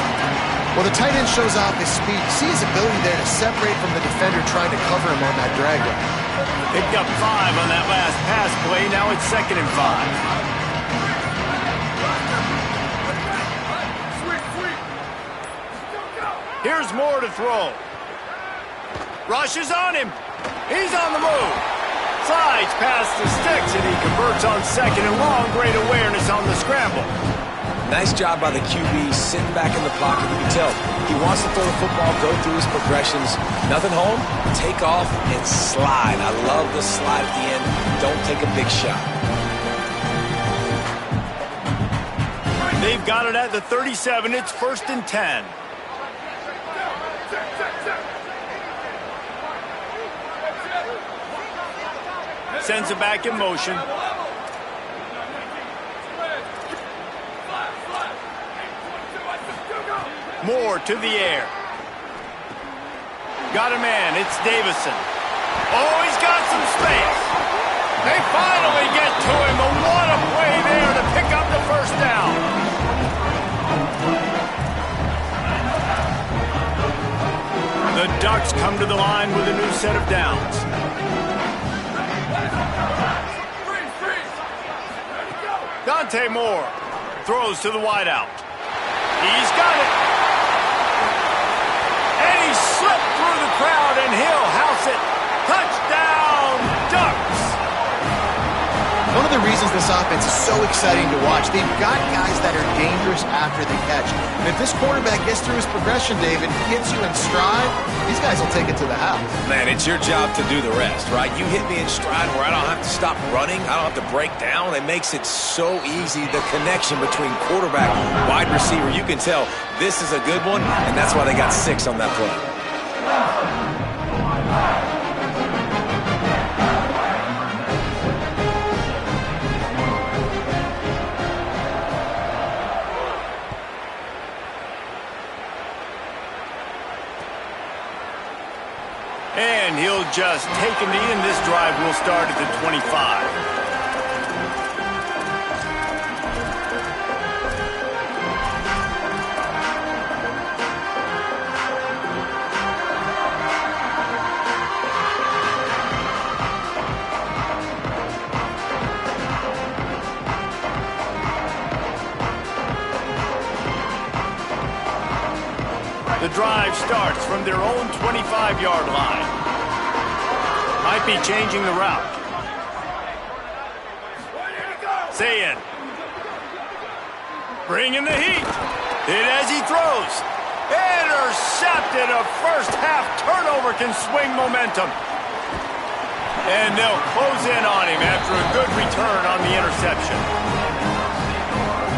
S3: Well, the tight end shows off his speed. You see his ability there to separate from the defender trying to cover him on that drag route.
S1: Picked up 5 on that last pass play. Now it's 2nd and 5. Here's Moore to throw. Rush is on him. He's on the move. Slides past the sticks, and he converts on 2nd and long. Great awareness on the scramble.
S4: Nice job by the QB, sitting back in the pocket. You can tell he wants to throw the football, go through his progressions. Nothing home, take off, and slide. I love the slide at the end. Don't take a big shot.
S1: They've got it at the 37. It's 1st and 10. Sends it back in motion. Moore to the air. Got a man. It's Davison. Oh, he's got some space. They finally get to him. And what a play there to pick up the first down. The Ducks come to the line with a new set of downs. Dante Moore throws to the wideout. He's got it. And he slipped through the crowd, and he'll house it. Touchdown, Ducks.
S3: of the reasons this offense is so exciting to watch. They've got guys that are dangerous after the catch. And if this quarterback gets through his progression, David, gets you in stride, these guys will take it to the house.
S4: Man, it's your job to do the rest, right? You hit me in stride where I don't have to stop running. I don't have to break down. It makes it so easy, the connection between quarterback, wide receiver. You can tell this is a good one, and that's why they got 6 on that play.
S1: And he'll just take a knee, and this drive will start at the 25. The drive starts from their own 25-yard line. Might be changing the route. Zayin. Bringing the heat. Hit as he throws. Intercepted. A first-half turnover can swing momentum. And they'll close in on him after a good return on the interception.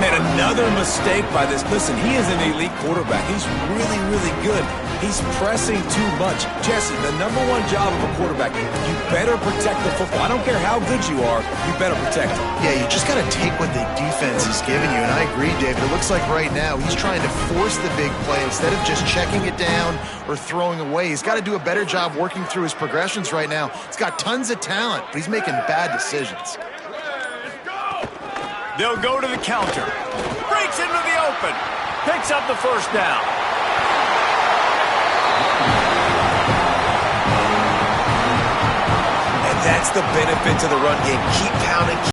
S4: And another mistake by this. Listen, he is an elite quarterback. He's really, really good. He's pressing too much. Jesse, the #1 job of a quarterback, you better protect the football. I don't care how good you are, you better protect it.
S3: Yeah, you just got to take what the defense is giving you. And I agree, David. It looks like right now he's trying to force the big play instead of just checking it down or throwing away. He's got to do a better job working through his progressions right now. He's got tons of talent, but he's making bad decisions.
S1: They'll go to the counter. Breaks into the open. Picks up the first down.
S4: And that's the benefit to the run game. Keep pounding.